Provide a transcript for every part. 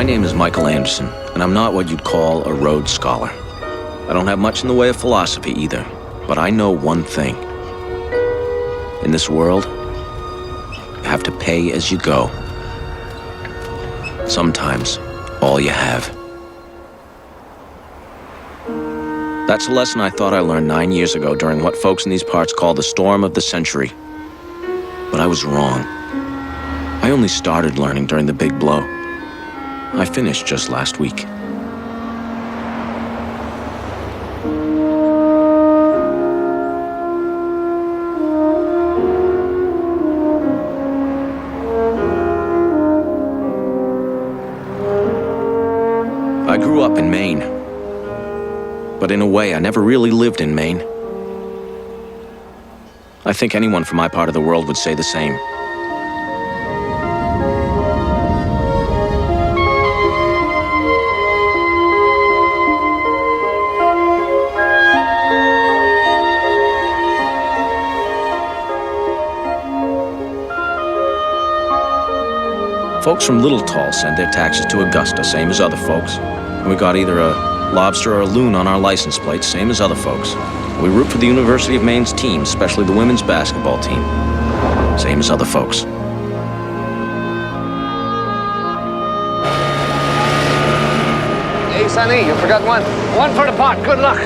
My name is Michael Anderson, and I'm not what you'd call a Rhodes Scholar. I don't have much in the way of philosophy either, but I know one thing. In this world, you have to pay as you go. Sometimes, all you have. That's a lesson I thought I learned 9 years ago during what folks in these parts call the storm of the century. But I was wrong. I only started learning during the big blow. I finished just last week. I grew up in Maine. But in a way, I never really lived in Maine. I think anyone from my part of the world would say the same. Folks from Little Tall send their taxes to Augusta, same as other folks. And we got either a lobster or a loon on our license plates, same as other folks. We root for the University of Maine's team, especially the women's basketball team, same as other folks. Hey, Sonny, you forgot one. One for the pot. Good luck.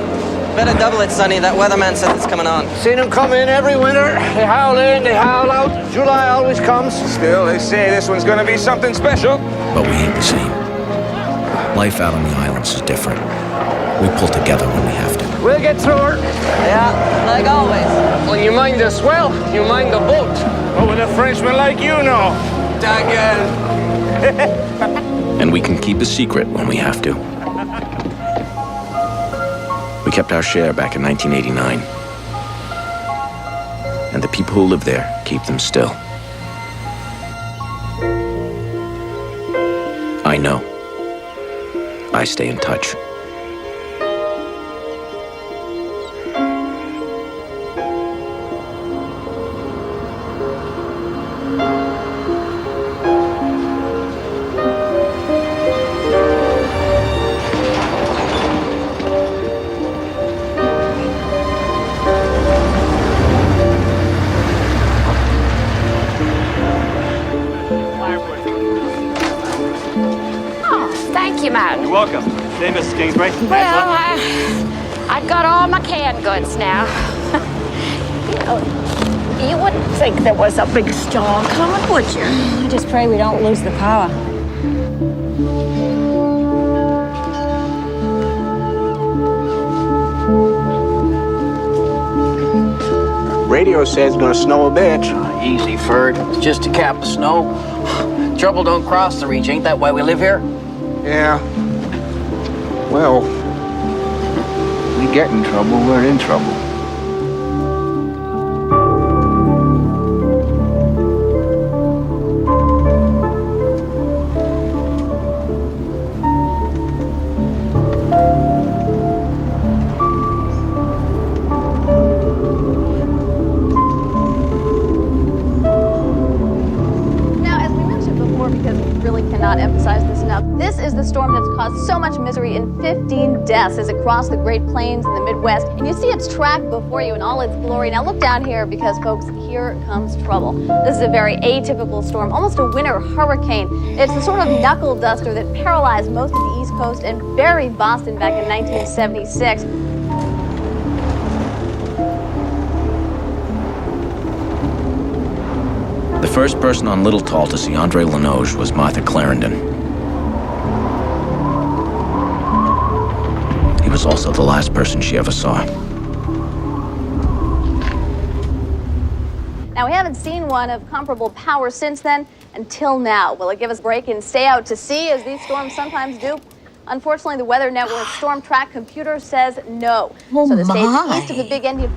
Better double it, Sonny. That weatherman said it's coming on. Seen them come in every winter. They howl in, they howl out. July always comes. Still, they say this one's gonna be something special. But we ain't the same. Life out on the islands is different. We pull together when we have to. We'll get through her. Yeah, like always. Well, you mind the swell, you mind the boat. What would a Frenchman like you know? Dagger. And we can keep a secret when we have to. We kept our share back in 1989. And the people who live there keep them still. I know. I stay in touch. You're welcome. Hey, Mrs. Kingsbury. Well, I've got all my canned goods now. You wouldn't think there was a big storm coming, would you? I just pray we don't lose the power. Radio says it's gonna snow a bit. Easy, Ferd. It's just a cap of snow. Trouble don't cross the reach. Ain't that why we live here? Yeah. Well, we get in trouble, we're in trouble. This is the storm that's caused so much misery and 15 deaths as it crossed the Great Plains and the Midwest. And you see its track before you in all its glory. Now look down here because, folks, here comes trouble. This is a very atypical storm, almost a winter hurricane. It's the sort of knuckle duster that paralyzed most of the East Coast and buried Boston back in 1976. The first person on Little Tall to see Andre Linoge was Martha Clarendon. He was also the last person she ever saw. Now, we haven't seen one of comparable power since then, until now. Will it give us a break and stay out to sea, as these storms sometimes do? Unfortunately, the Weather Network Storm Track computer says no. Oh, so the states east of the Big Indian...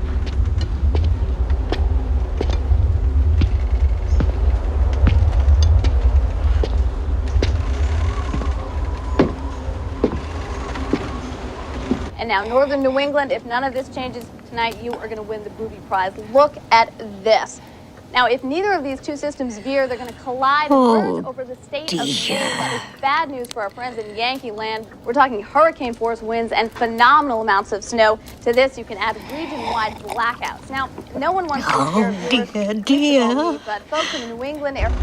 And now, northern New England, if none of this changes tonight, you are going to win the booby prize. Look at this. Now, if neither of these two systems veer, they're going to collide and merge over the state of Maine. That is bad news for our friends in Yankee Land. We're talking hurricane-force winds and phenomenal amounts of snow. To this, you can add region-wide blackouts. Now, no one wants to share dear. But folks in the New England area,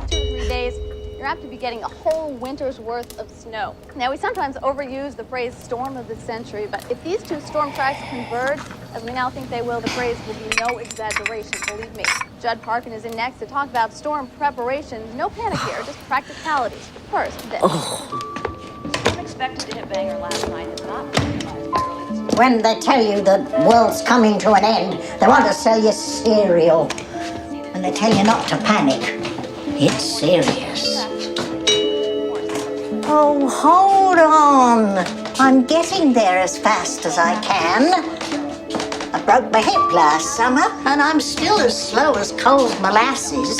2 to 3 days, you're apt to be getting a whole winter's worth of snow. Now, we sometimes overuse the phrase storm of the century, but if these two storm tracks converge, as we now think they will, the phrase will be no exaggeration, believe me. Judd Parkin is in next to talk about storm preparations. No panic here, just practicalities. First, this. I'm expected to hit Bangor last night. It's not early. When they tell you the world's coming to an end, they want to sell you cereal. And they tell you not to panic. It's serious. Oh, hold on. I'm getting there as fast as I can. I broke my hip last summer, and I'm still as slow as cold molasses.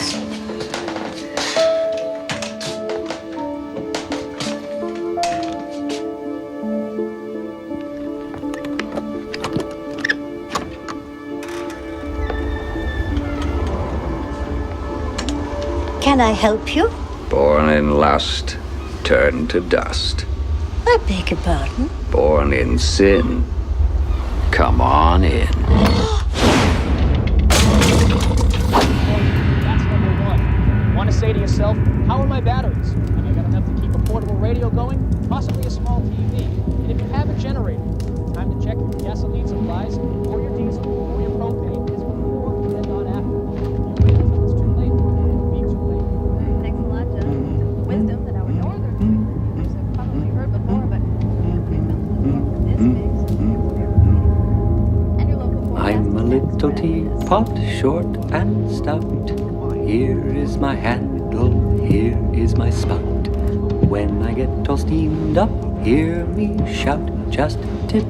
Can I help you? Born in lust, turned to dust. I beg your pardon? Born in sin, come on in. That's number one. Want to say to yourself, how are my batteries? Have I got enough to keep a portable radio going? Possibly a small TV. And if you have a generator, time to check your gasoline supplies, or your diesel, or your propane. It's before and not after. You wait until it's too late. It'll be too late. Thanks a lot, Judd. Typical wisdom that our northern viewers have probably heard before, but this makes and your local forecast. I'm a little teapot, short and stout. Here is my handle, here is my spout. When I get all steamed up, hear me shout. Just tip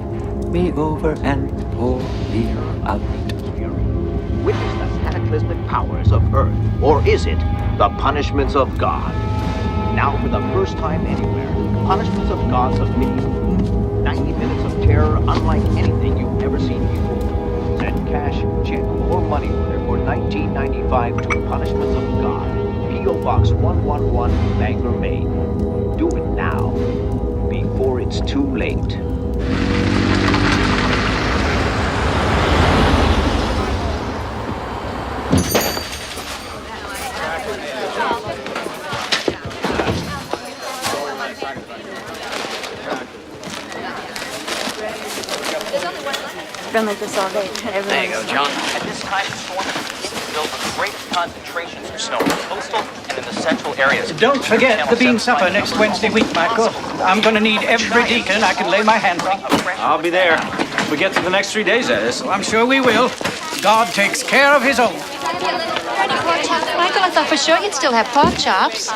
me over and pour me out. Witness the cataclysmic powers of Earth, or is it the punishments of God? Now, for the first time anywhere, punishments of God's of video. 90 minutes of terror unlike anything you've ever seen before. Send cash, check, or money order for $19.95 to Punishments of God, P.O. Box 111, Bangor, Maine. Do it now, before it's too late. Been like this all day. There you go, John. At this time, the storm is built with the greatest concentrations of snow in the coastal and in the central areas. Don't forget the bean supper next Wednesday week, Michael. I'm going to need every deacon I can lay my hand on. I'll be there. If we get through the next 3 days, that is. I'm sure we will. God takes care of his own. Michael, I thought for sure you'd still have pork chops.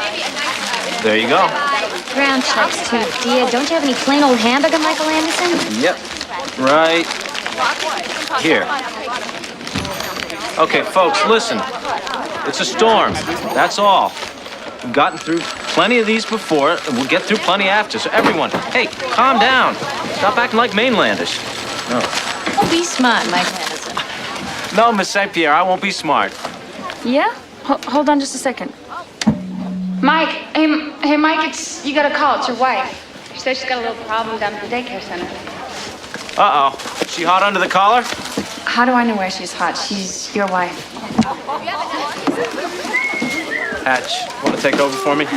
There you go. Ground chops, too, dear. Don't you have any plain old hamburger, Michael Anderson? Yep. Right here. Okay, folks, listen. It's a storm. That's all. We've gotten through plenty of these before, and we'll get through plenty after. So everyone, hey, calm down. Stop acting like mainlanders. No. Oh, be smart, Michael Anderson. No, Miss St. Pierre, I won't be smart. Yeah? Hold on just a second. Mike, hey, Mike, you got a call. It's your wife. She said she's got a little problem down at the daycare center. Uh-oh. She hot under the collar? How do I know where she's hot? She's your wife. Hatch, want to take over for me?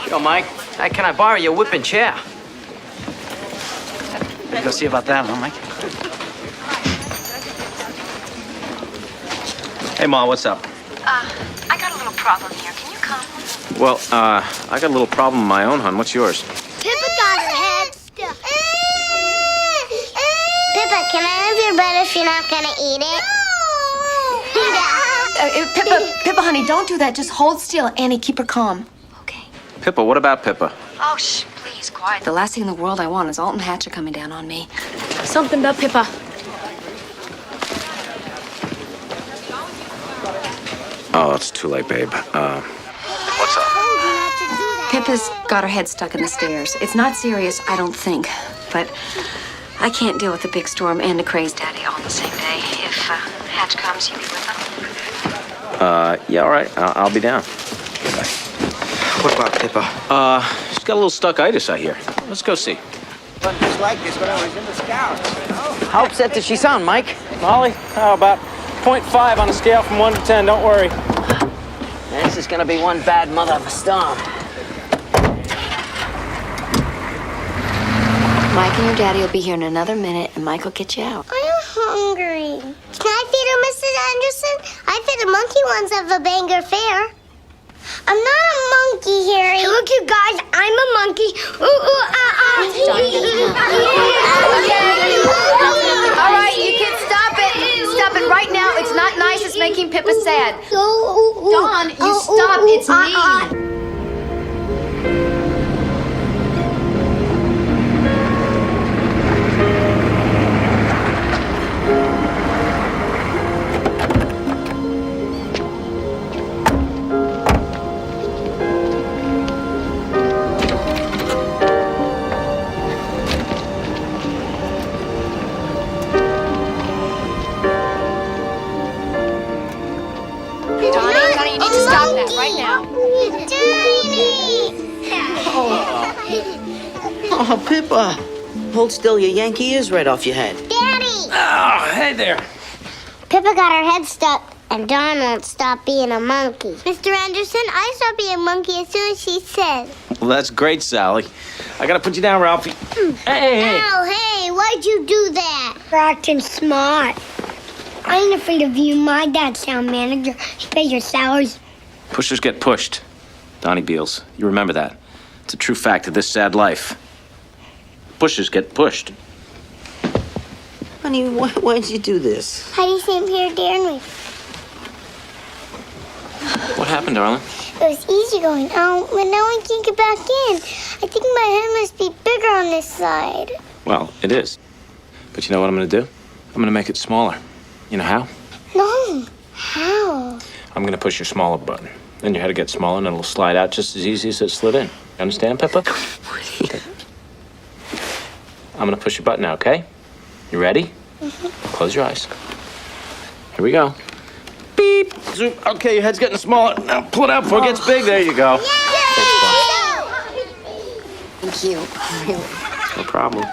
Sure, Mike. Hey, can I borrow your whipping chair? Better go see about that, huh, Mike? Hey, Ma, what's up? I got a little problem here. Can you come? Well, I got a little problem of my own, hon. What's yours? Pippa got her head stuck. Pippa, can I have your bread if you're not gonna eat it? Pippa, honey, don't do that. Just hold still. Annie, keep her calm. Okay. Pippa, what about Pippa? Oh, please, quiet. The last thing in the world I want is Alton Hatcher coming down on me. Something about Pippa. Oh, it's too late, babe. What's up? Pippa's got her head stuck in the stairs. It's not serious, I don't think. But I can't deal with a big storm and a crazed daddy all on the same day. If Hatch comes, you be with them? Yeah, all right. I'll be down. What about Pippa? She's got a little stuckitis, I hear. Let's go see. But just like this when I was in the Scouts, you know? How upset does she sound, Mike? Molly, how about 0.5 on a scale from 1 to 10? Don't worry. This is gonna be one bad mother of a storm. Mike and your daddy will be here in another minute, and Mike will get you out. I'm hungry. Can I feed her, Mrs. Anderson? I fed a monkey once at the Bangor Fair. I'm not a monkey, Harry. Look, you guys, I'm a monkey. Ooh, All right, you kids, stop it. Stop it right now. It's not nice. It's making Pippa sad. Dawn, you stop. It's me. You need to stop that right now. Oh, Pippa. Hold still, your Yankee ears right off your head. Daddy! Oh, hey there. Pippa got her head stuck, and Dawn won't stop being a monkey. Mr. Anderson, I stopped being a monkey as soon as she said. Well, that's great, Sally. I gotta put you down, Ralphie. Hey. Ow, hey, why'd you do that? You're acting smart. I ain't afraid of you. My dad's town manager. He pays your salaries. Pushers get pushed. Donnie Beals, you remember that. It's a true fact of this sad life. Pushers get pushed. Honey, why'd you do this? Heidi came here daring me. What happened, darling? It was easy going out, but now I can't get back in. I think my head must be bigger on this side. Well, it is. But you know what I'm gonna do? I'm gonna make it smaller. You know how? No. How? I'm gonna push your smaller button. Then your head will get smaller and it'll slide out just as easy as it slid in. You understand, Pippa? Okay. I'm gonna push your button now, okay? You ready? Close your eyes. Here we go. Beep. Zoop. Okay, your head's getting smaller. Now pull it out before it gets big. There you go. Thank you. Really. No problem.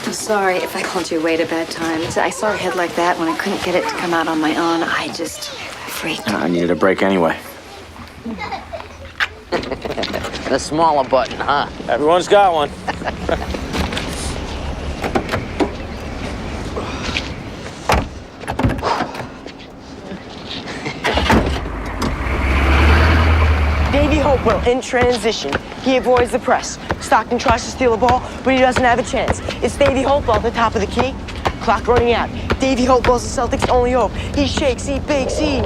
I'm sorry if I called you away at a bad time. I saw her head like that when I couldn't get it to come out on my own. I just freaked. I needed a break anyway. The smaller button, huh? Everyone's got one. Davey Hopewell in transition. He avoids the press. Stockton tries to steal the ball, but he doesn't have a chance. It's Davey Hopewell at the top of the key. Clock running out. Davey Hopewell's the Celtics' only hope. He shakes, he bakes, he...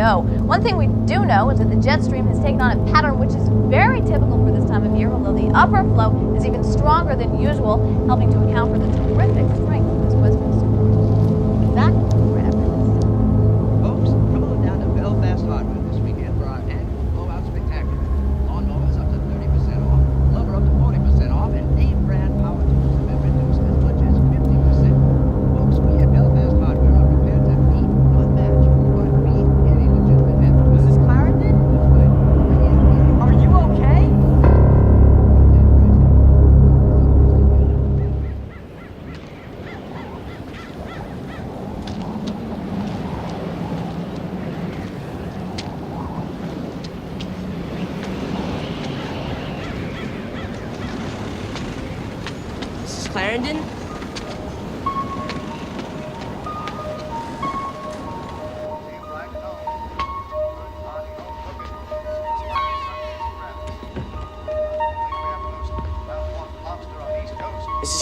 One thing we do know is that the jet stream has taken on a pattern which is very typical for this time of year, although the upper flow is even stronger than usual, helping to account for the terrific strength of this western storm. Back right after this. Folks, come on down to Belfast Hardware this weekend for our annual blowout spectacular. Lawnmowers up to 30% off, blower up to 40% off, and name brand power tools have been reduced as much as 50%. Folks, we at Belfast Hardware are prepared to meet, not match, but beat any legitimate vendor. Mrs. Clarendon? Are you okay?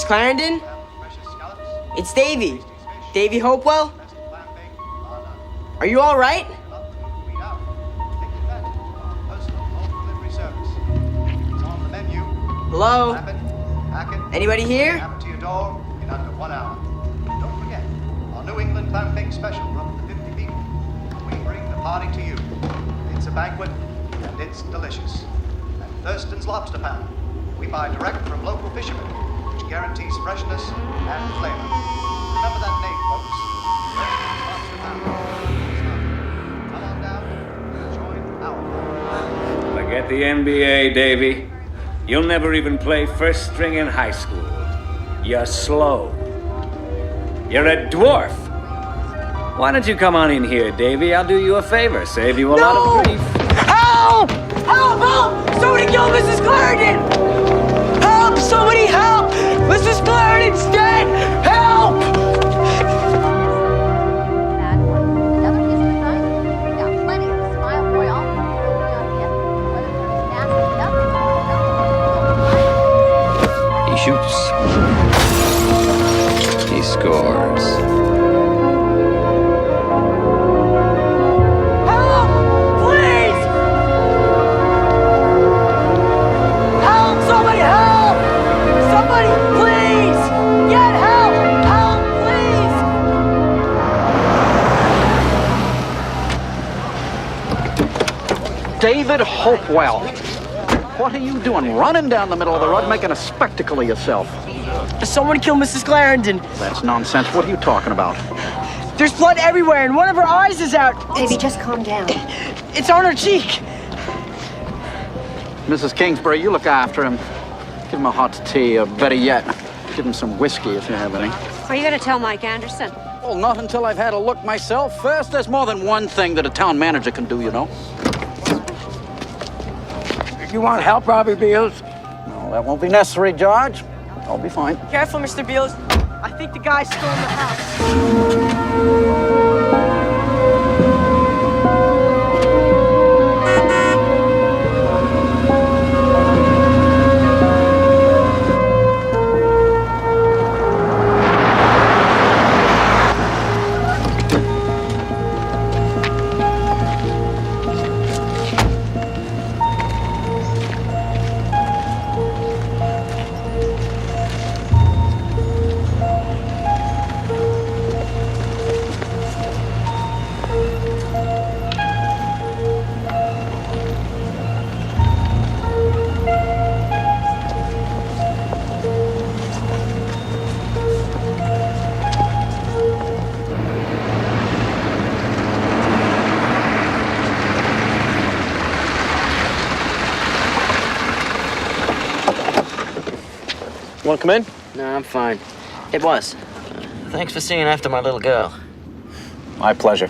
Clarendon? It's Davy. Davy Hopewell? Are you all right? Hello? Anybody here? To your door in under 1 hour. Don't forget, our New England clam bake special for up to 50 people. We bring the party to you. It's a banquet, and it's delicious. And Thurston's Lobster Pound. We buy direct from local fishermen, which guarantees freshness and flavor. Remember that name, folks. Thurston's Lobster Pound. Come on down and join our party. Forget the NBA, Davy. You'll never even play first string in high school. You're slow. You're a dwarf. Why don't you come on in here, Davy? I'll do you a favor. Save you a lot of grief. Help! Help! Help! Somebody kill Mrs. Clarendon! Help! Somebody help! Mrs. Clarendon's dead! Help! He shoots. He scores. Help! Please! Help! Somebody help! Somebody, please! Get help! Help, please! David Hopewell. What are you doing? Running down the middle of the road, making a spectacle of yourself. Someone killed Mrs. Clarendon. That's nonsense. What are you talking about? There's blood everywhere, and one of her eyes is out. Baby, just calm down. It's on her cheek. Mrs. Kingsbury, you look after him. Give him a hot tea, or better yet, give him some whiskey if you have any. Are you going to tell Mike Anderson? Well, not until I've had a look myself. First, there's more than one thing that a town manager can do, you know. You want help, Robbie Beals? No, that won't be necessary, George. I'll be fine. Careful, Mr. Beals. I think the guy's still in the house. Want to come in? No, I'm fine. Hey, boss. Thanks for seeing after my little girl. My pleasure.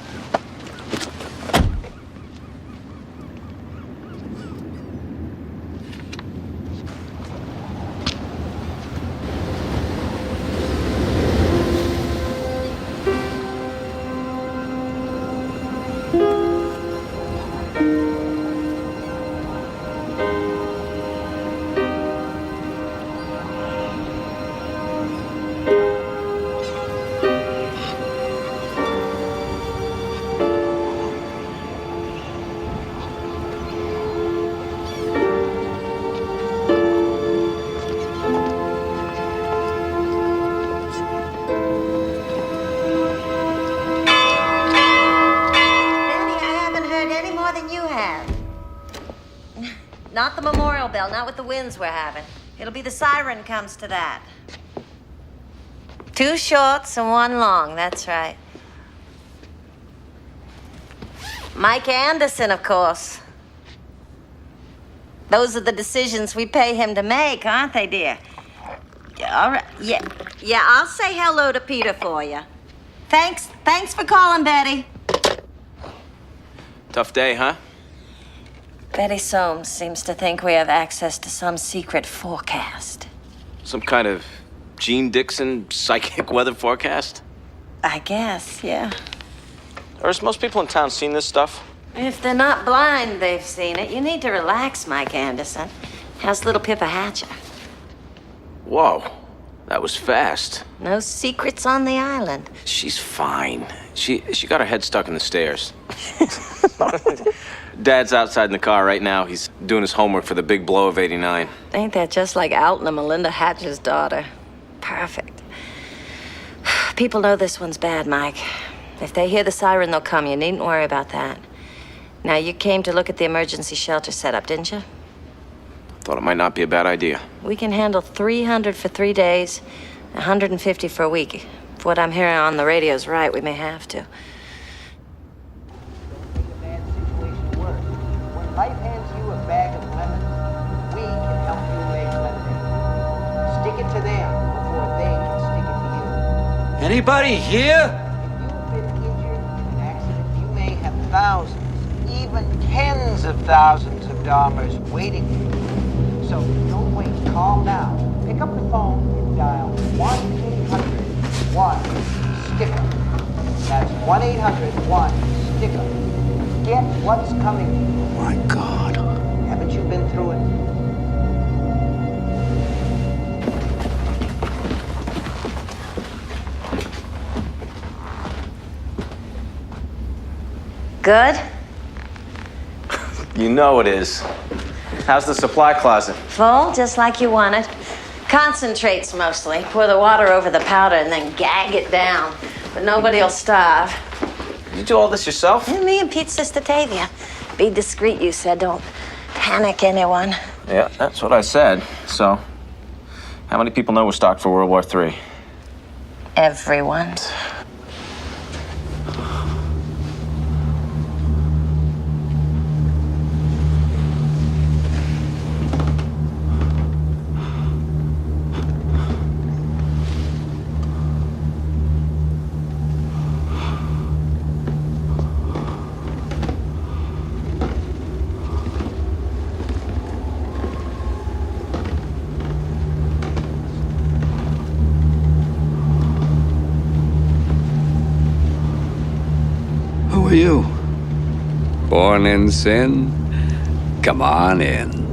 Not the memorial bell, not with the winds we're having. It'll be the siren comes to that. 2 shorts and 1 long, that's right. Mike Anderson, of course. Those are the decisions we pay him to make, aren't they, dear? All right, yeah, I'll say hello to Peter for you. Thanks for calling, Betty. Tough day, huh? Betty Soames seems to think we have access to some secret forecast. Some kind of Gene Dixon psychic weather forecast? I guess, yeah. Has most people in town seen this stuff? If they're not blind, they've seen it. You need to relax, Mike Anderson. How's little Pippa Hatcher? Whoa. That was fast. No secrets on the island. She's fine. She got her head stuck in the stairs. Dad's outside in the car right now. He's doing his homework for the big blow of '89. Ain't that just like Alton and Melinda Hatch's daughter? Perfect. People know this one's bad, Mike. If they hear the siren, they'll come. You needn't worry about that. Now, you came to look at the emergency shelter setup, didn't you? Thought it might not be a bad idea. We can handle 300 for 3 days, 150 for a week. If what I'm hearing on the radio's right, we may have to. When life hands you a bag of lemons, we can help you make lemonade. Stick it to them before they can stick it to you. Anybody here? If you've been injured in an accident, you may have thousands, even tens of thousands of dollars waiting for you. So don't wait. Call now. Pick up the phone and dial 1-800-1-STICKER. That's 1-800-1-STICKER. Get what's coming to you. My God. Haven't you been through it? Good? You know it is. How's the supply closet? Full, just like you wanted. Concentrates mostly. Pour the water over the powder and then gag it down. But nobody'll starve. Did you do all this yourself? Me and Pete's sister Tavia. Be discreet, you said. Don't panic anyone. Yeah, that's what I said. So, how many people know we're stocked for World War III? Everyone. Who are you? Born in sin? Come on in.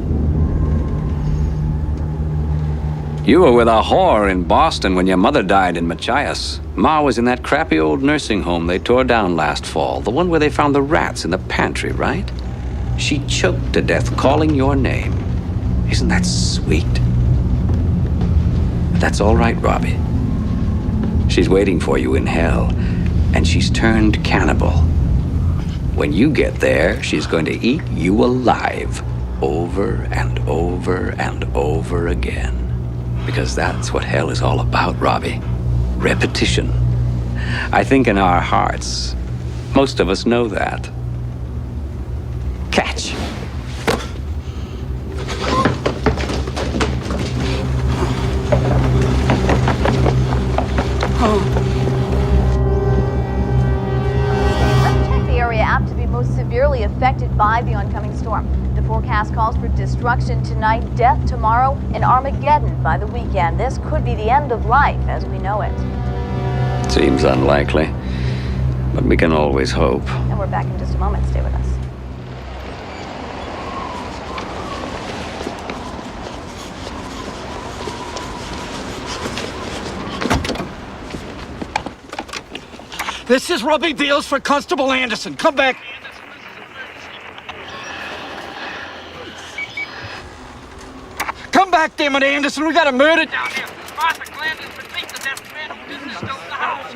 You were with a whore in Boston when your mother died in Machias. Ma was in that crappy old nursing home they tore down last fall, the one where they found the rats in the pantry, right? She choked to death calling your name. Isn't that sweet? But that's all right, Robbie. She's waiting for you in hell, and she's turned cannibal. When you get there, she's going to eat you alive, over and over and over again. Because that's what hell is all about, Robbie. Repetition. I think in our hearts, most of us know that. Catch. Apt to be most severely affected by the oncoming storm. The forecast calls for destruction tonight, death tomorrow, and Armageddon by the weekend. This could be the end of life as we know it. Seems unlikely, but we can always hope. And we're back in just a moment. Stay with us. This is Robbie Beals for Constable Anderson. Come back. Come back, damn it, Anderson. We got a murder down here. Martha Glandon's been beaten to death. Man who did this still in the house.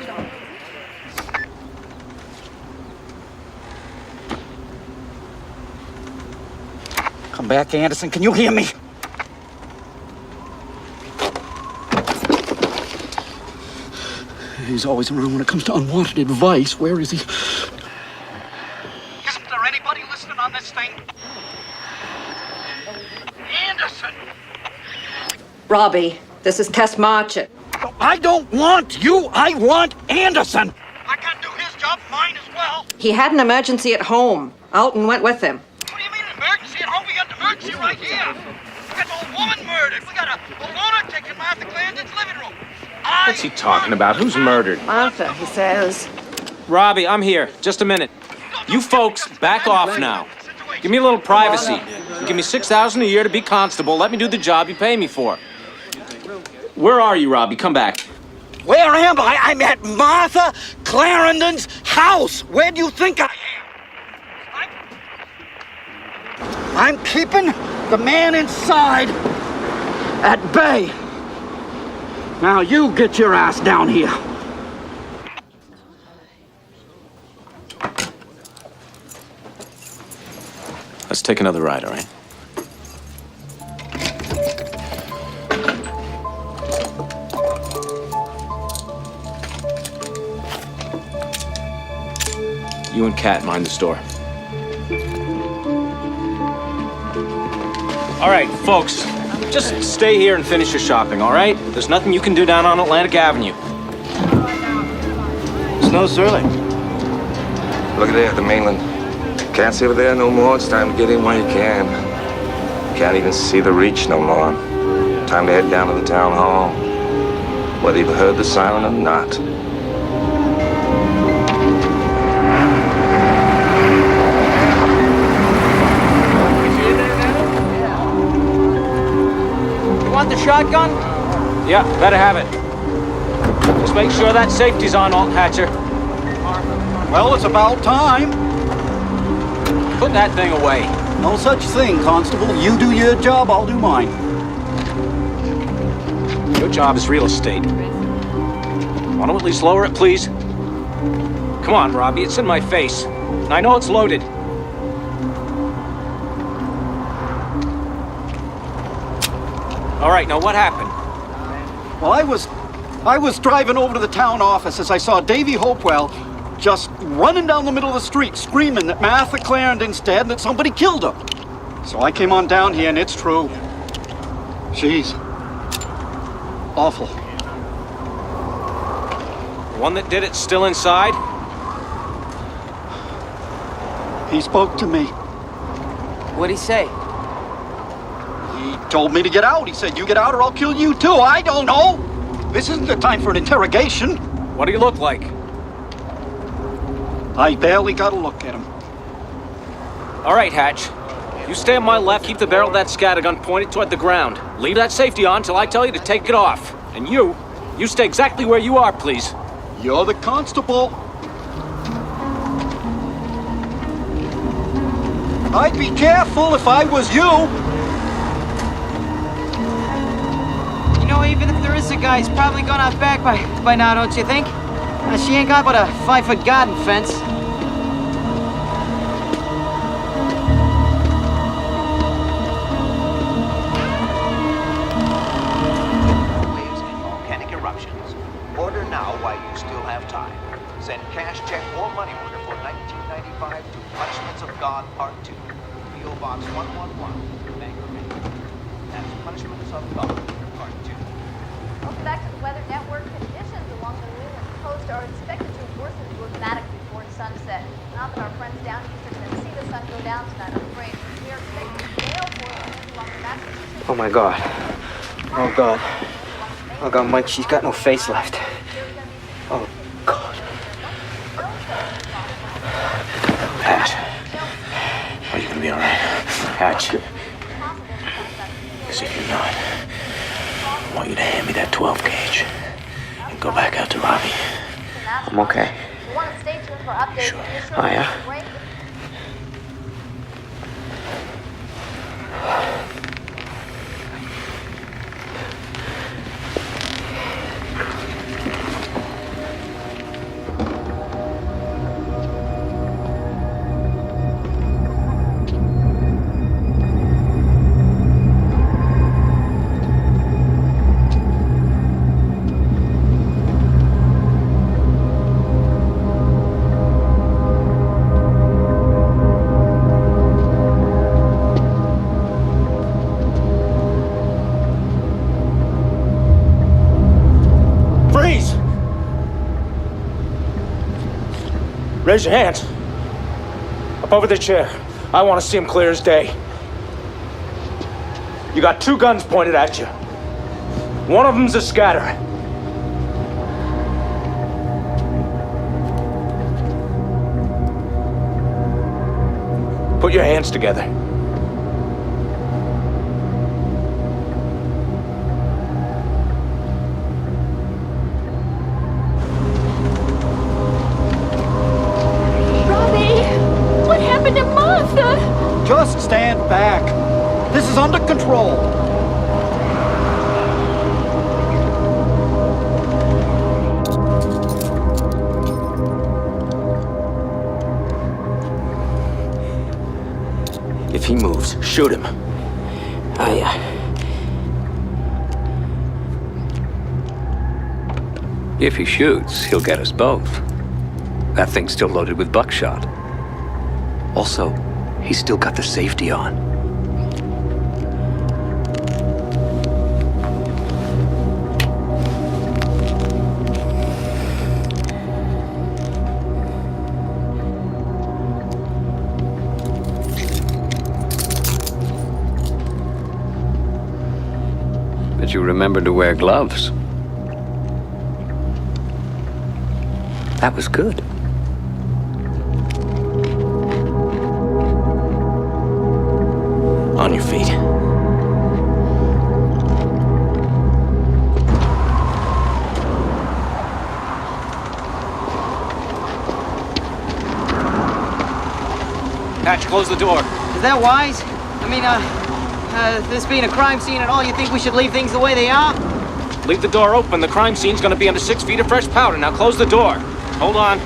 Come back, Anderson. Can you hear me? He's always around when it comes to unwanted advice. Where is he? Isn't there anybody listening on this thing? Anderson! Robbie, this is Tess Marchett. I don't want you. I want Anderson. I can't do his job, mine as well. He had an emergency at home. Alton went with him. What do you mean emergency at home? We got an emergency right here. We got the old woman murdered. We got a lunatic in Martha Glandon's living room. What's he talking about? Who's murdered? Martha, he says. Robbie, I'm here. Just a minute. You folks, back off now. Give me a little privacy. Give me $6,000 a year to be constable. Let me do the job you pay me for. Where are you, Robbie? Come back. Where am I? I'm at Martha Clarendon's house. Where do you think I am? I'm keeping the man inside at bay. Now you get your ass down here. Let's take another ride, all right? You and Kat mind the store. All right, folks, just stay here and finish your shopping, all right? There's nothing you can do down on Atlantic Avenue. Snow's early. Look at there, the mainland. Can't see over there no more. It's time to get in while you can. Can't even see the reach no more. Time to head down to the town hall. Whether you've heard the siren or not. You want the shotgun? Yeah, better have it. Just make sure that safety's on, Alt Hatcher. Well, it's about time. Put that thing away. No such thing, Constable. You do your job, I'll do mine. Your job is real estate. Want to at least lower it, please? Come on, Robbie, it's in my face. And I know it's loaded. All right, now what happened? Well, I was driving over to the town office as I saw Davy Hopewell just running down the middle of the street screaming that Martha Clarendon's dead and that somebody killed her. So I came on down here and it's true. Jeez. Awful. The one that did it still inside? He spoke to me. What'd he say? He told me to get out. He said, you get out or I'll kill you too. I don't know. This isn't the time for an interrogation. What do you look like? I barely got a look at him. All right, Hatch. You stay on my left, keep the barrel of that scattergun pointed toward the ground. Leave that safety on till I tell you to take it off. And you stay exactly where you are, please. You're the constable. I'd be careful if I was you. You know, even if there is a guy, he's probably gone out back by now, don't you think? She ain't got but a 5-foot garden fence. Waves and volcanic eruptions. Order now while you still have time. Send cash, check, or money order for 1995 to Punishments of God Part 2. P.O. Box 111, Bangor, Maine. That's Punishments of God Part 2. Welcome back to the Weather Network. Conditions along the mainland coast are expected to worsen dramatically before sunset. Not that our friends down east are going to see the sun go down tonight, I'm afraid. We are expecting gale force winds along the Massachusetts. Oh my God. Oh God. Oh God, Mike, she's got no face left. Oh God. Hatch. Are you gonna be all right? Hatch. Because if you're not, I want you to hand me that 12 gauge and go back out to Robbie. I'm okay. You want to stay tuned for updates. Sure. Oh, yeah? Raise your hands. Up over the chair. I want to see them clear as day. You got 2 guns pointed at you. One of them's a scatter. Put your hands together. back. This is under control. If he moves, shoot him. Oh, yeah. If he shoots, he'll get us both. That thing's still loaded with buckshot. Also, he's still got the safety on. But you remembered to wear gloves. That was good. On your feet. Patch, close the door. Is that wise? I mean, this being a crime scene and all, you think we should leave things the way they are? Leave the door open. The crime scene's gonna be under 6 feet of fresh powder. Now close the door. Hold on.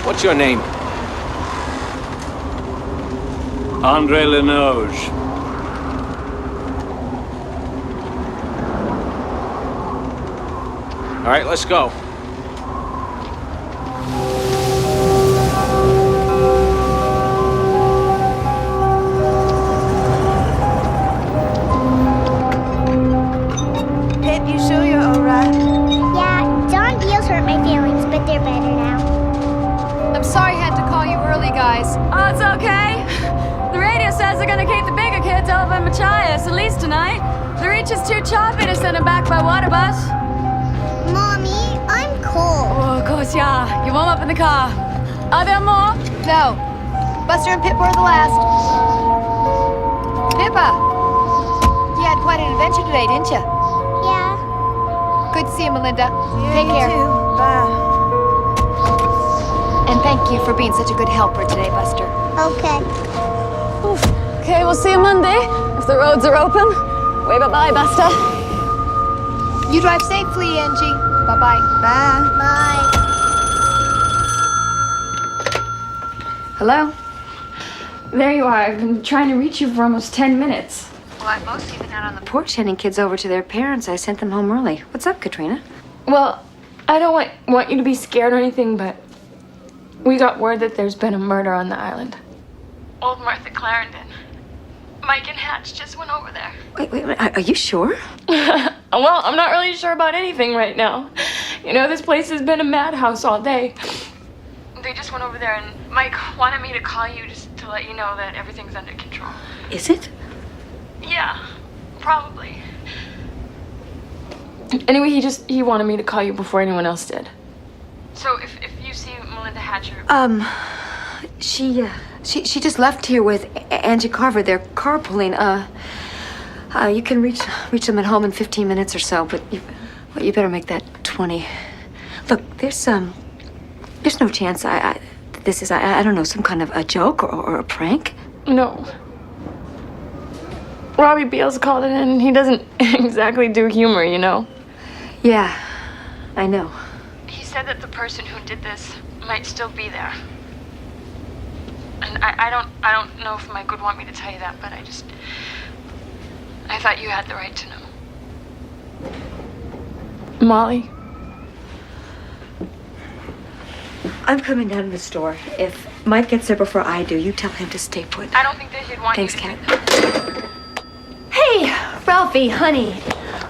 What's your name? Andre Linoge. All right, let's go. Pip, you sure you're all right? Yeah, Don Beals hurt my feelings, but they're better now. I'm sorry I had to call you early, guys. Oh, it's okay. The radio says they're gonna keep the bigger kids over in Machias, at least tonight. The reach is too choppy to send them back by water bus. Mommy, I'm cold. Oh, of course, yeah. You warm up in the car. Are there more? No. Buster and Pip were the last. Pippa! You had quite an adventure today, didn't you? Yeah. Good to see you, Melinda. Take care. You too. Bye. And thank you for being such a good helper today, Buster. Okay. Okay, we'll see you Monday, if the roads are open. Wave bye-bye, Buster. You drive safely, Angie. Bye-bye. Bye. Bye. Hello? There you are. I've been trying to reach you for almost 10 minutes. Well, I've mostly been out on the porch handing kids over to their parents. I sent them home early. What's up, Katrina? Well, I don't want you to be scared or anything, but we got word that there's been a murder on the island. Old Martha Clarendon. Mike and Hatch just went over there. Wait, are you sure? Well, I'm not really sure about anything right now. You know, this place has been a madhouse all day. They just went over there, and Mike wanted me to call you just to let you know that everything's under control. Is it? Yeah, probably. Anyway, he wanted me to call you before anyone else did. So if you see Melinda Hatcher... She just left here with Angie Carver. They're carpooling. You can reach them at home in 15 minutes or so, but you better make that 20. Look, there's no chance this is, I don't know, some kind of a joke or a prank? No. Robbie Beals called it in, and he doesn't exactly do humor, you know? Yeah, I know. He said that the person who did this might still be there. And I don't know if Mike would want me to tell you that, but I thought you had the right to know. Molly? I'm coming down to the store. If Mike gets there before I do, you tell him to stay put. I don't think that he'd want Thanks, you to... Kat. Hey, Ralphie, honey.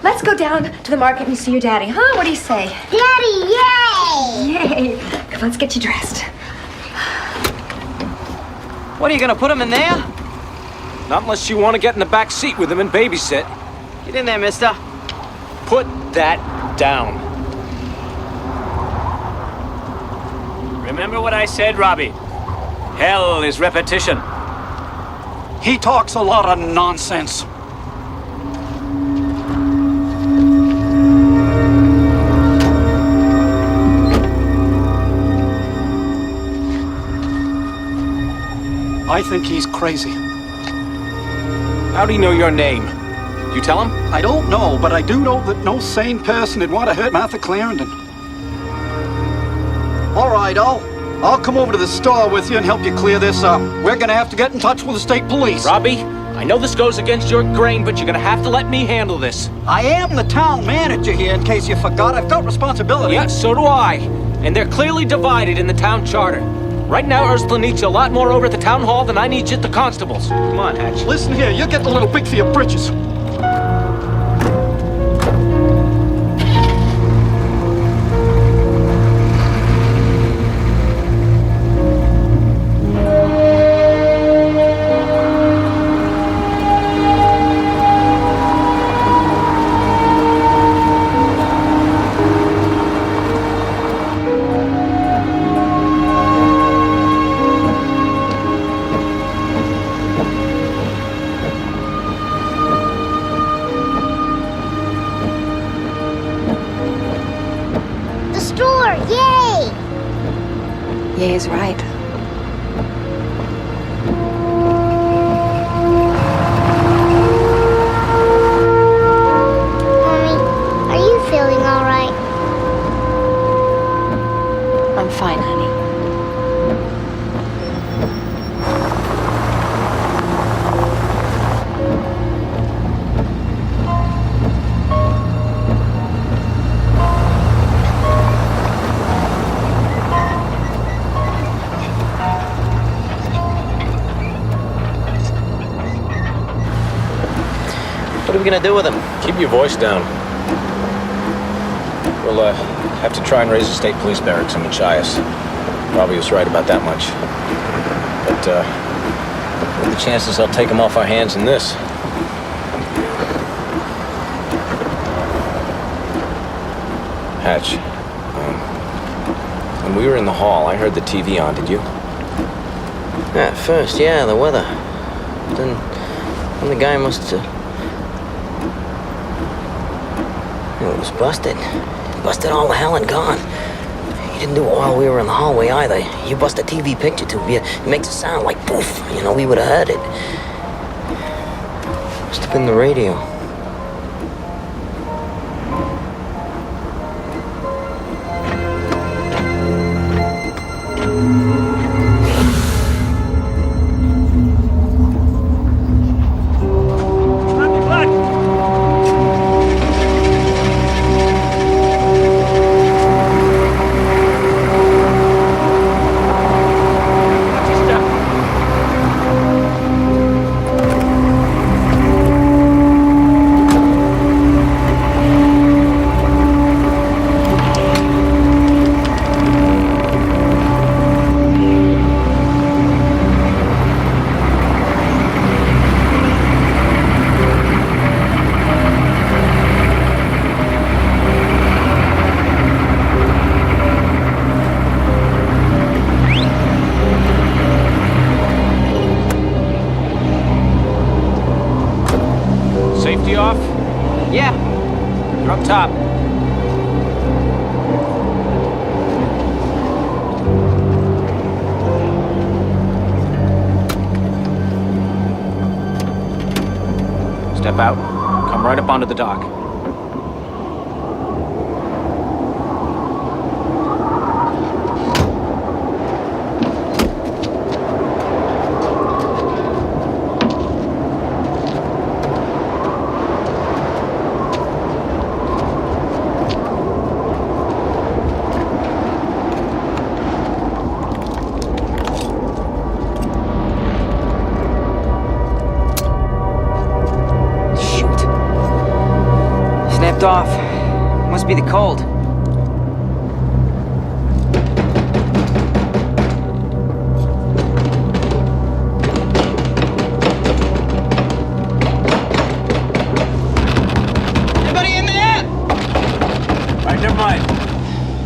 Let's go down to the market and see your daddy, huh? What do you say? Daddy, yay! Yay! Come, let's get you dressed. What, are you gonna put him in there? Not unless you want to get in the back seat with him and babysit. Get in there, mister. Put that down. Remember what I said, Robbie? Hell is repetition. He talks a lot of nonsense. I think he's crazy. How do you know your name? You tell him? I don't know, but I do know that no sane person would want to hurt Martha Clarendon. All right, I'll come over to the store with you and help you clear this up. We're gonna have to get in touch with the state police. Robbie, I know this goes against your grain, but you're gonna have to let me handle this. I am the town manager here, in case you forgot. I've got responsibility. Yeah, so do I. And they're clearly divided in the town charter. Right now, Ursula needs you a lot more over at the town hall than I need you at the constables. Come on, Hatch. Listen here, you're getting a little big for your britches. Yay's right. Mommy, are you feeling all right? I'm fine, honey. What are we gonna do with him? Keep your voice down. We'll have to try and raise the state police barracks in Machias. Robbie was right about that much. But what are the chances they'll take him off our hands in this? Hatch, when we were in the hall, I heard the TV on. Did you? Yeah, at first, yeah, the weather. Then the guy must have... It was busted. Busted all the hell and gone. He didn't do it while we were in the hallway either. You bust a TV picture tube, it makes a sound like poof. You know, we would have heard it. Must have been the radio. Safety off? Yeah. You're up top. Step out. Come right up onto the dock. Off. Must be the cold. Anybody in there? All right, never mind.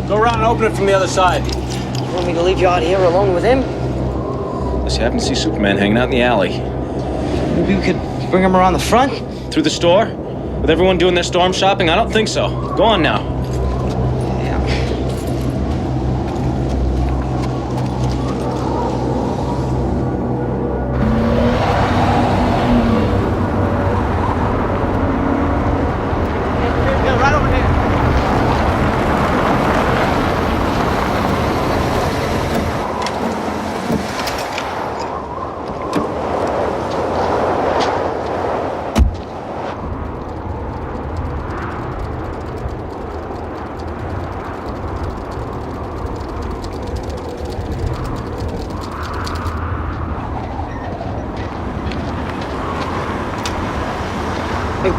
Go around and open it from the other side. You want me to leave you out here alone with him? Unless you happen to see Superman hanging out in the alley. Maybe we could bring him around the front? Through the store? With everyone doing their storm shopping? I don't think so. Go on now.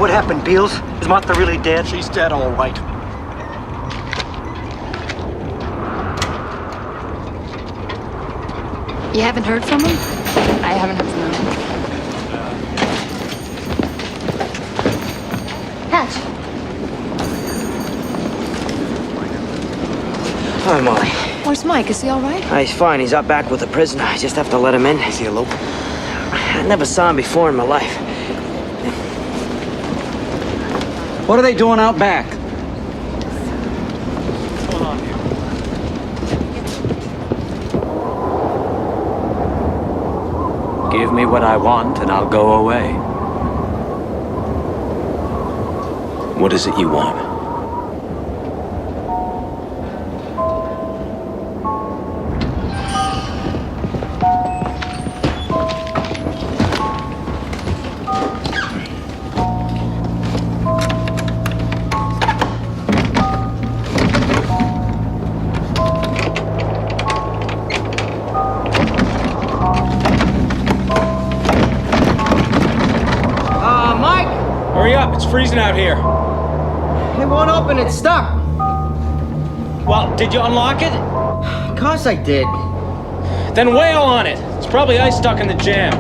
What happened, Beals? Is Martha really dead? She's dead, all right. You haven't heard from him? I haven't heard from him. Hatch. Hi, Molly. Where's Mike? Is he all right? He's fine. He's out back with the prisoner. I just have to let him in. Is he alone? I never saw him before in my life. What are they doing out back? Give me what I want and I'll go away. What is it you want? Mike! Hurry up, it's freezing out here. It won't open, it's stuck. Well, did you unlock it? Of course I did. Then wail on it. It's probably ice stuck in the jam.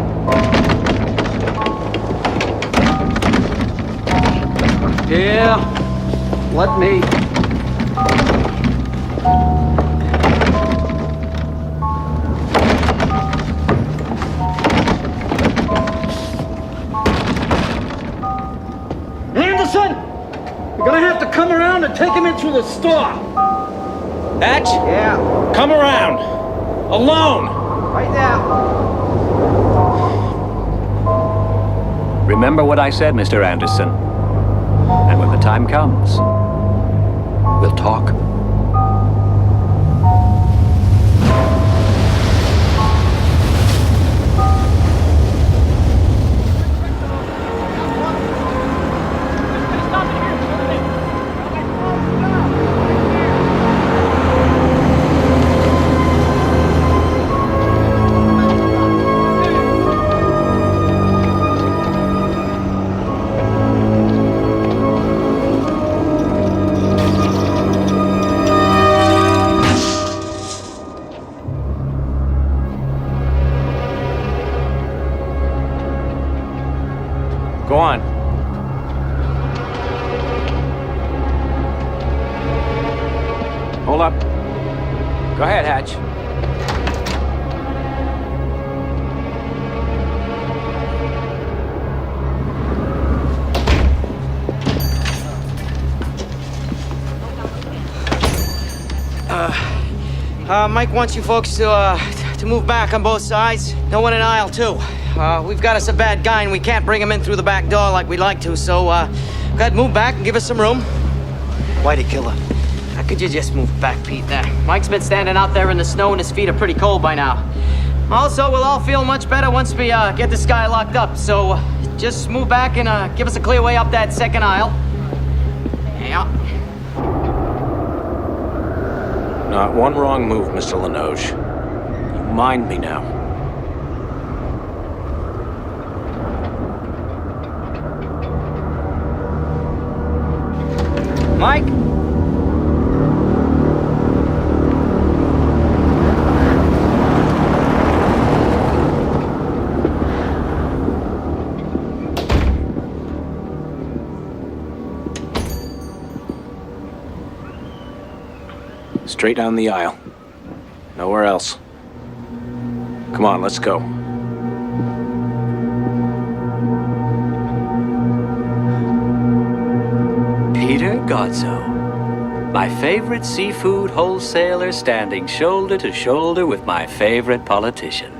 Yeah, let me. Anderson! You're gonna have to come around and take him in through the store. Hatch? Yeah. Come around. Alone. Right now. Remember what I said, Mr. Anderson. And when the time comes, we'll talk. Go on. Hold up. Go ahead, Hatch. Mike wants you folks to move back on both sides. No one in aisle 2. We've got us a bad guy and we can't bring him in through the back door like we'd like to, so go ahead, move back and give us some room. Why'd he kill her? How could you just move back, Pete? Mike's been standing out there in the snow and his feet are pretty cold by now. Also, we'll all feel much better once we get this guy locked up, so just move back and give us a clear way up that second aisle. Yeah. Not one wrong move, Mr. Linoge. You mind me now. Mike? Straight down the aisle. Nowhere else. Come on, let's go. Peter Gozzo, my favorite seafood wholesaler standing shoulder to shoulder with my favorite politician.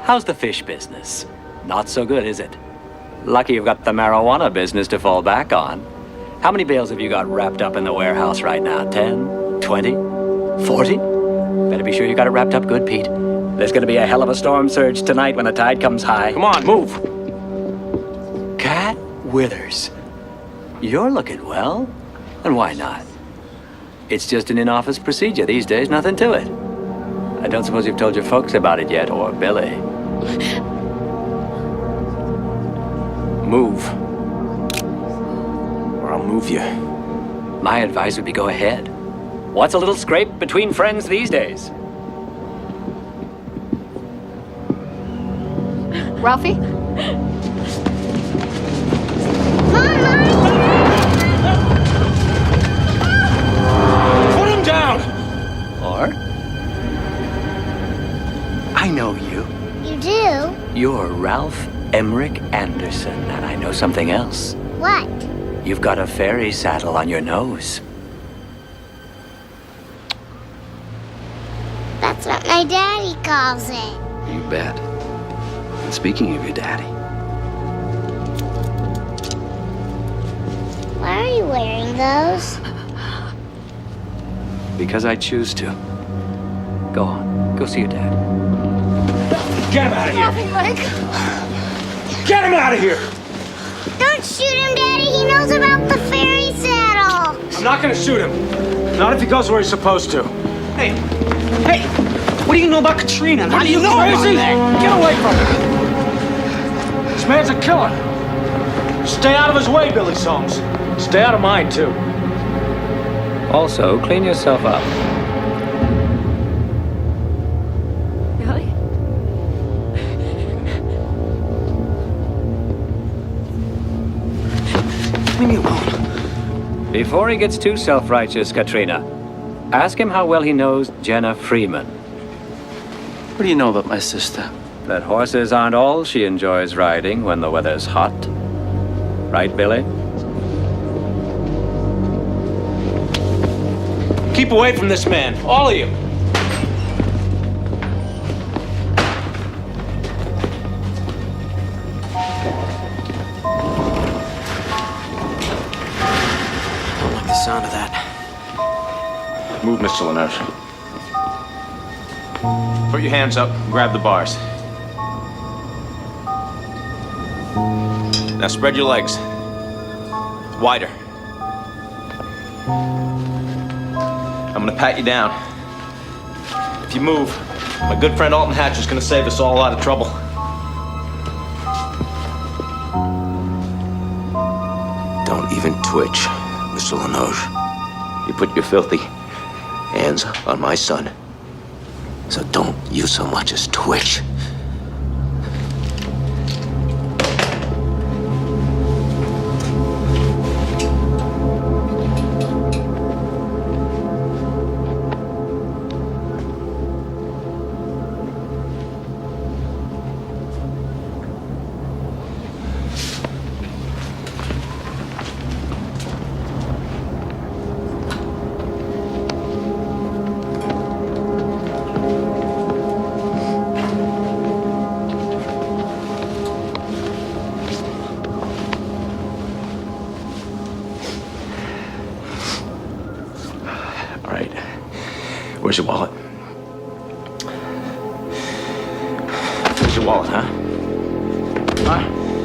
How's the fish business? Not so good, is it? Lucky you've got the marijuana business to fall back on. How many bales have you got wrapped up in the warehouse right now? 10? 20? 40? Better be sure you got it wrapped up good, Pete. There's gonna be a hell of a storm surge tonight when the tide comes high. Come on, move. Cat Withers. You're looking well. And why not? It's just an in-office procedure these days, nothing to it. I don't suppose you've told your folks about it yet, or Billy. Move. I'll move you. My advice would be go ahead. What's a little scrape between friends these days? Ralphie? Put him down! Or? I know you. You do? You're Ralph Emmerich Anderson, and I know something else. What? You've got a fairy saddle on your nose. That's what my daddy calls it. You bet. And speaking of your daddy, Why are you wearing those? Because I choose to. Go on. Go see your dad. Get him out of here! Ralphie, Mike. Get him out of here! Don't shoot him, Daddy. He knows about the fairy saddle. I'm not gonna shoot him. Not if he goes where he's supposed to. Hey, hey, what do you know about Katrina? How do you know about crazy? that? Get away from him! This man's a killer. Stay out of his way, Billy Soames. Stay out of mine, too. Also, clean yourself up. Really? Leave me alone. Before he gets too self-righteous, Katrina, ask him how well he knows Jenna Freeman. What do you know about my sister? That horses aren't all she enjoys riding when the weather's hot. Right, Billy? Keep away from this man, all of you. I don't like the sound of that. Move, Mr. Linoge. Put your hands up and grab the bars. Now spread your legs. Wider. I'm gonna pat you down. If you move, my good friend Alton Hatch is gonna save us all a lot of trouble. Don't even twitch, Mr. Linoge. You put your filthy hands on my son. So don't you so much as twitch. Where's your wallet? Where's your wallet, huh?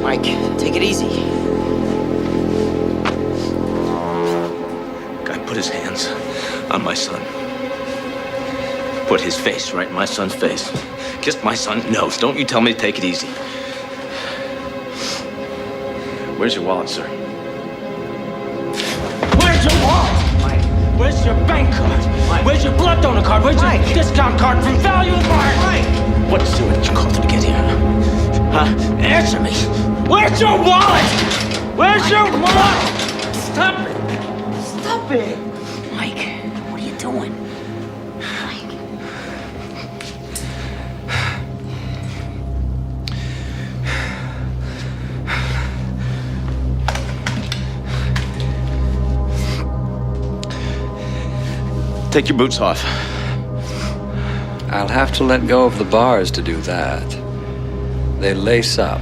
Mike, take it easy. Guy put his hands on my son. Put his face right in my son's face. Kissed my son's nose. Don't you tell me to take it easy. Where's your wallet, sir? Where's your wallet? Mike. Where's your bank card? Mike. Where's your blood donor card? Where's your discount card from Value Mart? What sewer did you call through to get here? Huh? Answer me. Where's your wallet? Where's your wallet? Stop it. Stop it. Mike, what are you doing? Take your boots off. I'll have to let go of the bars to do that. They lace up.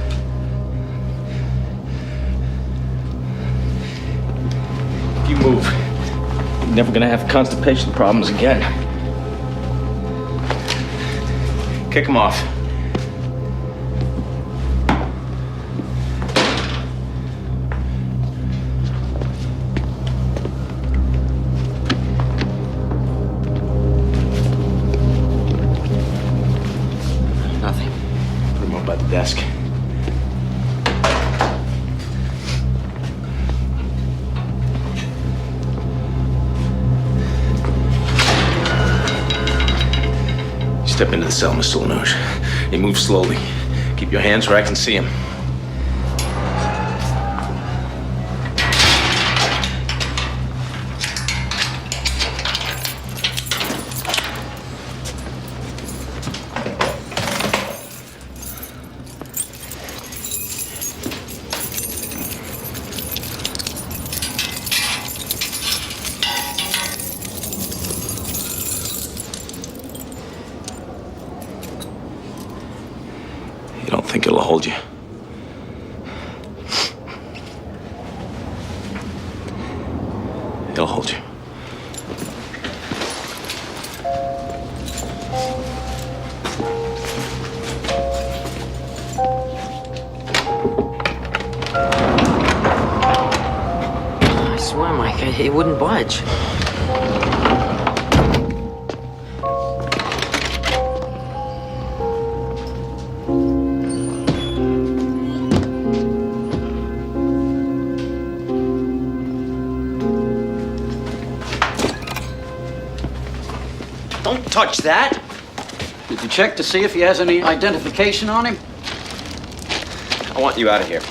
If you move, you're never gonna have constipation problems again. Kick them off. Nothing. Put them up by the desk. Step into the cell, Mr. Linoge. You move slowly. Keep your hands where I can see them. You don't think it'll hold you? It'll hold you. I swear, Mike, it wouldn't budge. Don't touch that! Did you check to see if he has any identification on him? I want you out of here.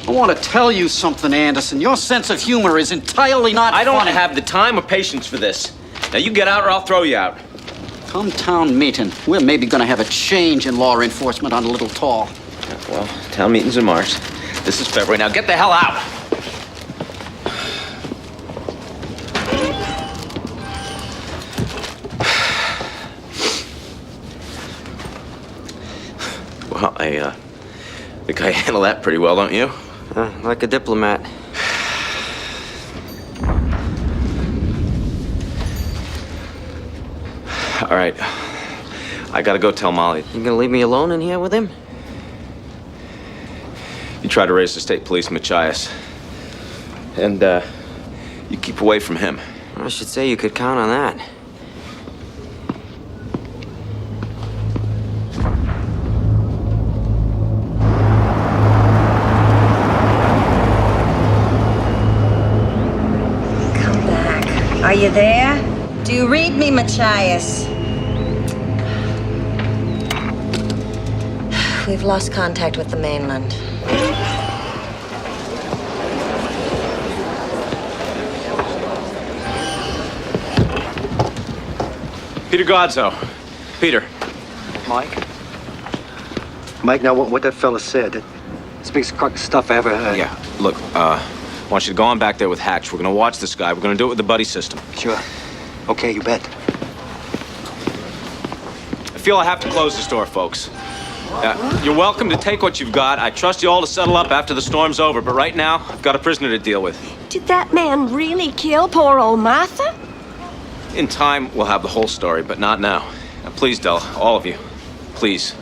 I want to tell you something, Anderson. Your sense of humor is entirely not I don't funny. have the time or patience for this. Now you get out or I'll throw you out. Come town meeting, we're maybe going to have a change in law enforcement on Little Tall. Well, town meeting's in March. This is February. Now get the hell out! Well, I think I handle that pretty well, don't you? Like a diplomat. All right. I gotta go tell Molly. You gonna leave me alone in here with him? You try to raise the state police, Machias. And, you keep away from him. I should say you could count on that. Are you there? Do you read me, Machias? We've lost contact with the mainland. Peter Godzo. Peter. Mike? Mike, now what that fella said, that's the biggest crock of stuff I ever heard. Yeah, look, I want you to go on back there with Hatch. We're gonna watch this guy. We're gonna do it with the buddy system. Sure. Okay, you bet. I feel I have to close the store, folks. You're welcome to take what you've got. I trust you all to settle up after the storm's over, but right now, I've got a prisoner to deal with. Did that man really kill poor old Martha? In time, we'll have the whole story, but not now. Now, please, Del, all of you, please,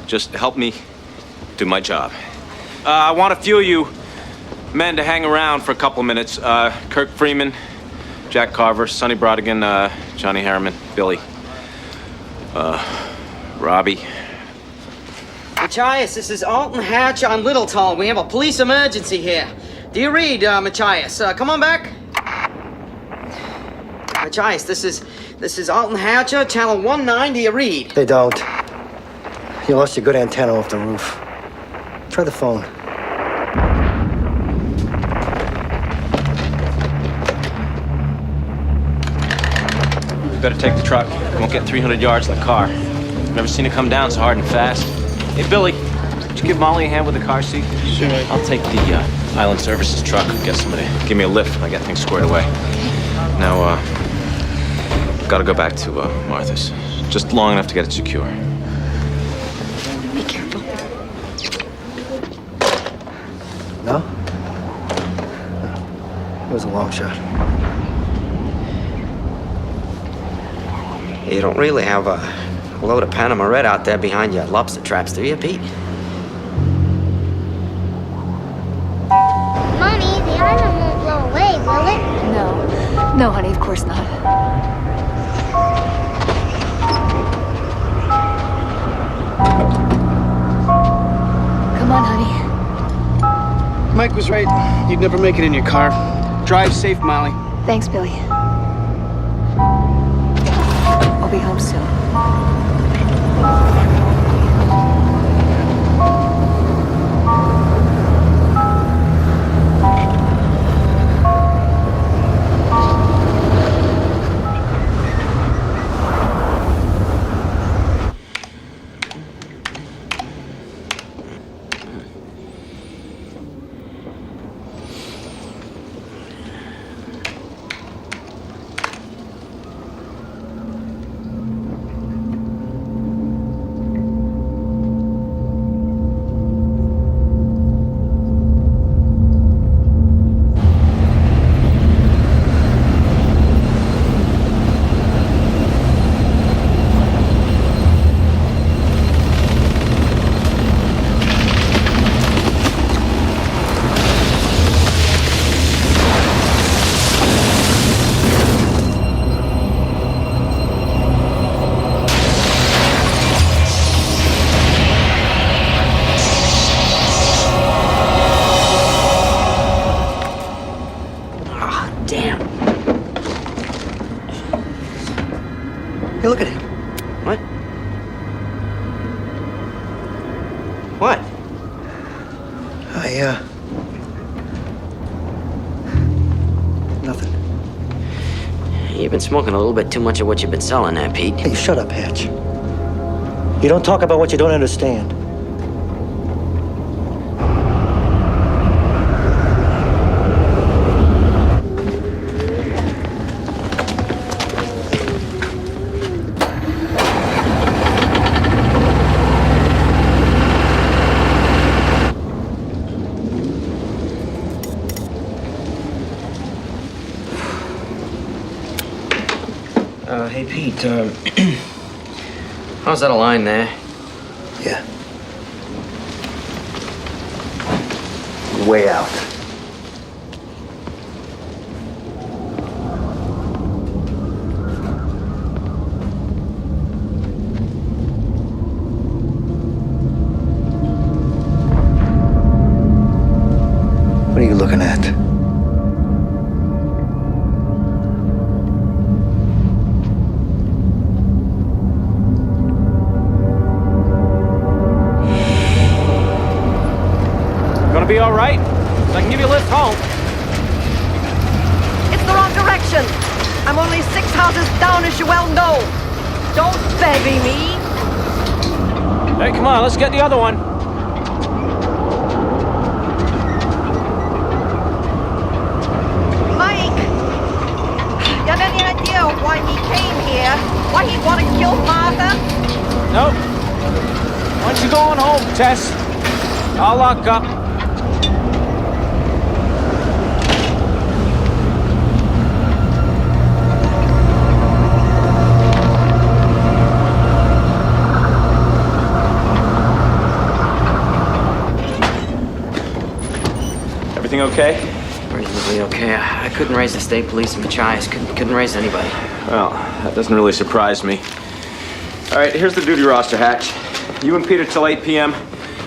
just help me do my job. I want a few of you men to hang around for a couple minutes. Kirk Freeman, Jack Carver, Sonny Brodigan, Johnny Harriman, Billy, Robbie. Machias, this is Alton Hatch on Little Tall. We have a police emergency here. Do you read, Machias? Come on back. Machias, this is Alton Hatcher, channel 19. Do you read? They don't. You lost your good antenna off the roof. Try the phone. We better take the truck. We won't get 300 yards in the car. Never seen it come down so hard and fast. Hey, Billy, would you give Molly a hand with the car seat? Sure. I'll take the Island Services truck and get somebody to give me a lift when I get things squared away. Now, gotta go back to Martha's. Just long enough to get it secure. Be careful. No? It was a long shot. You don't really have a load of Panama Red out there behind your lobster traps, do you, Pete? Mommy, the island won't blow away, will it? No. No, honey, of course not. Come on, honey. Mike was right. You'd never make it in your car. Drive safe, Molly. Thanks, Billy. I'll be home soon. Hey, look at it. What? What? Nothing. You've been smoking a little bit too much of what you've been selling there, Pete. Hey, shut up, Hatch. You don't talk about what you don't understand. Hey, Pete, how's that a line there? Yeah. Way out. What are you looking at? Gonna be all right? I can give you a lift home. It's the wrong direction. I'm only 6 houses down, as you well know. Don't baby me. Hey, come on, let's get the other one. Mike, you have any idea why he came here? Why he'd want to kill Martha? Nope. Why don't you go on home, Tess? I'll lock up. Everything okay? Reasonably okay. I couldn't raise the state police in Machias. Couldn't raise anybody. Well, that doesn't really surprise me. All right, here's the duty roster, Hatch. You and Peter till 8 p.m.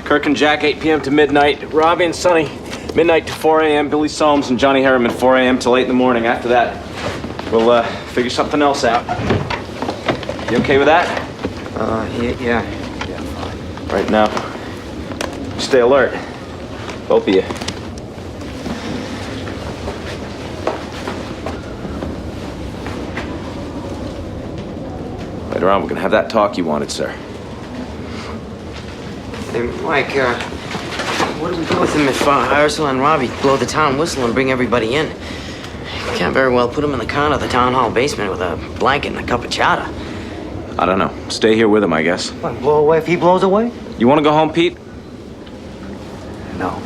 Kirk and Jack, 8 p.m. to midnight. Robbie and Sonny, midnight to 4 a.m. Billy Soames and Johnny Harriman, 4 a.m. till 8 in the morning. After that, we'll figure something else out. You okay with that? Yeah. Right now, stay alert. Both of you. Later on, we're gonna have that talk you wanted, sir. Hey, Mike, what do we do with him if Ursula and Robbie blow the town whistle and bring everybody in? Can't very well put him in the corner of the town hall basement with a blanket and a cup of chowder. I don't know. Stay here with him, I guess. What, blow away if he blows away? You want to go home, Pete? No.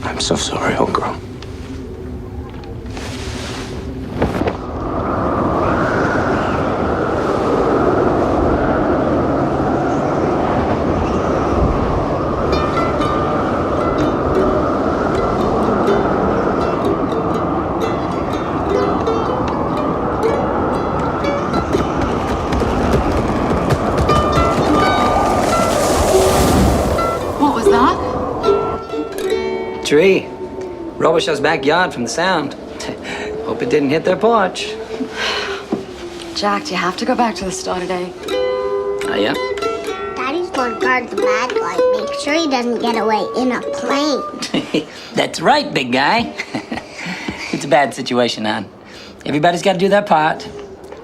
I'm so sorry, old girl. What was that? Tree. Robichaux's backyard from the sound. Hope it didn't hit their porch. Jack, do you have to go back to the store today? Oh, yeah? Daddy's gonna guard the bad guy. Make sure he doesn't get away in a plane. That's right, big guy. It's a bad situation, hon. Everybody's got to do their part.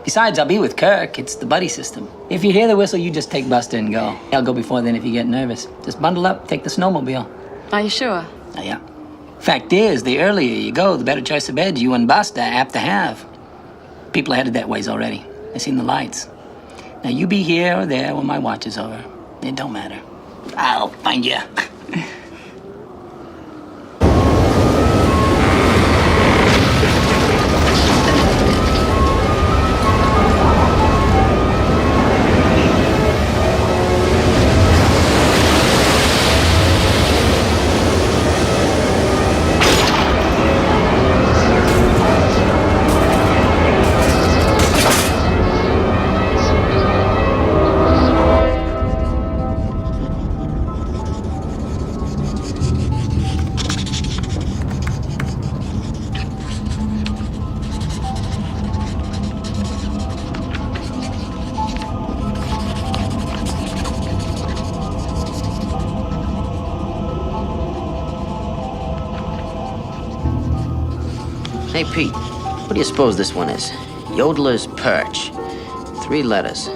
Besides, I'll be with Kirk. It's the buddy system. If you hear the whistle, you just take Buster and go. I'll go before then if you get nervous. Just bundle up, take the snowmobile. Are you sure? Oh, yeah. Fact is, the earlier you go, the better choice of beds you and Buster are apt to have. People are headed that ways already. They've seen the lights. Now, you be here or there when my watch is over. It don't matter. I'll find you. Hey, Pete, what do you suppose this one is? Yodeler's Perch. 3 letters.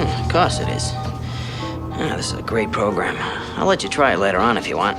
Of course it is. Ah, this is a great program. I'll let you try it later on if you want.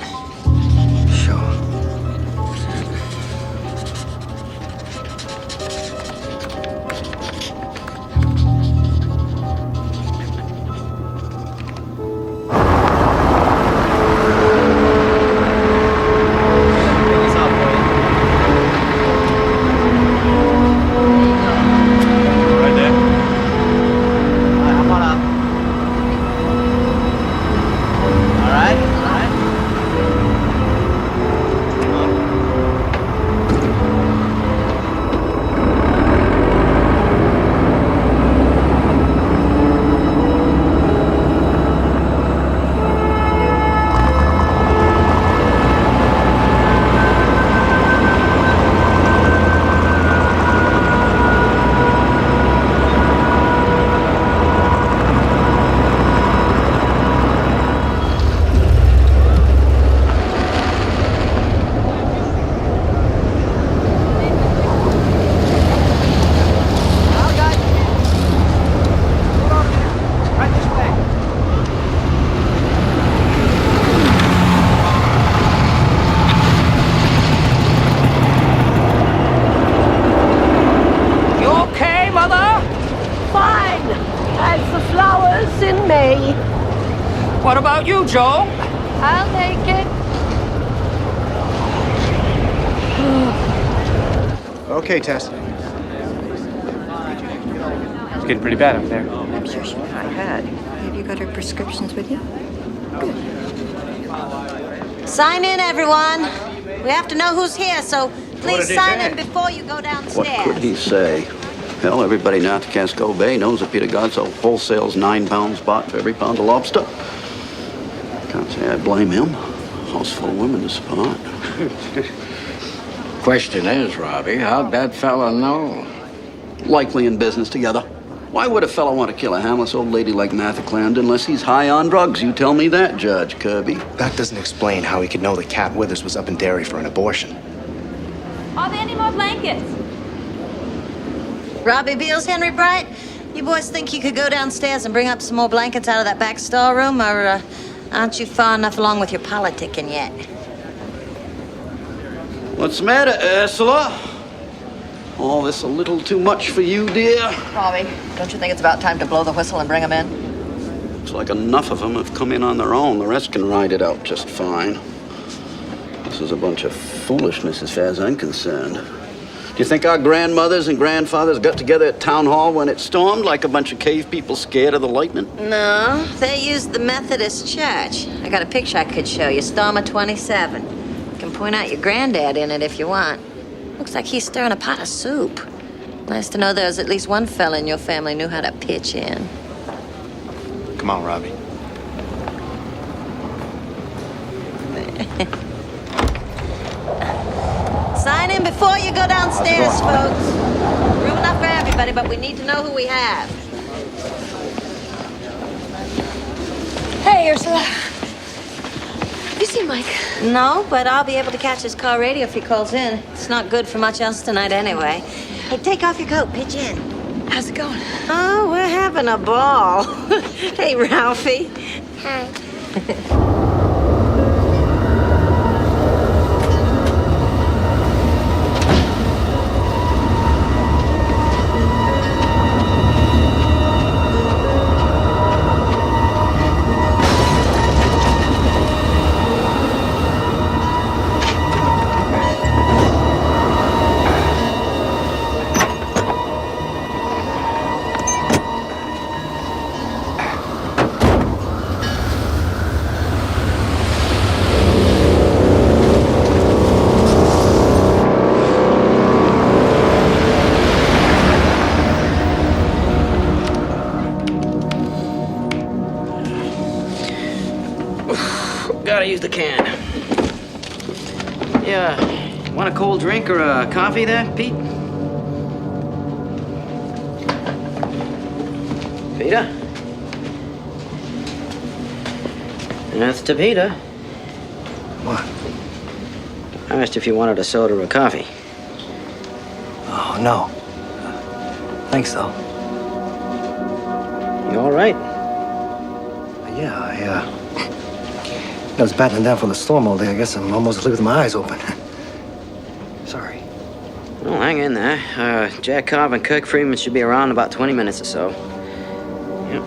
us in May. What about you, Joe? I'll take it. Okay, Tess. It's getting pretty bad up there. I'm sure she probably had. Have you got her prescriptions with you? Good. Sign in, everyone. We have to know who's here, so please sign in before you go downstairs. What could he say? Hell, everybody now at the Casco Bay knows that Peter Godso wholesales 9 pounds bought for every pound of lobster. Can't say I blame him. House full of women to spot. Question is, Robbie, how'd that fella know? Likely in business together. Why would a fellow want to kill a harmless old lady like Martha Clarendon unless he's high on drugs? You tell me that, Judge Kirby. That doesn't explain how he could know that Cat Withers was up in Derry for an abortion. Are there any more blankets? Robbie Beals, Henry Bright, you boys think you could go downstairs and bring up some more blankets out of that back storeroom, or aren't you far enough along with your politicking yet? What's the matter, Ursula? All this a little too much for you, dear? Robbie, don't you think it's about time to blow the whistle and bring them in? Looks like enough of them have come in on their own. The rest can ride it out just fine. This is a bunch of foolishness as far as I'm concerned. Do you think our grandmothers and grandfathers got together at Town Hall when it stormed like a bunch of cave people scared of the lightning? No, they used the Methodist Church. I got a picture I could show you, Stormer 27. You can point out your granddad in it if you want. Looks like he's stirring a pot of soup. Nice to know there's at least one fella in your family knew how to pitch in. Come on, Robbie. Sign in before you go downstairs, folks. Room enough for everybody, but we need to know who we have. Hey, Ursula. Have you seen Mike? No, but I'll be able to catch his car radio if he calls in. It's not good for much else tonight anyway. Hey, take off your coat, pitch in. How's it going? Oh, we're having a ball. Hey, Ralphie. Hi. Gotta use the can. Yeah, want a cold drink or a coffee there, Pete? Peter? That's to Peter. What? I asked if you wanted a soda or a coffee. Oh, no. Thanks, though. You all right? Yeah, I was battling down from the storm all day. I guess I'm almost asleep with my eyes open. Sorry. Well, hang in there. Jack Carver and Kirk Freeman should be around in about 20 minutes or so. Yep.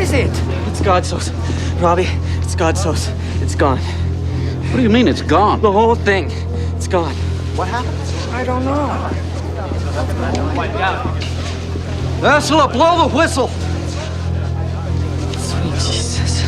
is it? It's God's sauce. Robbie, it's God's sauce. It's gone. What do you mean it's gone? The whole thing. It's gone. What happened? I don't know. Ursula, blow the whistle. Sweet Jesus.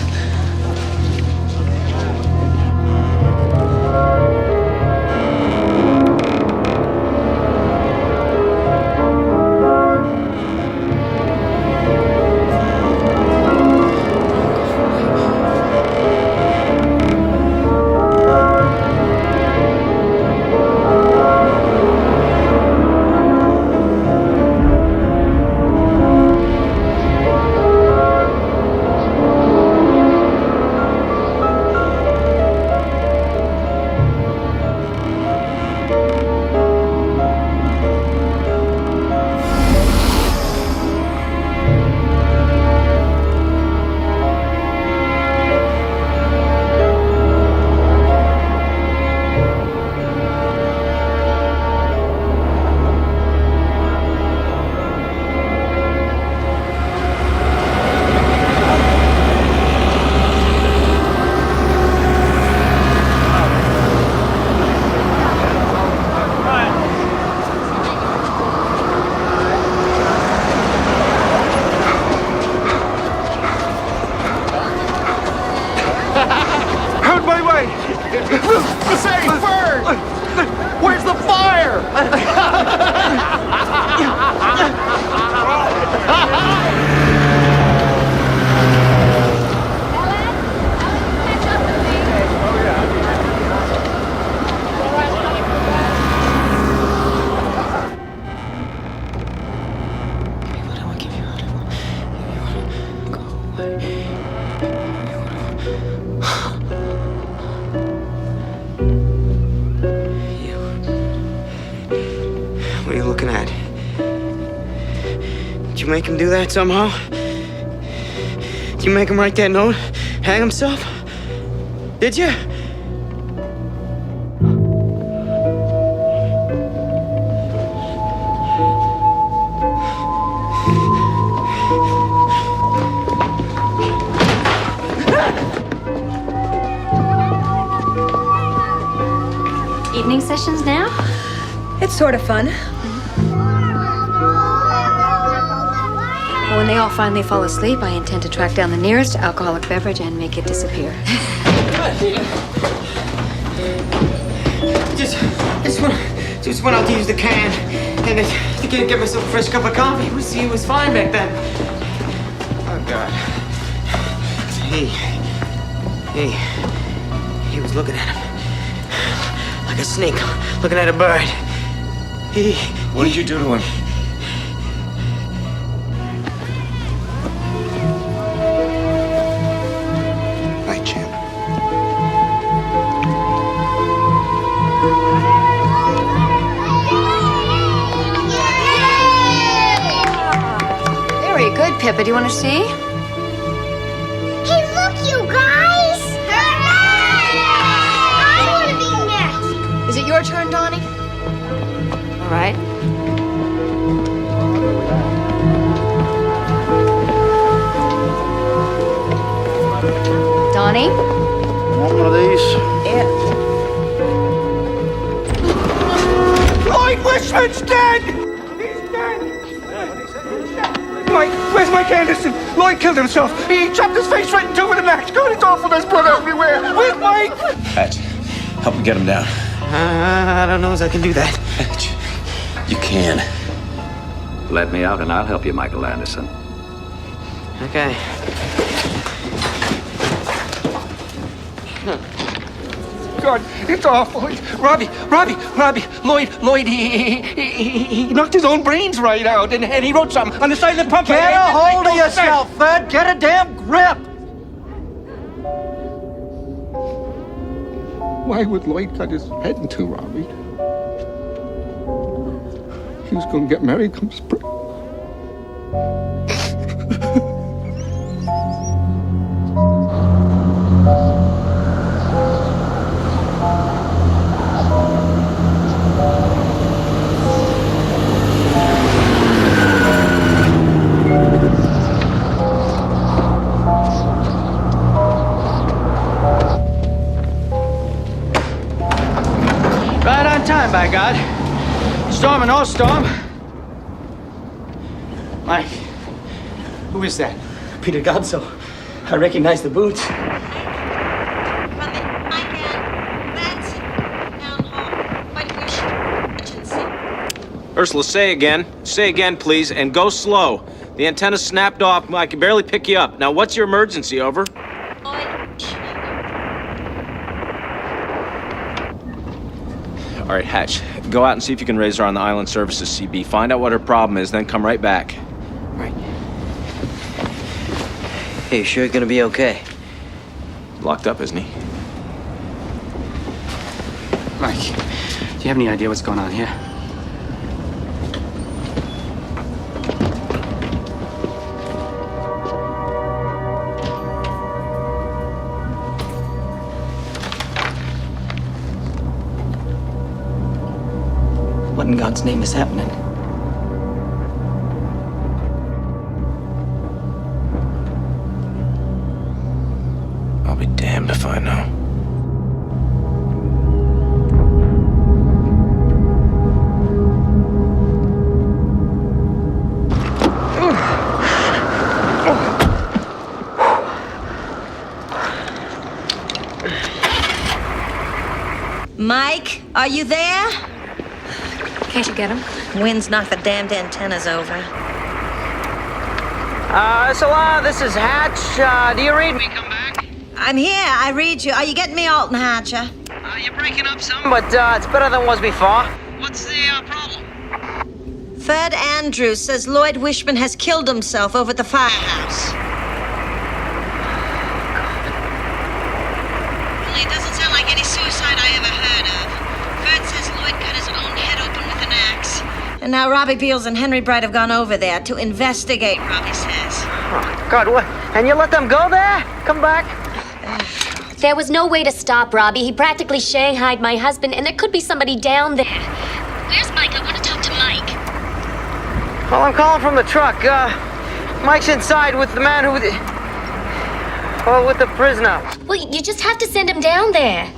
Out my way! Say, bird! Where's the fire? What are you looking at? Did you make him do that somehow? Did you make him write that note? Hang himself? Did you? Evening sessions now? It's sort of fun. When they all finally fall asleep, I intend to track down the nearest alcoholic beverage and make it disappear. Just went out to use the can and to get myself a fresh cup of coffee. It was fine back then. Oh God. He was looking at him like a snake looking at a bird. What did you do to him? Night, champ. Very good, Pippa. Do you want to see? Hey, look, you guys! Hooray! I want to be next. Is it your turn, Donnie? All right. Donnie? Want one of these? Yeah. Lloyd Wishman's dead! He's dead! Mike, where's Mike Anderson? Lloyd killed himself. He chopped his face right in two with an axe. God, it's awful. There's blood everywhere. Where's Mike? Hatch, help me get him down. I don't know as I can do that. Hatch, you can. Let me out and I'll help you, Michael Anderson. Okay. God, it's awful. Robbie, Lloyd, he knocked his own brains right out, and he wrote something on the side of the pump. Get a hold of yourself, Fred. Get a damn grip. Why would Lloyd cut his head in two, Robbie? He was going to get married come spring. God. Storm or no storm. Mike, who is that? Peter Godso. I recognize the boots. Ursula, say again. Say again, please, and go slow. The antenna snapped off. I can barely pick you up. Now, what's your emergency? Over. All right, Hatch. Go out and see if you can raise her on the Island Services CB. Find out what her problem is, then come right back. Right. Hey, you sure you're gonna be okay? Locked up, isn't he? Mike, do you have any idea what's going on here? What in God's name is happening? I'll be damned if I know. Mike, are you there? Can't you get him? Wind's knocked the damned antennas over. This is Hatch. Do you read me? Come back. I'm here. I read you. Are you getting me, Alton Hatcher? You're breaking up some, but it's better than it was before. What's the problem? Fred Andrews says Lloyd Wishman has killed himself over at the firehouse. Well, it doesn't sound like any suicide I ever heard of. Fred says Lloyd cut his own head open with an axe. And now Robbie Beals and Henry Bright have gone over there to investigate, Robbie says. Oh, God, what? And you let them go there? Come back. There was no way to stop Robbie. He practically shanghaied my husband, and there could be somebody down there. Where's Mike? I want to talk to Mike. Well, I'm calling from the truck. Mike's inside with the man who... Well, with the prisoner. Well, you just have to send him down there.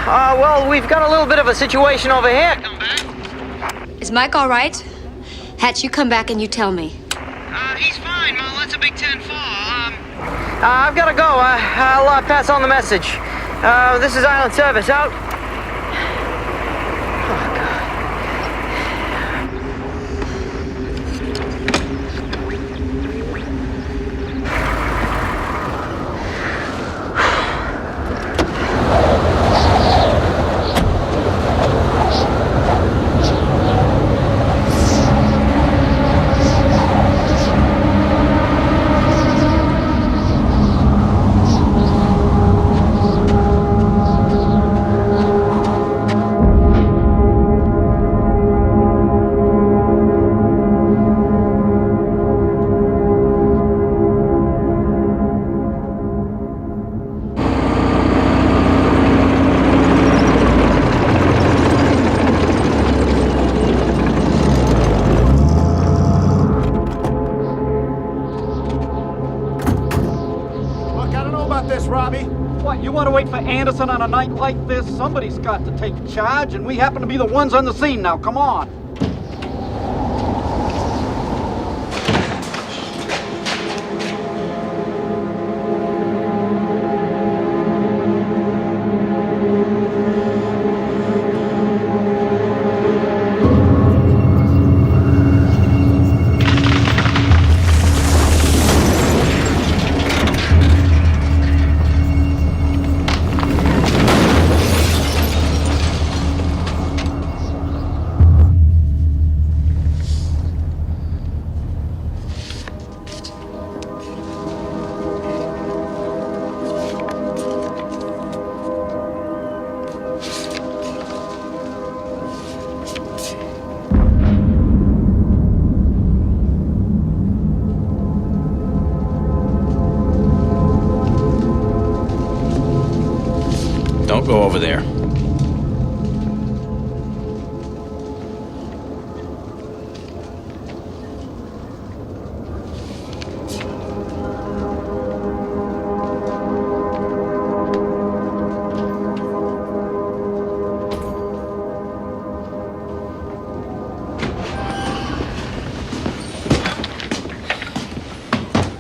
Well, we've got a little bit of a situation over here. Come back. Is Mike all right? Hatch, you come back and you tell me. He's fine, Mom. That's a big 10-4. I've got to go. I'll pass on the message. This is Island Service. Out. Anderson on a night like this, somebody's got to take charge, and we happen to be the ones on the scene now. Come on. Don't go over there.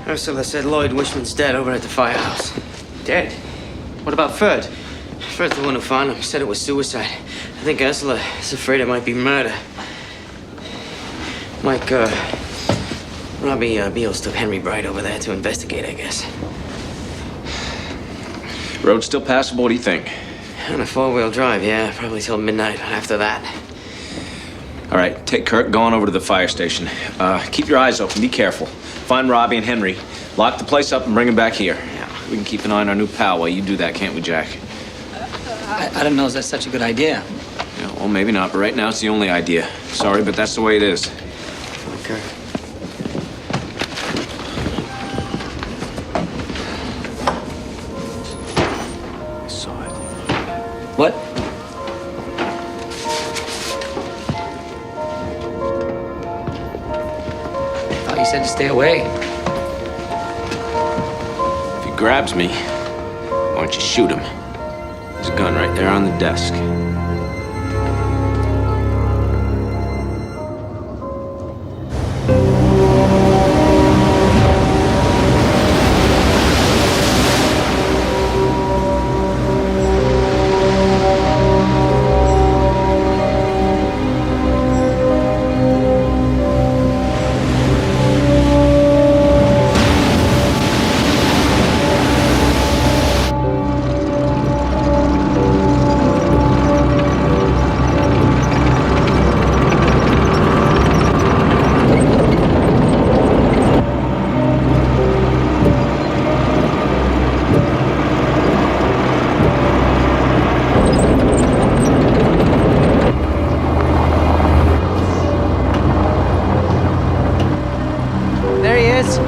Ursula said Lloyd Wishman's dead over at the firehouse. Dead? What about Ferd? Fred's the one who found him. Said it was suicide. I think Ursula is afraid it might be murder. Mike, Robbie Beals took Henry Bright over there to investigate, I guess. Road's still passable, what do you think? On a four-wheel drive, yeah. Probably till midnight after that. All right, take Kirk, go on over to the fire station. Keep your eyes open, be careful. Find Robbie and Henry. Lock the place up and bring them back here. Yeah. We can keep an eye on our new pal while you do that, can't we, Jack? I don't know if that's such a good idea. Yeah, well, maybe not, but right now it's the only idea. Sorry, but that's the way it is. Okay. I saw it. What? I thought you said to stay away. If he grabs me, why don't you shoot him? There's a gun right there on the desk. There he is.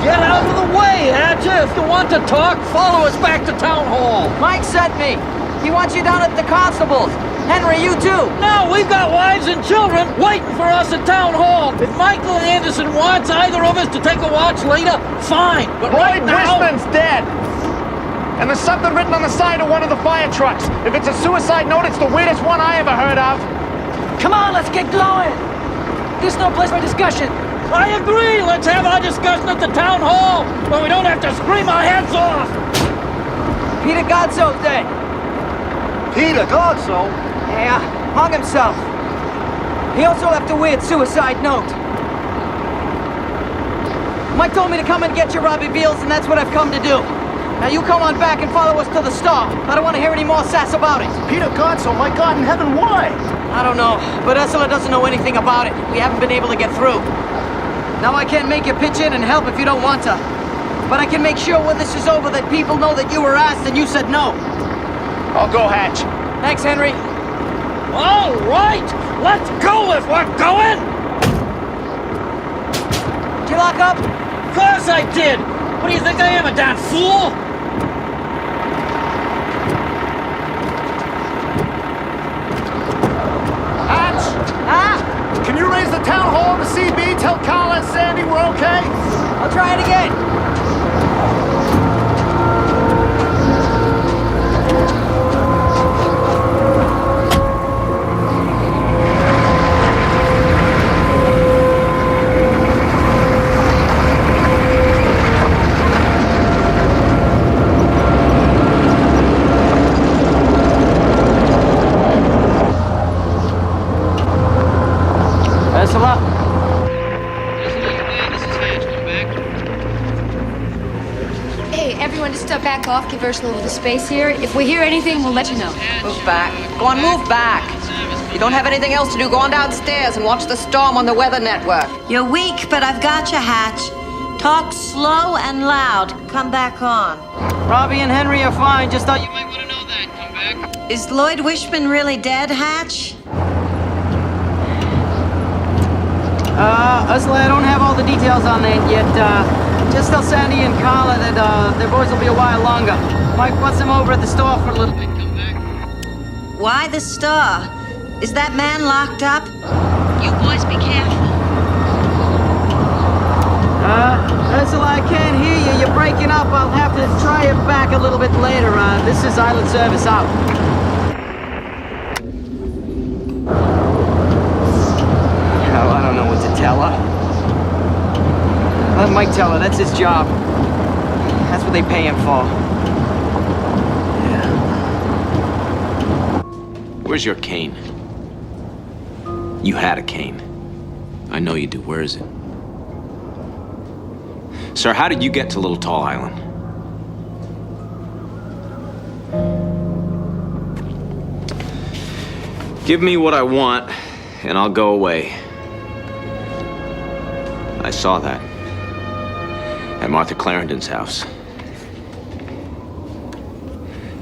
Get out of the way, Hatcher! If you want to talk, follow us back to town hall. Mike sent me. He wants you down at the constable's. Henry, you too. No, we've got wives and children waiting for us at town hall. If Michael Anderson wants either of us to take a watch later, fine. But right now... Wishman's dead. And there's something written on the side of one of the fire trucks. If it's a suicide note, it's the weirdest one I ever heard of. Come on, let's get going. There's no place for discussion. I agree! Let's have our discussion at the town hall, where we don't have to scream our heads off! Peter Godsoe's dead. Peter Godsoe? Yeah, hung himself. He also left a weird suicide note. Mike told me to come and get you, Robbie Beals, and that's what I've come to do. Now you come on back and follow us to the stop. I don't want to hear any more sass about it. Peter Godsoe, my God in heaven, why? I don't know, but Ursula doesn't know anything about it. We haven't been able to get through. Now I can't make you pitch in and help if you don't want to. But I can make sure when this is over that people know that you were asked and you said no. I'll go, Hatch. Thanks, Henry. All right! Let's go if we're going! Did you lock up? Of course I did! What do you think I am, a damn fool? Hatch! Ah! Can you raise the town hall to CB? Tell Carl and Sandy we're okay? I'll try it again. Ursula? Hey, everyone, just back off. Give Ursula a little space here. If we hear anything, we'll let you know. Move back. Go on, move back. You don't have anything else to do. Go on downstairs and watch the storm on the weather network. You're weak, but I've got you, Hatch. Talk slow and loud. Come back on. Robbie and Henry are fine. Just thought you might want to know that. Come back. Is Lloyd Wishman really dead, Hatch? Ursula, I don't have all the details on that yet. Just tell Sandy and Carla that their boys will be a while longer. Mike wants them over at the store for a little bit. Come back. Why the store? Is that man locked up? You boys be careful. Ursula, I can't hear you. You're breaking up. I'll have to try it back a little bit later. This is Island Service out. Hell, I don't know what to tell her. Let Mike tell her. That's his job. That's what they pay him for. Where's your cane? You had a cane. I know you do. Where is it? Sir, how did you get to Little Tall Island? Give me what I want, and I'll go away. I saw that at Martha Clarendon's house.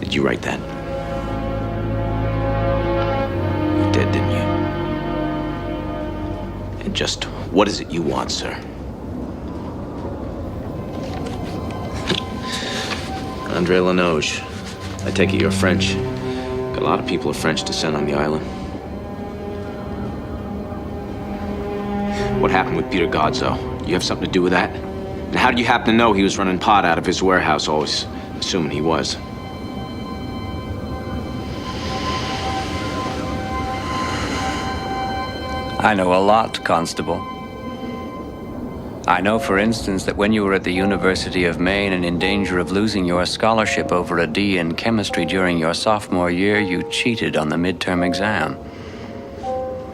Did you write that? You did, didn't you? And just what is it you want, sir? Andre Linoge. I take it you're French. Got a lot of people of French descent on the island. What happened with Peter Godzo? You have something to do with that? And how did you happen to know he was running pot out of his warehouse, always assuming he was? I know a lot, Constable. I know, for instance, that when you were at the University of Maine and in danger of losing your scholarship over a D in chemistry during your sophomore year, you cheated on the midterm exam.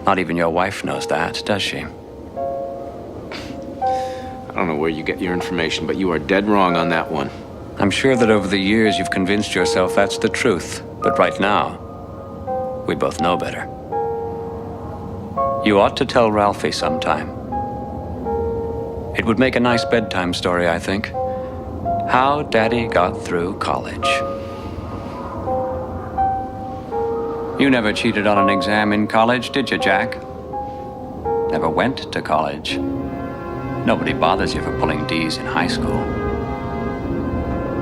Not even your wife knows that, does she? I don't know where you get your information, but you are dead wrong on that one. I'm sure that over the years you've convinced yourself that's the truth, but right now, we both know better. You ought to tell Ralphie sometime. It would make a nice bedtime story, I think. How Daddy got through college. You never cheated on an exam in college, did you, Jack? Never went to college. Nobody bothers you for pulling D's in high school.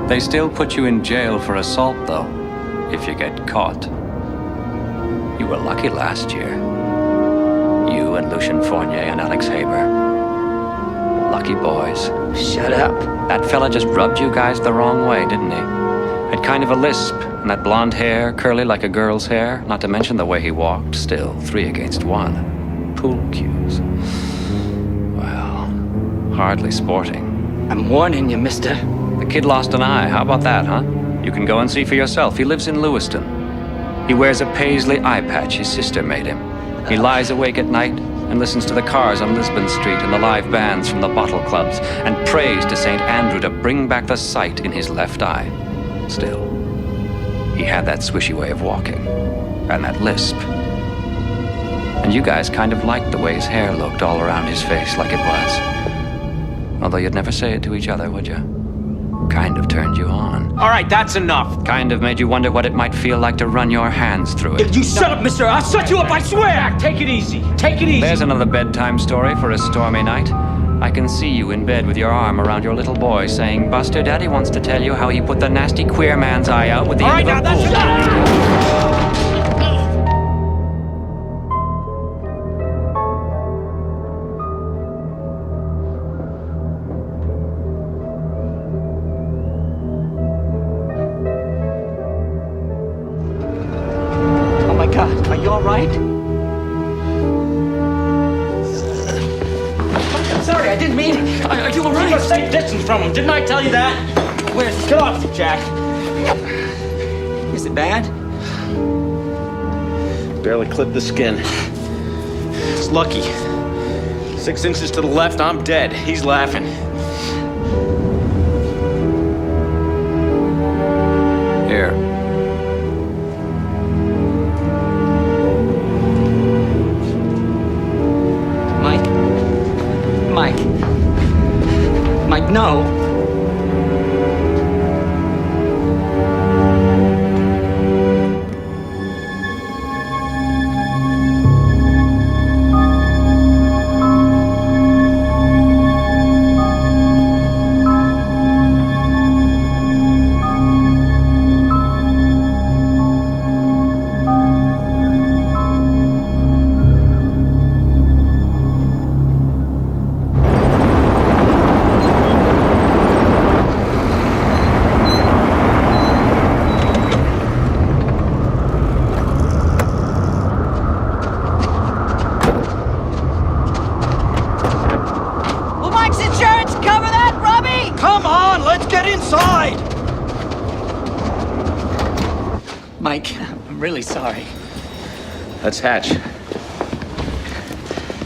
They still put you in jail for assault, though, if you get caught. You were lucky last year. You and Lucien Fournier and Alex Haber. Lucky boys. Shut up. That fella just rubbed you guys the wrong way, didn't he? Had kind of a lisp, and that blonde hair, curly like a girl's hair, not to mention the way he walked. Still, 3 against 1. Pool cues. Well, hardly sporting. I'm warning you, mister. The kid lost an eye. How about that, huh? You can go and see for yourself. He lives in Lewiston. He wears a paisley eye patch his sister made him. He lies awake at night and listens to the cars on Lisbon Street and the live bands from the bottle clubs and prays to St. Andrew to bring back the sight in his left eye. Still, he had that swishy way of walking and that lisp. And you guys kind of liked the way his hair looked all around his face like it was. Although you'd never say it to each other, would you? Kind of turned you on. All right, that's enough. Kind of made you wonder what it might feel like to run your hands through it. You shut up, mister. I'll shut you up, I swear. Jack, take it easy. Take it easy. There's another bedtime story for a stormy night. I can see you in bed with your arm around your little boy saying, Buster, Daddy wants to tell you how he put the nasty queer man's eye out with the end of a that's enough. God, are you all right? I'm sorry, I didn't mean... Are you all right? Keep a safe distance from him. Didn't I tell you that? Where's... Get off, Jack. Is it bad? Barely clipped the skin. It's lucky. 6 inches to the left, I'm dead. He's laughing. Here. Mike, no. outside! Mike, I'm really sorry. That's Hatch.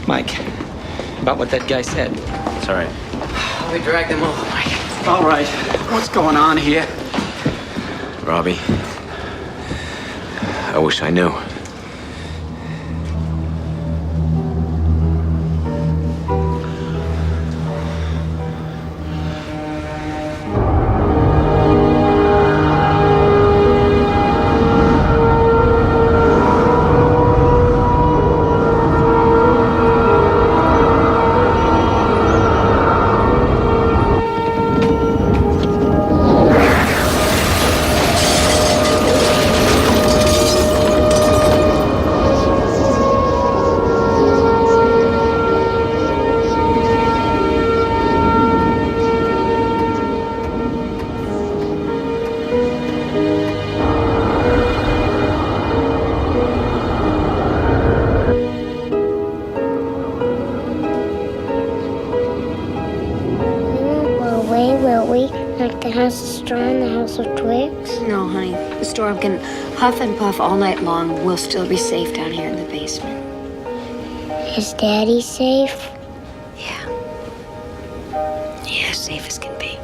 Mike, about what that guy said. It's all right. We dragged them over, Mike. All right, what's going on here? Robbie, I wish I knew. No, honey. The storm can huff and puff all night long. We'll still be safe down here in the basement. Is Daddy safe? Yeah, as safe as can be.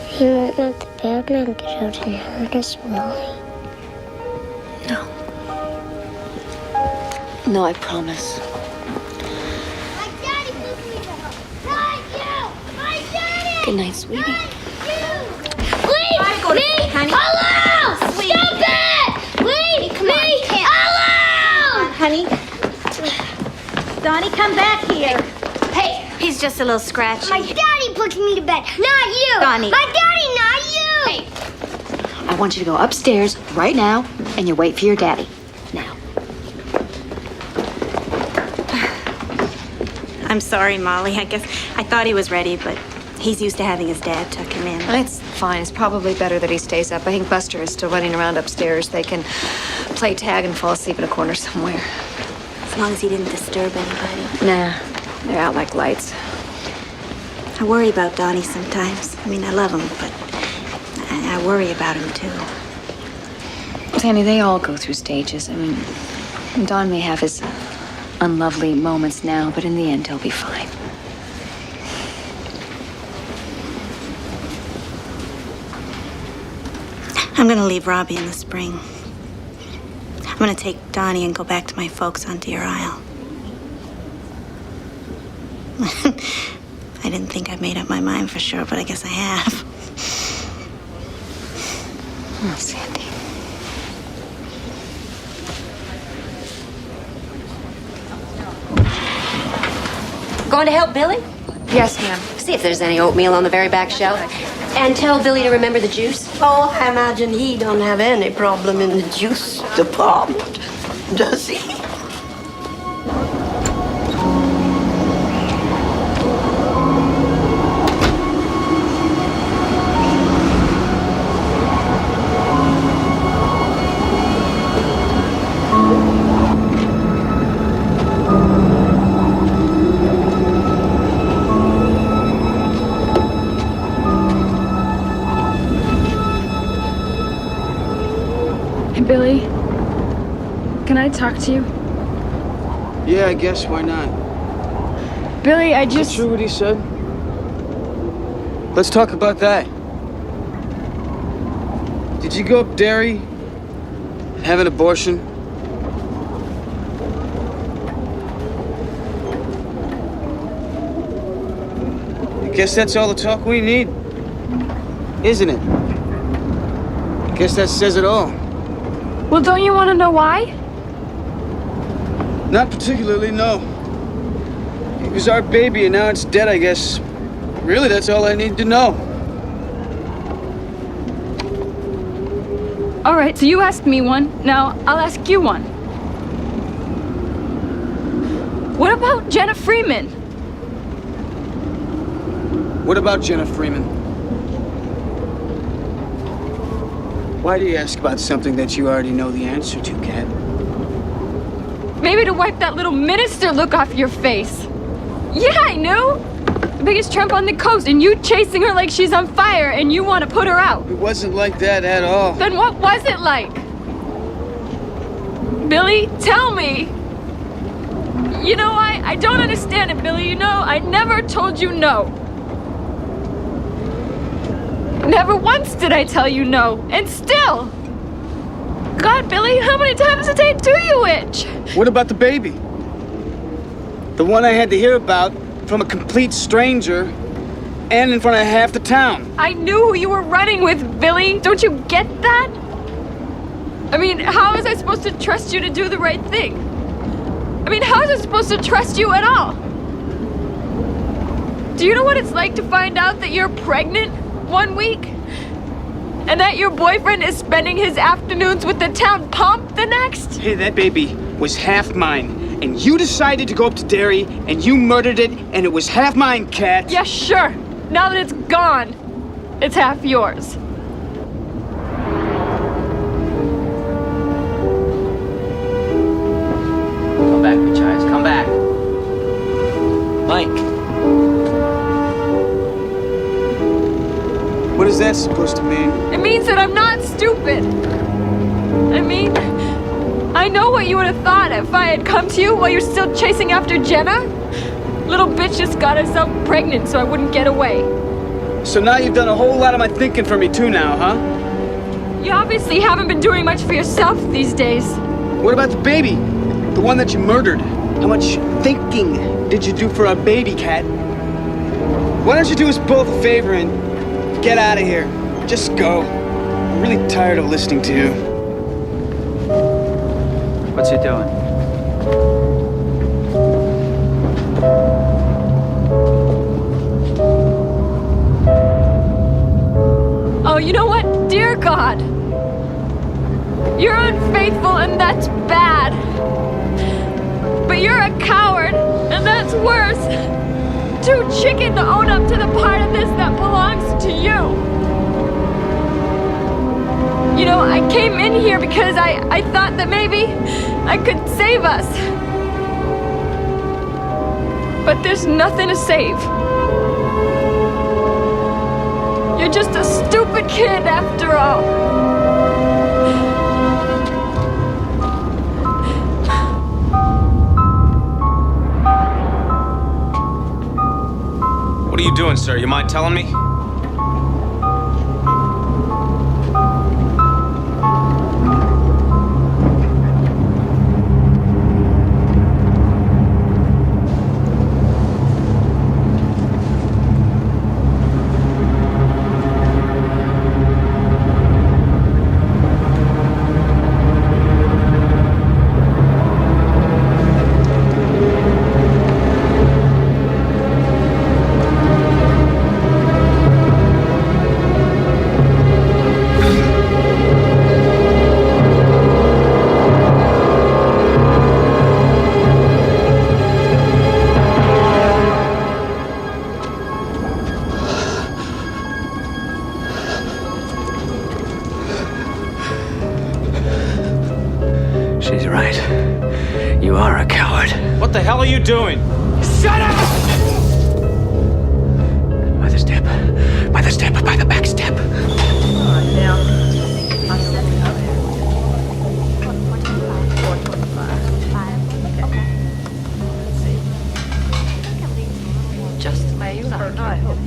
He won't let the batman get out and hurt us, will he? No. No, I promise. My daddy took me to her. Not you! My daddy! Good night, sweetie. Leave me alone! Stop it! Leave me alone! Honey. Donnie, come back here. Hey, He's just a little scratchy. my daddy puts me to bed, not you! Donnie. My daddy, not you! Hey, I want you to go upstairs right now and you wait for your daddy. Now. I'm sorry, Molly. I guess I thought he was ready, but he's used to having his dad tuck him in. It's fine. It's probably better that he stays up. I think Buster is still running around upstairs. They can play tag and fall asleep in a corner somewhere. As long as he didn't disturb anybody. Nah, they're out like lights. I worry about Donnie sometimes. I mean, I love him, but I worry about him, too. Sandy, they all go through stages. I mean, Don may have his unlovely moments now, but in the end, he'll be fine. I'm gonna leave Robbie in the spring. I'm gonna take Donnie and go back to my folks on Deer Isle. I didn't think I made up my mind for sure, but I guess I have. Oh, Sandy. Going to help Billy? Yes, ma'am. See if there's any oatmeal on the very back shelf. And tell Billy to remember the juice. Oh, I imagine he don't have any problem in the juice department, does he? Billy, can I talk to you? Yeah, I guess. Why not? Billy, I Is just... it true what he said? Let's talk about that. Did you go up Derry and have an abortion? I guess that's all the talk we need, isn't it? I guess that says it all. Well, don't you want to know why? Not particularly, no. It was our baby and now it's dead, I guess. Really, that's all I need to know. All right, so you asked me one. Now I'll ask you one. What about Jenna Freeman? What about Jenna Freeman? Why do you ask about something that you already know the answer to, Kat? Maybe to wipe that little minister look off your face. Yeah, I knew. The biggest tramp on the coast, and you chasing her like she's on fire, and you want to put her out. It wasn't like that at all. Then what was it like? Billy, tell me. You know, I don't understand it, Billy. You know, I never told you no. Never once did I tell you no. And still. God, Billy, how many times a day do you itch? What about the baby? The one I had to hear about from a complete stranger and in front of half the town. I knew who you were running with, Billy. Don't you get that? I mean, how was I supposed to trust you to do the right thing? I mean, how was I supposed to trust you at all? Do you know what it's like to find out that you're pregnant 1 week? And that your boyfriend is spending his afternoons with the town pump the next? Hey, that baby was half mine. And you decided to go up to Derry, and you murdered it, and it was half mine, Cat. Yeah, sure. Now that it's gone, it's half yours. Come back, bitch eyes. Come back. Mike. What is that supposed to mean? It means that I'm not stupid. I mean, I know what you would have thought if I had come to you while you're still chasing after Jenna. Little bitch just got herself pregnant so I wouldn't get away. So now you've done a whole lot of my thinking for me too now, huh? You obviously haven't been doing much for yourself these days. What about the baby? The one that you murdered? How much thinking did you do for our baby, Cat? Why don't you do us both a favor and get out of here? Just go. I'm really tired of listening to you. What's he doing? Oh, you know what? Dear God. You're unfaithful and that's bad. But you're a coward and that's worse. Too chicken to own up to the part of this that belongs to you. You know, I came in here because I thought that maybe I could save us. But there's nothing to save. You're just a stupid kid after all. What are you doing, sir? You mind telling me? She's right. You are a coward. What the hell are you doing? Shut up! By the step. By the step. By the back step. Just the way you like it. I hope.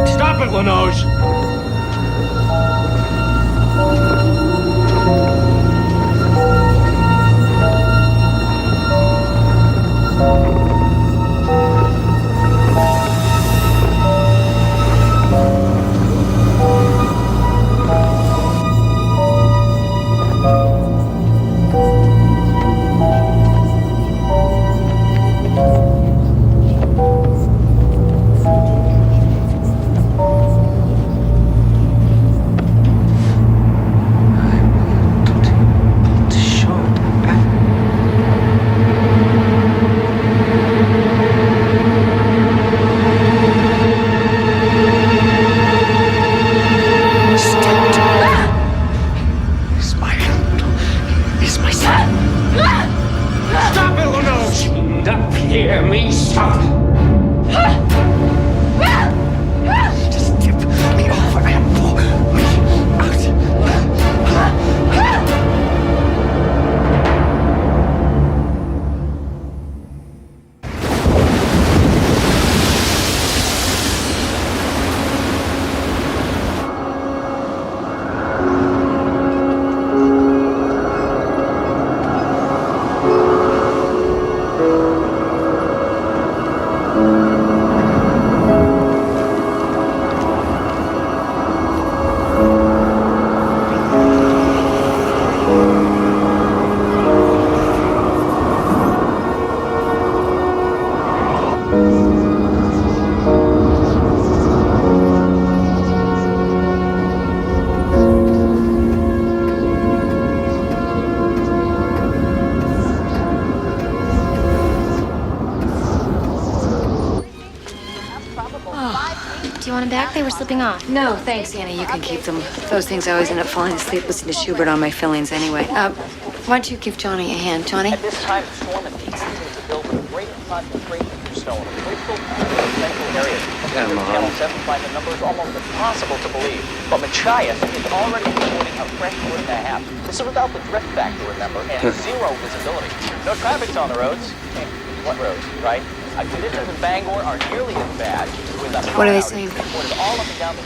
Stop it, Linoge! they were slipping off. No, thanks, Annie. You can keep them. Those things I always end up falling asleep listening to Schubert on my fillings anyway. Why don't you give Johnny a hand, Johnny? At this time, storm and peace season to build a great concentration of snow in a critical central areas. Channel 7 find the numbers almost impossible to believe. But Machias is already reporting a fresh foot and a half. This is without the drift factor, remember, and zero visibility. No traffic's on the roads. What roads, right? Conditions in Bangor are nearly as bad. What are they saying?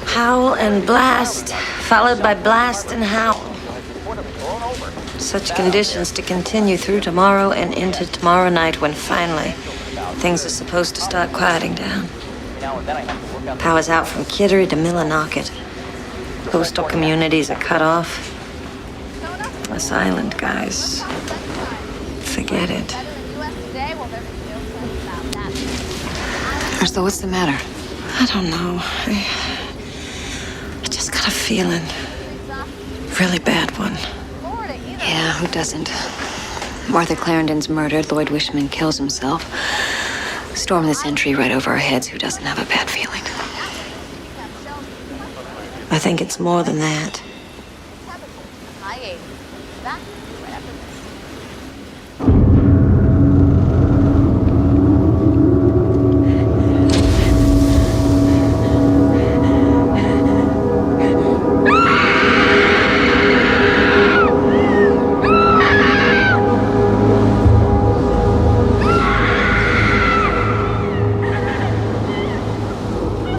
Howl and blast, followed by blast and howl. Such conditions to continue through tomorrow and into tomorrow night when finally things are supposed to start quieting down. Power's out from Kittery to Millinocket. Coastal communities are cut off. Us island guys, forget it. So what's the matter? I don't know. I just got a feeling. Really bad one. Yeah, who doesn't? Martha Clarendon's murdered. Lloyd Wishman kills himself. Storm the Sentry right over our heads. Who doesn't have a bad feeling? I think it's more than that.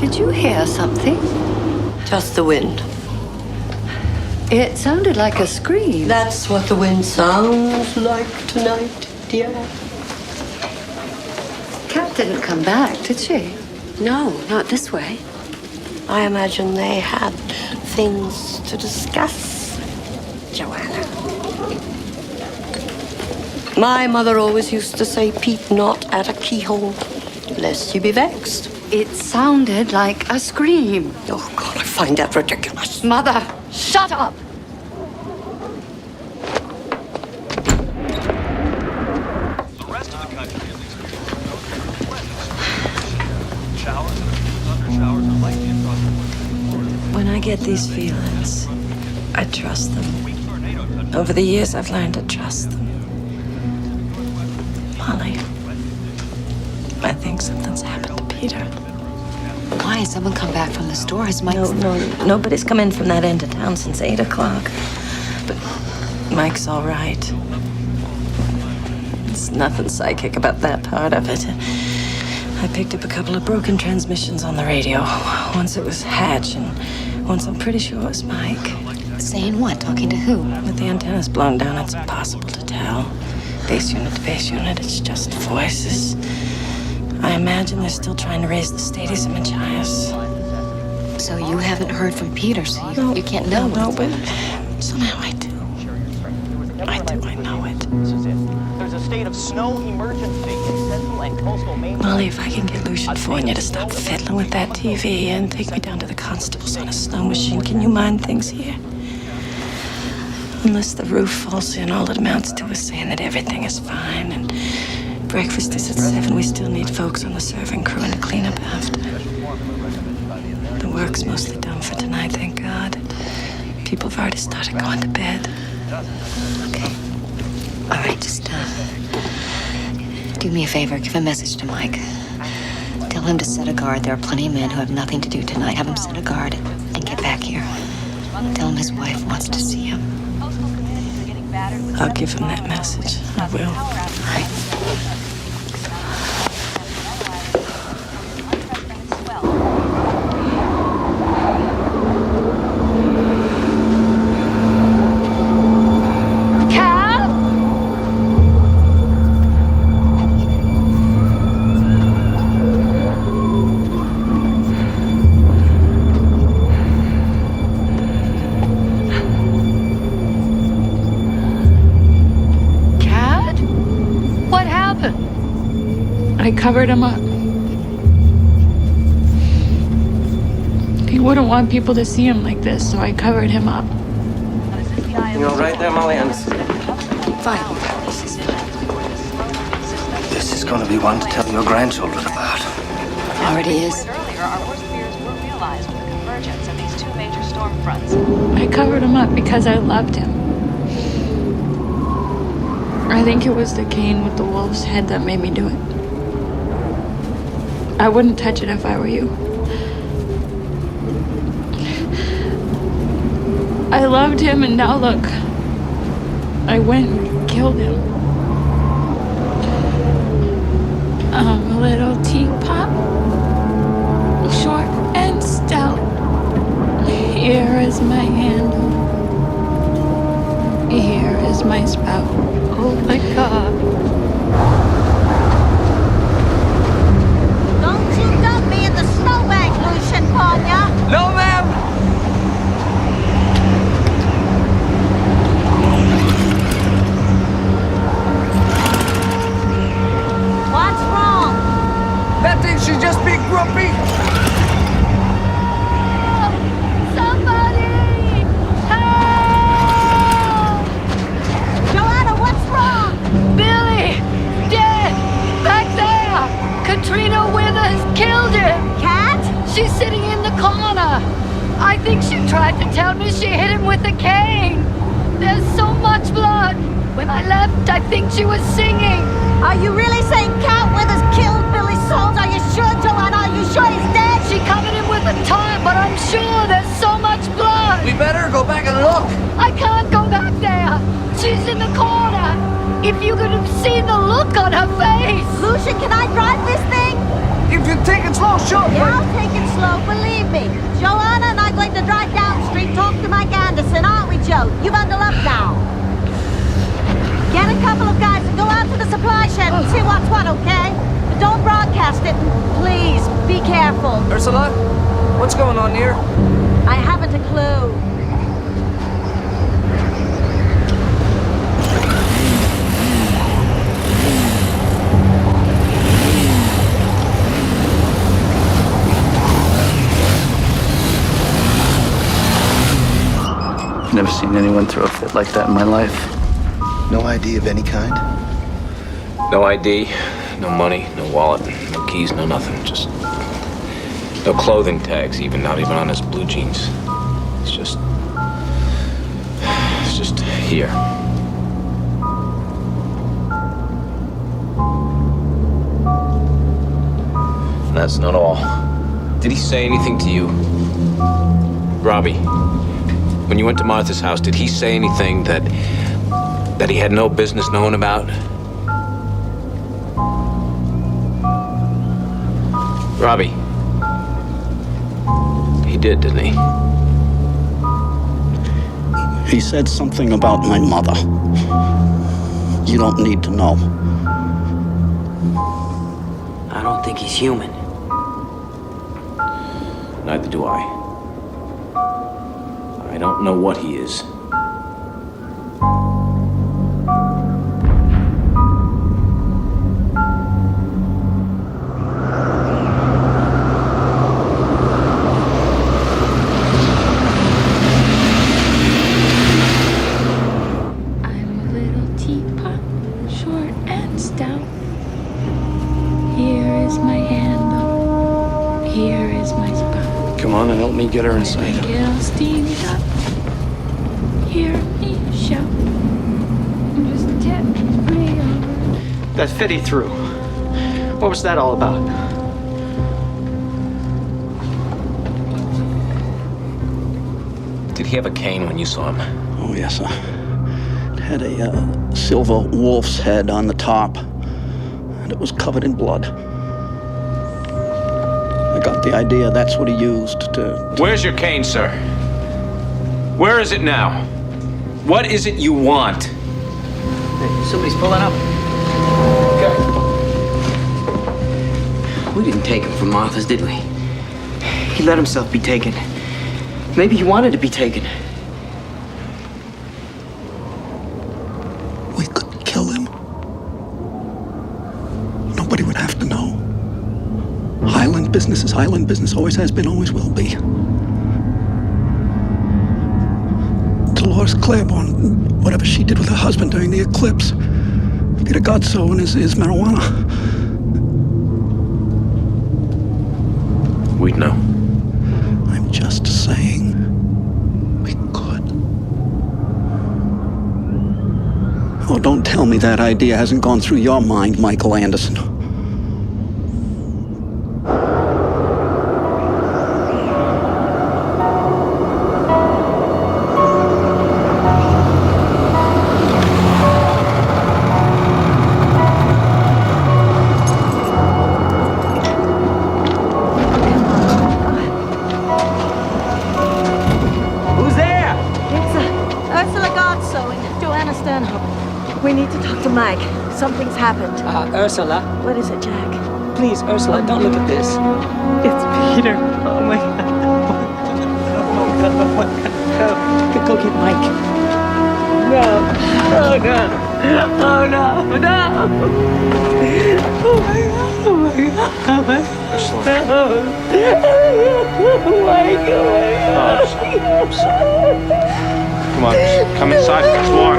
Did you hear something? Just the wind. It sounded like a scream. That's what the wind sounds like tonight, dear. Kat didn't come back, did she? No, not this way. I imagine they had things to discuss, Joanna. My mother always used to say, peep not at a keyhole, lest you be vexed. It sounded like a scream. Oh, God, I find that ridiculous. Mother, shut up! When I get these feelings, I trust them. Over the years, I've learned to trust them. Molly, I think something's happened to Peter. Why has someone come back from the store? Has Mike... No, nobody's come in from that end of town since 8 o'clock. But Mike's all right. There's nothing psychic about that part of it. I picked up a couple of broken transmissions on the radio. Once it was Hatch, and once I'm pretty sure it was Mike. Saying what? Talking to who? With the antennas blown down, it's impossible to tell. Base unit to base unit, it's just voices. I imagine they're still trying to raise the status of Machias. So you haven't heard from Peter, so you can't know. No, but somehow I do. I know it. There's a state of snow emergency in central and coastal mainland. Molly, if I can get Lucian Fournier to stop fiddling with that TV and take me down to the constable's on a snow machine, can you mind things here? Unless the roof falls in, all it amounts to is saying that everything is fine and breakfast is at 7. We still need folks on the serving crew and to clean up after. The work's mostly done for tonight, thank God. People have already started going to bed. Okay. All right, just do me a favor. Give a message to Mike. Tell him to set a guard. There are plenty of men who have nothing to do tonight. Have him set a guard and get back here. Tell him his wife wants to see him. I'll give him that message. I will. All right. I covered him up. He wouldn't want people to see him like this, so I covered him up. You all right there, Molly? Fine. This is going to be one to tell your grandchildren about. Already is. Earlier, our worst fears were realized. storm fronts. I covered him up because I loved him. I think it was the cane with the wolf's head that made me do it. I wouldn't touch it if I were you. I loved him, and now look. I went and killed him. I'm a little teapot, short and stout. Here is my handle. Here is my spout. Oh my God. Don't you dump me in the snowbank, Lucian Panya. No, ma'am. What's wrong? That thing should just be grumpy. Somebody! Help! Joanna, what's wrong? Billy! Dead! Back there! Katrina Withers killed him! Cat? She's sitting in the corner. I think she tried to tell me she hit him with a cane. There's so much blood. When I left, I think she was singing. Are you really saying Cat Withers killed Billy Souls? Are you sure, Joanna? Are you sure he's dead? She covered him with a tarp, but I'm sure there's so much blood. We better go back and look. I can't go back there. She's in the corner. If you could have seen the look on her face. Lucian, can I drive this thing? If you take it slow, sure. Yeah, I'll take it slow, believe me. Joanna and I are going to drive down the street, talk to Mike Anderson, aren't we, Joe? You bundle up now. Get a couple of guys and go out to the supply shed and see what's what, okay? But don't broadcast it, and please, be careful. Ursula, what's going on here? I haven't a clue. Never seen anyone throw a fit like that in my life. No ID of any kind? No ID, no money, no wallet, no keys, no nothing. Just no clothing tags, not even on his blue jeans. It's just here. And that's not all. Did he say anything to you? Robbie, when you went to Martha's house, did he say anything that he had no business knowing about? Robbie. He did, didn't he? He said something about my mother. You don't need to know. I don't think he's human. Neither do I. I don't know what he is. Help me get her inside. I'll steam it up. Hear me shout. Just tip me over. That fit he threw. What was that all about? Did he have a cane when you saw him? Oh, yes, sir. It had a silver wolf's head on the top, and it was covered in blood. I got the idea that's what he used to... Where's your cane, sir? Where is it now? What is it you want? Hey, somebody's pulling up. Okay. We didn't take him from Martha's, did we? He let himself be taken. Maybe he wanted to be taken. We could kill him. Nobody would have to know. Highland business is Highland business. Always has been, always will be. Dolores Claiborne, whatever she did with her husband during the eclipse, Peter Godso and his marijuana. We'd know. I'm just saying. Oh, don't tell me that idea hasn't gone through your mind, Michael Anderson. We need to talk to Mike. Something's happened. Ursula. What is it, Jack? Please, Ursula, don't look at this. It's Peter. Oh my God. Go get Mike. No. Oh no. Oh no. No. Oh my God. Oh my God. Oh my God. Mike. Oh my God. I'm sorry. Come on, come inside. It's warm.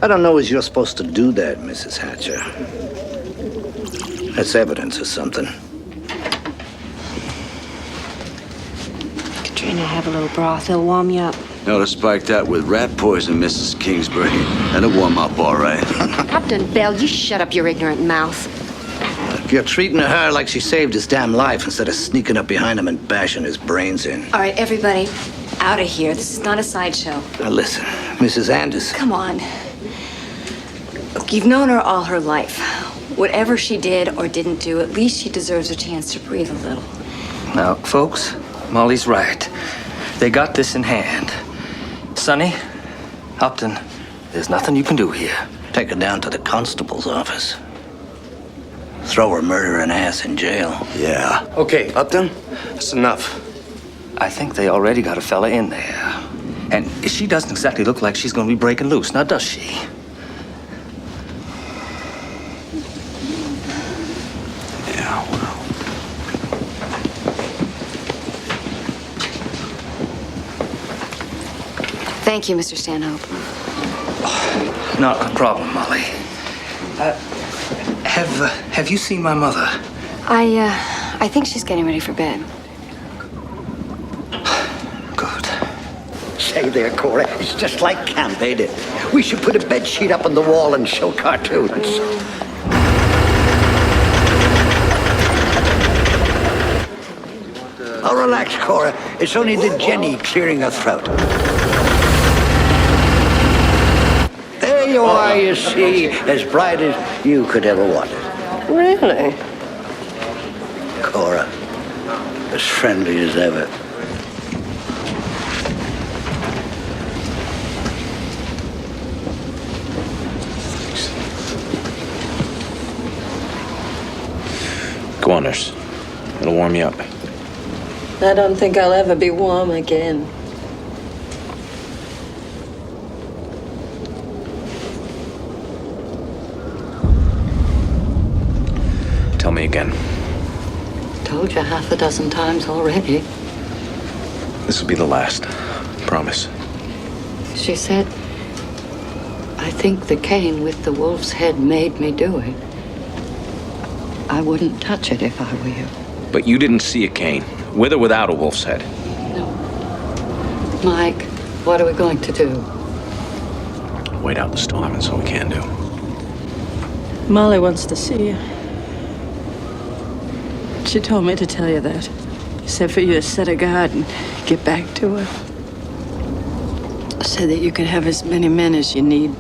I don't know as you're supposed to do that, Mrs. Hatcher. That's evidence of something. Katrina, have a little broth. It'll warm you up. No, to spike that with rat poison, Mrs. Kingsbury. That'll warm up all right. Captain Bell, you shut up your ignorant mouth. If you're treating her like she saved his damn life instead of sneaking up behind him and bashing his brains in. All right, everybody, out of here. This is not a sideshow. Now listen, Mrs. Anderson. Come on. Look, you've known her all her life. Whatever she did or didn't do, at least she deserves a chance to breathe a little. Now, folks, Molly's right. They got this in hand. Sonny, Upton, there's nothing you can do here. Take her down to the constable's office. Throw her murdering ass in jail. Yeah. Okay, Upton, that's enough. I think they already got a fella in there. And she doesn't exactly look like she's going to be breaking loose, now does she? Thank you, Mr. Stanhope. Not a problem, Molly. Have you seen my mother? I think she's getting ready for bed. Say there, Cora, it's just like camp, ain't it? We should put a bed sheet up on the wall and show cartoons. Oh, relax, Cora. It's only the Jenny clearing her throat. There you are, you see, as bright as you could ever want it. Really? Cora, as friendly as ever. Go on, nurse. It'll warm you up. I don't think I'll ever be warm again. Tell me again. Told you half a dozen times already. This will be the last. Promise. She said, I think the cane with the wolf's head made me do it. I wouldn't touch it if I were you. But you didn't see a cane, with or without a wolf's head. Mike, what are we going to do? Wait out the storm, and so we can do. Molly wants to see you. She told me to tell you that. Said for you to set a guard and get back to her. Said that you can have as many men as you need.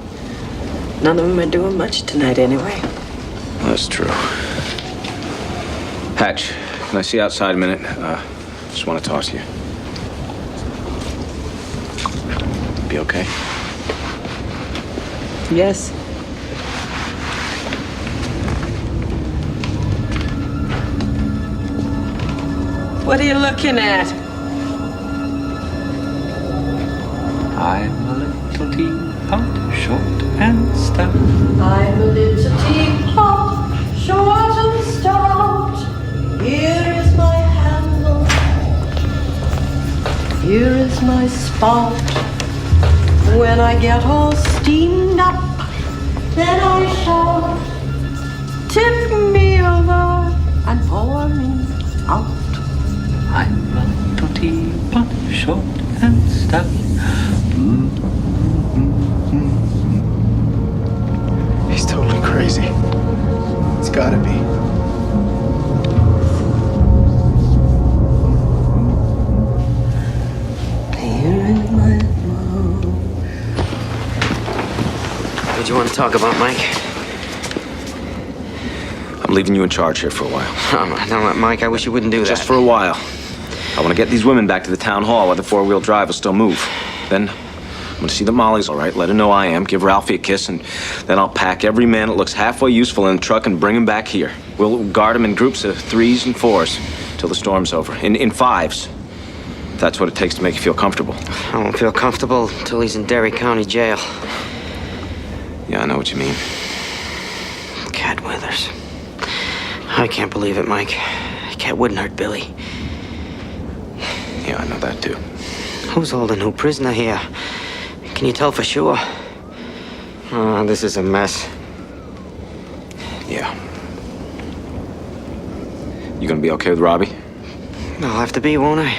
None of them are doing much tonight anyway. That's true. Hatch, can I see you outside a minute? Just want to talk to you. Be okay? Yes. What are you looking at? I'm a little teapot, short and stout. I'm a little teapot, short and stout. Here is my handle. Here is my spout. When I get all steamed up, then I shout, tip me over and pour me out. I'm a little teapot, short and stout. He's totally crazy. It's gotta be. What do you want to talk about, Mike? I'm leaving you in charge here for a while. No, Mike, I wish you wouldn't do that. Just for a while. I want to get these women back to the town hall where the four-wheel drive will still move. Then I'm going to see that Molly's all right, let her know I am, give Ralphie a kiss, and then I'll pack every man that looks halfway useful in the truck and bring him back here. We'll guard them in groups of 3s and 4s till the storm's over. In 5s. If that's what it takes to make you feel comfortable. I won't feel comfortable until he's in Derry County Jail. Yeah, I know what you mean. Cat Withers. I can't believe it, Mike. Cat wouldn't hurt Billy. Yeah, I know that too. Who's holding who prisoner here? Can you tell for sure? Oh, this is a mess. Yeah. You gonna be okay with Robbie? I'll have to be, won't I?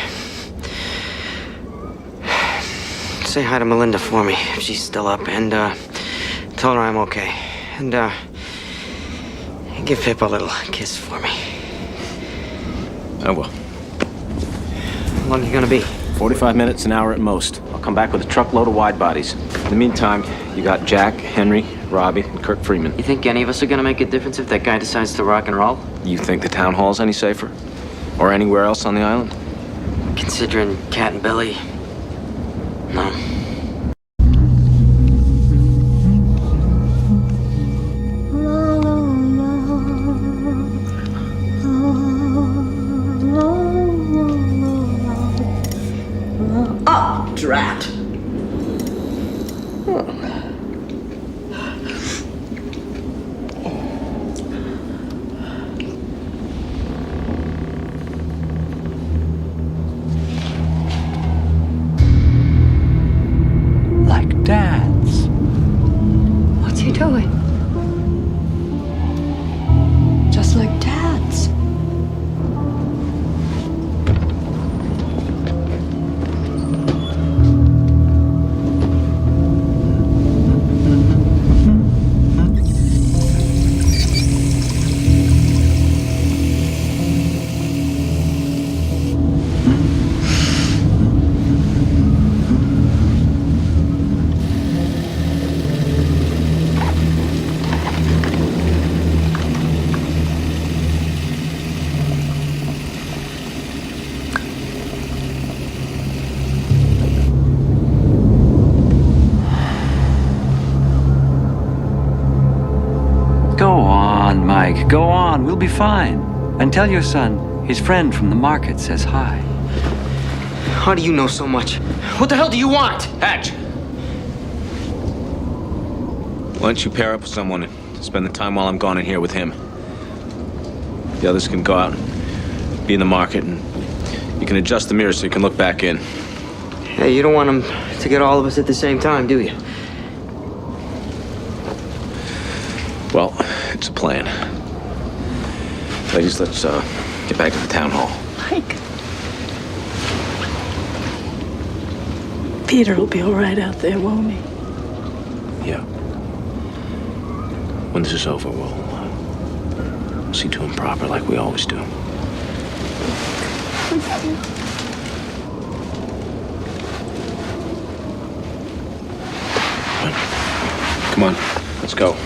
Say hi to Melinda for me, if she's still up, and tell her I'm okay. And give Pip a little kiss for me. I will. How long are you gonna be? 45 minutes, an hour at most. I'll come back with a truckload of wide bodies. In the meantime, you got Jack, Henry, Robbie, and Kirk Freeman. You think any of us are gonna make a difference if that guy decides to rock and roll? You think the town hall's any safer? Or anywhere else on the island? Considering Cat and Billy, no. Oh, drat. Like Dad's. What's he doing? Just like Dad's. Go on, Mike. Go on. We'll be fine. And tell your son his friend from the market says hi. How do you know so much? What the hell do you want? Hatch! Why don't you pair up with someone and spend the time while I'm gone in here with him? The others can go out and be in the market, and you can adjust the mirror so you can look back in. Hey, you don't want him to get all of us at the same time, do you? Well, it's a plan. Ladies, let's get back to the town hall. Mike. Peter will be all right out there, won't he? Yeah. When this is over, we'll see to him proper like we always do. Come on, let's go.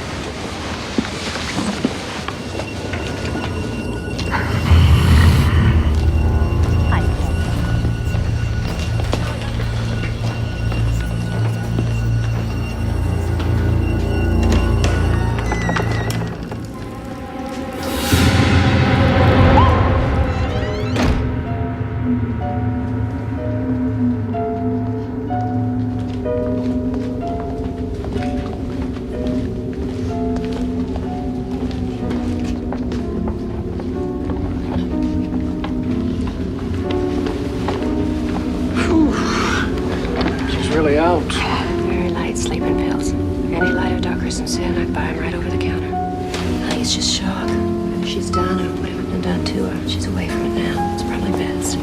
Really out. Very light sleeping pills. Any lighter, darker than sin, I'd buy him right over the counter. I think it's just shock. Whatever she's done or whatever's been done to her, she's away from it now. It's probably best.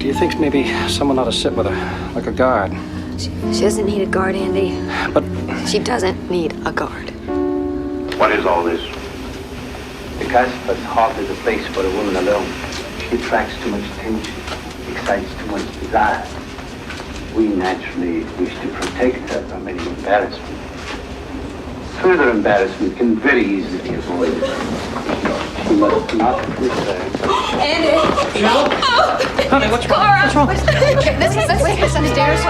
Do you think maybe someone ought to sit with her, like a guard? She doesn't need a guard, Andy. But she doesn't need a guard. What is all this? The Casper's heart is a place for a woman alone. She attracts too much attention, excites too much desire. We naturally wish to protect her from any embarrassment. Further embarrassment can very easily be avoided. She must not return. Andy! Oh. Honey, what's wrong? Cora! What's wrong? Let's get upstairs.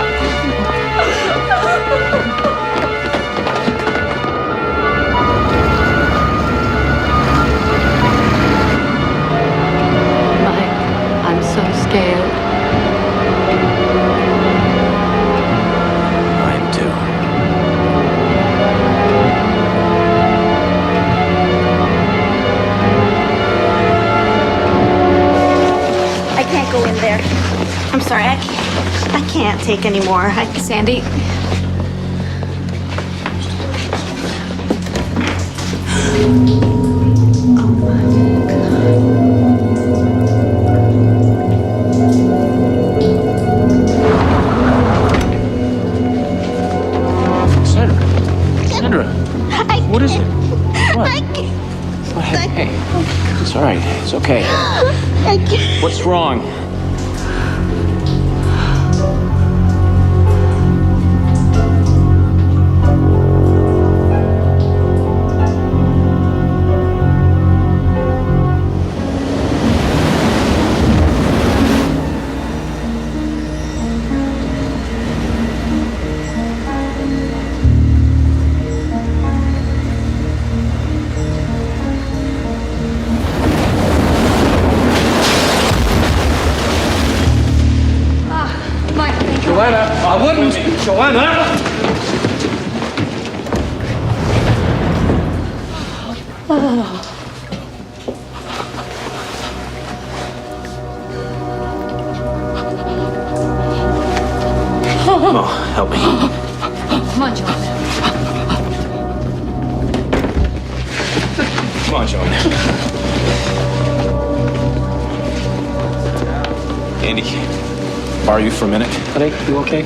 I'm so scared. I am too. I can't go in there. I'm sorry, I can't take any more. Sandy. Sandra, what is it? What? Hey, it's all right. It's okay. What's wrong? I wouldn't, Joanna! Come on, help me. Come on, Joanna. Come on, Joanna. Andy, borrow you for a minute? Honey, you okay?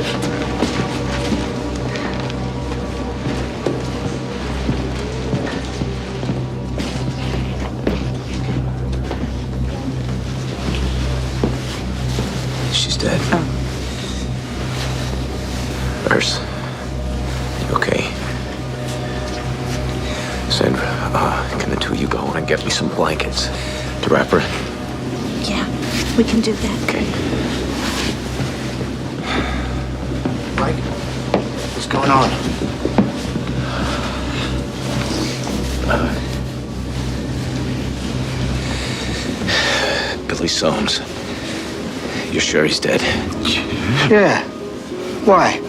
She's dead. Nurse, you okay? Sandra, can the two of you go and get me some blankets to wrap her? Yeah, we can do that. Okay. Mike, what's going on? Billy Soames. You're sure he's dead? Yeah. Why?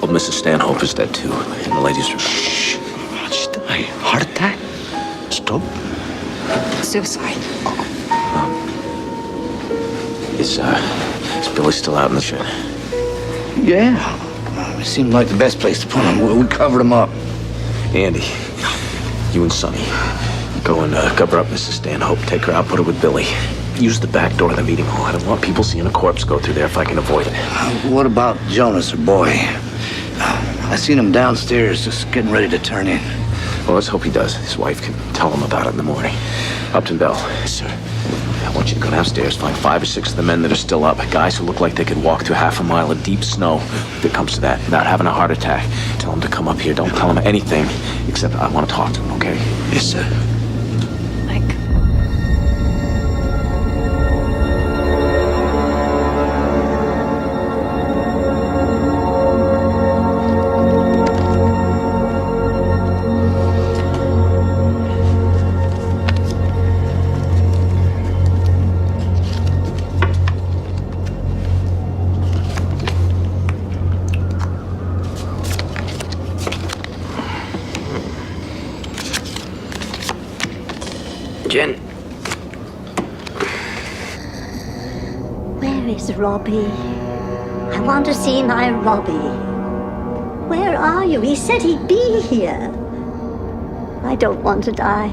Old Mrs. Stanhope is dead too, in the ladies' room. Shh. How'd she die? Heart attack? Stroke? Suicide. Is Billy still out in the shed? Yeah. It seemed like the best place to put him. We covered him up. Andy, you and Sonny, go and cover up Mrs. Stanhope. Take her out, put her with Billy. Use the back door of the meeting hall. I don't want people seeing a corpse go through there if I can avoid it. What about Jonas, her boy? I seen him downstairs just getting ready to turn in. Well, let's hope he does. His wife can tell him about it in the morning. Upton Bell. Yes, sir. I want you to go downstairs, find 5 or 6 of the men that are still up. Guys who look like they could walk through half a mile of deep snow if it comes to that, without having a heart attack. Tell them to come up here. Don't tell them anything, except I want to talk to them, okay? Yes, sir. Mike. Jen. Where is Robbie? I want to see my Robbie. Where are you? He said he'd be here. I don't want to die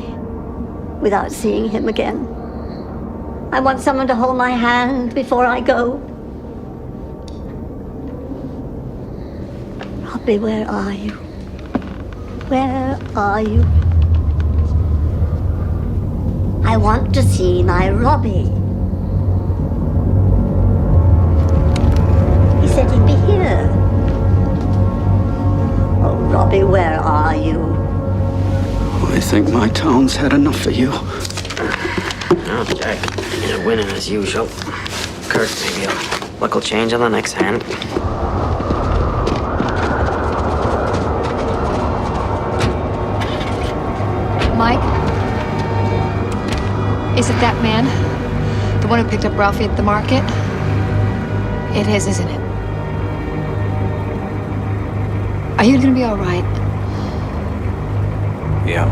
without seeing him again. I want someone to hold my hand before I go. Robbie, where are you? Where are you? I want to see my Robbie. He said he'd be here. Oh, Robbie, where are you? I think my town's had enough of you. No, Jack, you're winning as usual. Kurt, maybe a luck will change on the next hand. Mike? Is it that man? The one who picked up Ralphie at the market? It is, isn't it? Are you gonna be all right? Yeah.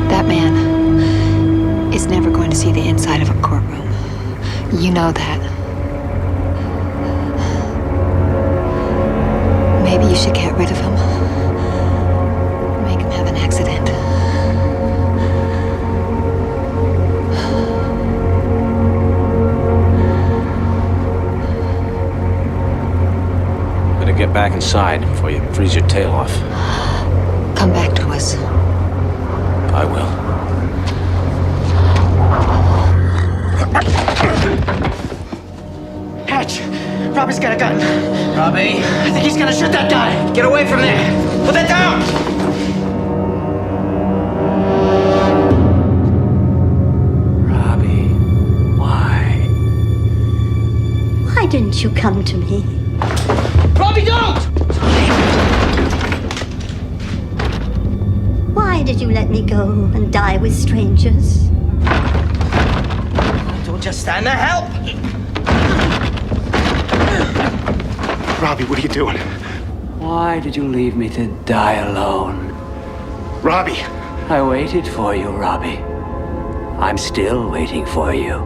That man is never going to see the inside of a courtroom. You know that. Maybe you should get rid of him. Make him have an accident. Better get back inside before you freeze your tail off. Come back to us. I will. Hatch! Robbie's got a gun. Robbie? I think he's gonna shoot that guy. Get away from there. Put that down! Robbie, why? Why didn't you come to me? Robbie, don't! Why did you let me go and die with strangers? Don't just stand there. Help! Robbie, what are you doing? Why did you leave me to die alone? Robbie! I waited for you, Robbie. I'm still waiting for you.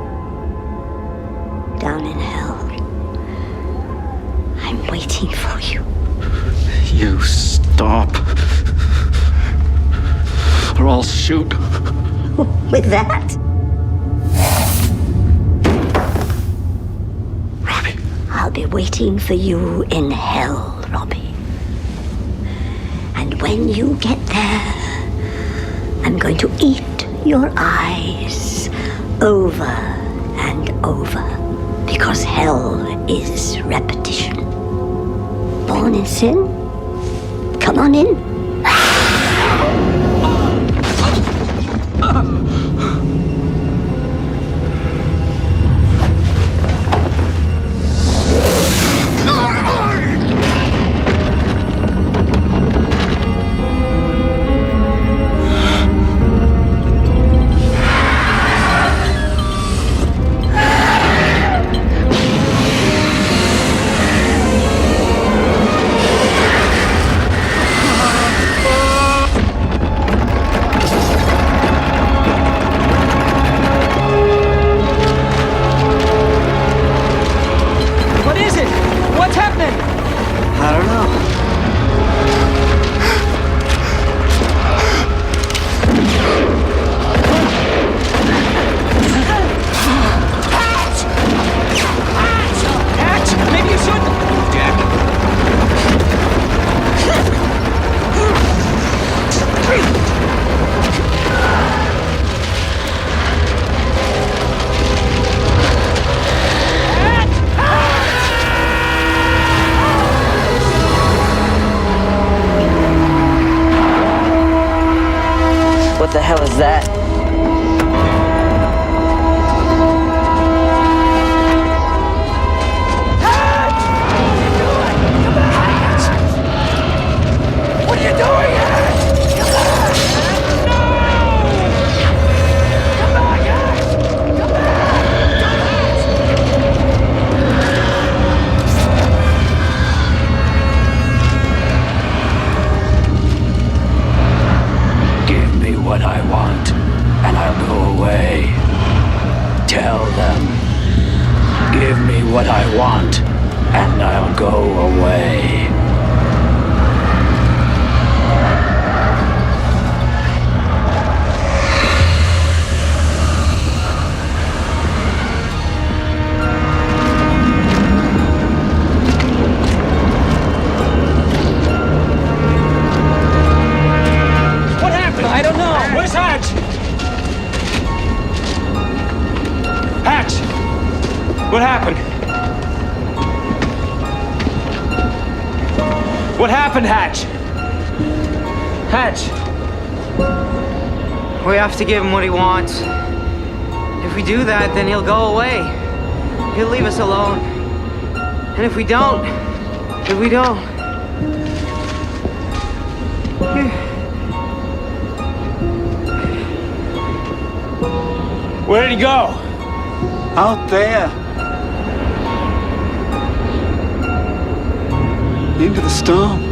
Down in hell. I'm waiting for you. You stop. Or I'll shoot. With that? Robbie. I'll be waiting for you in hell, Robbie. And when you get there, I'm going to eat your eyes over and over. Because hell is repetition. Born in sin? Come on in. What the hell is that? What are you doing? Come back! No! Come back, guys! Come Give me what I want, and I'll go away. Tell them. Give me what I want, and I'll go away. What happened? I don't know. Where's Hatch? Hatch! What happened? What happened, Hatch? Hatch! We have to give him what he wants. If we do that, then he'll go away. He'll leave us alone. And if we don't... Where did he go? Out there. Into the storm.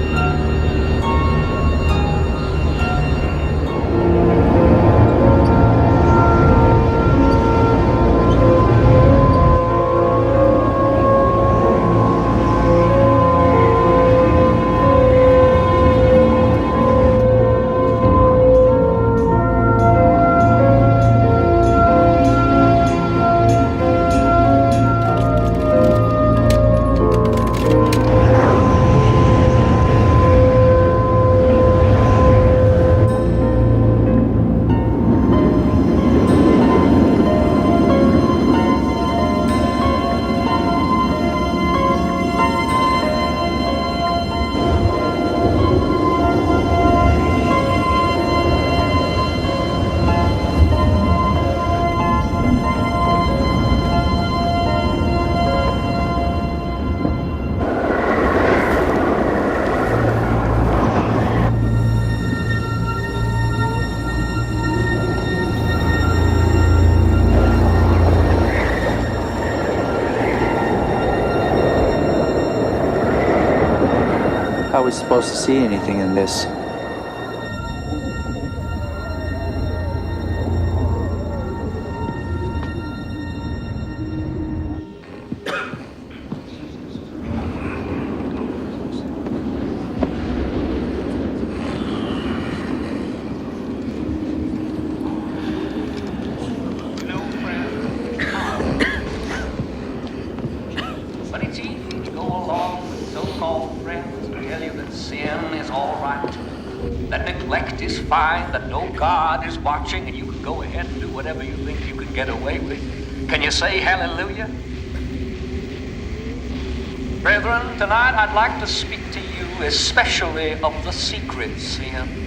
How are we supposed to see anything in this? But it's easy to go along with so-called friends who tell you that sin is all right, that neglect is fine, that no God is watching, and you can go ahead and do whatever you think you can get away with. Can you say hallelujah? Brethren, tonight I'd like to speak to you especially of the secret sin.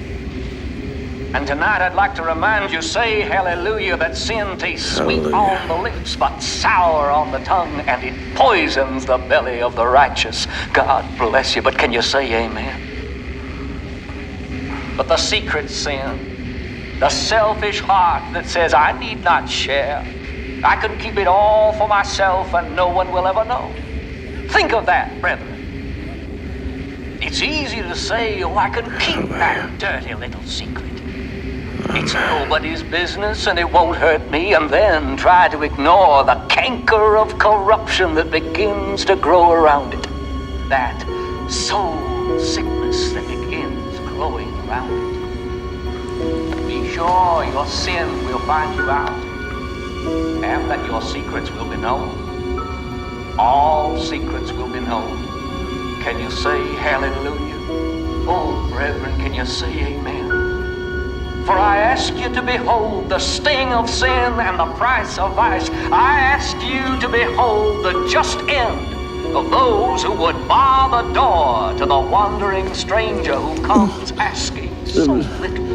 And tonight I'd like to remind you, say hallelujah, that sin tastes sweet on the lips, but sour on the tongue, and it poisons the belly of the righteous. God bless you, but can you say amen? But the secret sin, the selfish heart that says, I need not share. I can keep it all for myself and no one will ever know. Think of that, brethren. It's easy to say, oh, I can keep that dirty little secret. It's nobody's business and it won't hurt me, and then try to ignore the canker of corruption that begins to grow around it. That soul sickness that begins growing around it. Be sure your sin will find you out, and that your secrets will be known. All secrets will be known. Can you say hallelujah? Oh, brethren, can you say amen? For I ask you to behold the sting of sin and the price of vice. I ask you to behold the just end of those who would bar the door to the wandering stranger who comes asking so little.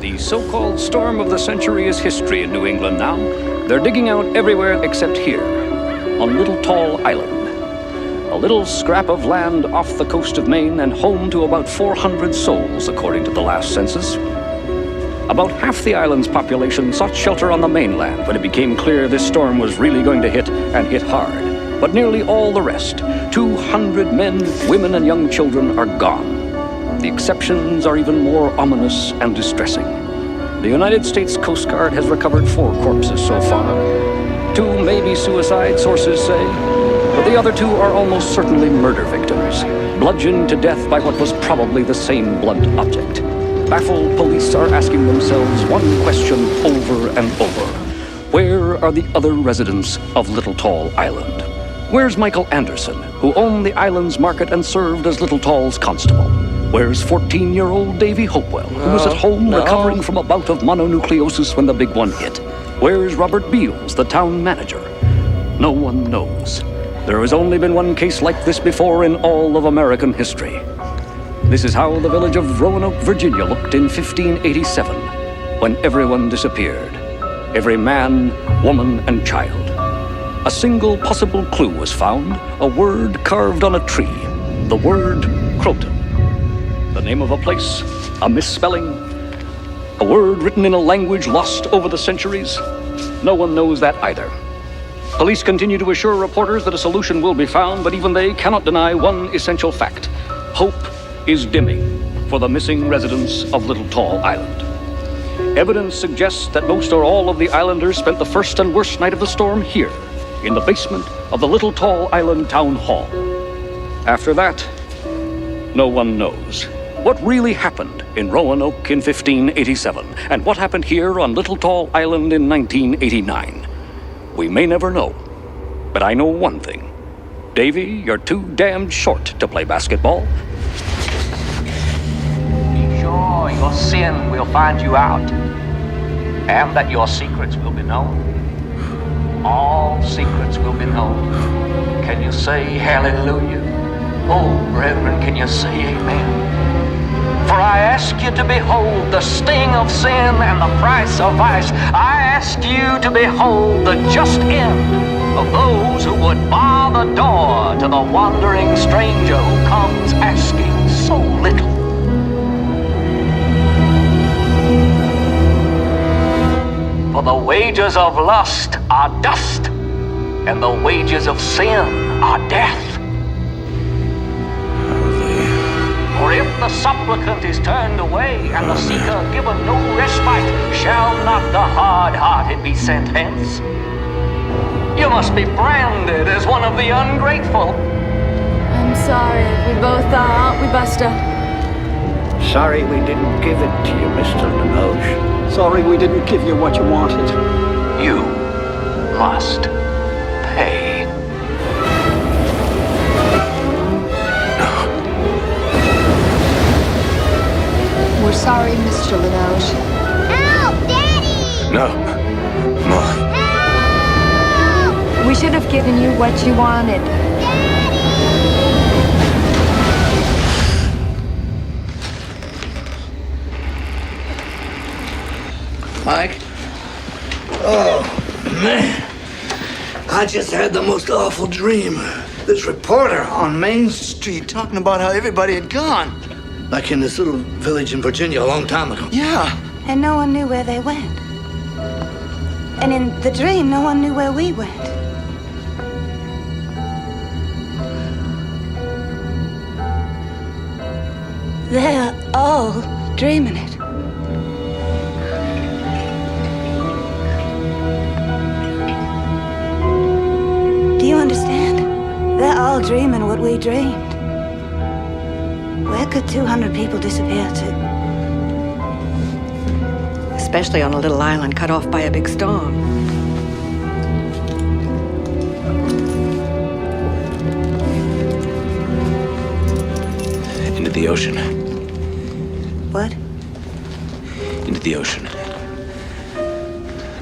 The so-called storm of the century is history in New England now. They're digging out everywhere except here, on Little Tall Island. A little scrap of land off the coast of Maine and home to about 400 souls, according to the last census. About half the island's population sought shelter on the mainland when it became clear this storm was really going to hit, and hit hard. But nearly all the rest, 200 men, women, and young children, are gone. The exceptions are even more ominous and distressing. The United States Coast Guard has recovered 4 corpses so far. Two may be suicide, sources say, but the other two are almost certainly murder victims, bludgeoned to death by what was probably the same blunt object. Baffled police are asking themselves one question over and over. Where are the other residents of Little Tall Island? Where's Michael Anderson, who owned the island's market and served as Little Tall's constable? Where's 14-year-old Davy Hopewell, who was at home recovering from a bout of mononucleosis when the big one hit? Where's Robert Beals, the town manager? No one knows. There has only been one case like this before in all of American history. This is how the village of Roanoke, Virginia looked in 1587, when everyone disappeared. Every man, woman, and child. A single possible clue was found, a word carved on a tree, the word Croton. The name of a place, a misspelling, a word written in a language lost over the centuries. No one knows that either. Police continue to assure reporters that a solution will be found, but even they cannot deny one essential fact. Hope is dimming for the missing residents of Little Tall Island. Evidence suggests that most or all of the islanders spent the first and worst night of the storm here, in the basement of the Little Tall Island Town Hall. After that, no one knows. What really happened in Roanoke in 1587, and what happened here on Little Tall Island in 1989? We may never know, but I know one thing. Davy, you're too damned short to play basketball. Be sure your sin will find you out, and that your secrets will be known. All secrets will be known. Can you say hallelujah? Oh, brethren, can you say amen? For I ask you to behold the sting of sin and the price of vice. I ask you to behold the just end of those who would bar the door to the wandering stranger who comes asking so little. For the wages of lust are dust, and the wages of sin are death. For if the supplicant is turned away, and the seeker given no respite, shall not the hard-hearted be sent hence? You must be branded as one of the ungrateful. I'm sorry, we both are, aren't we, Buster? Sorry we didn't give it to you, Mr. Linoge. Sorry we didn't give you what you wanted. You must pay. We're sorry, Mr. Linoge. Help, Daddy! No. Molly. We should have given you what you wanted. Mike? Oh, man. I just had the most awful dream. This reporter on Main Street talking about how everybody had gone. Like in this little village in Virginia a long time ago. Yeah. And no one knew where they went. And in the dream, no one knew where we went. They're all dreaming it. Do you understand? They're all dreaming what we dreamed. Where could 200 people disappear to? Especially on a little island cut off by a big storm. Into the ocean. What? Into the ocean.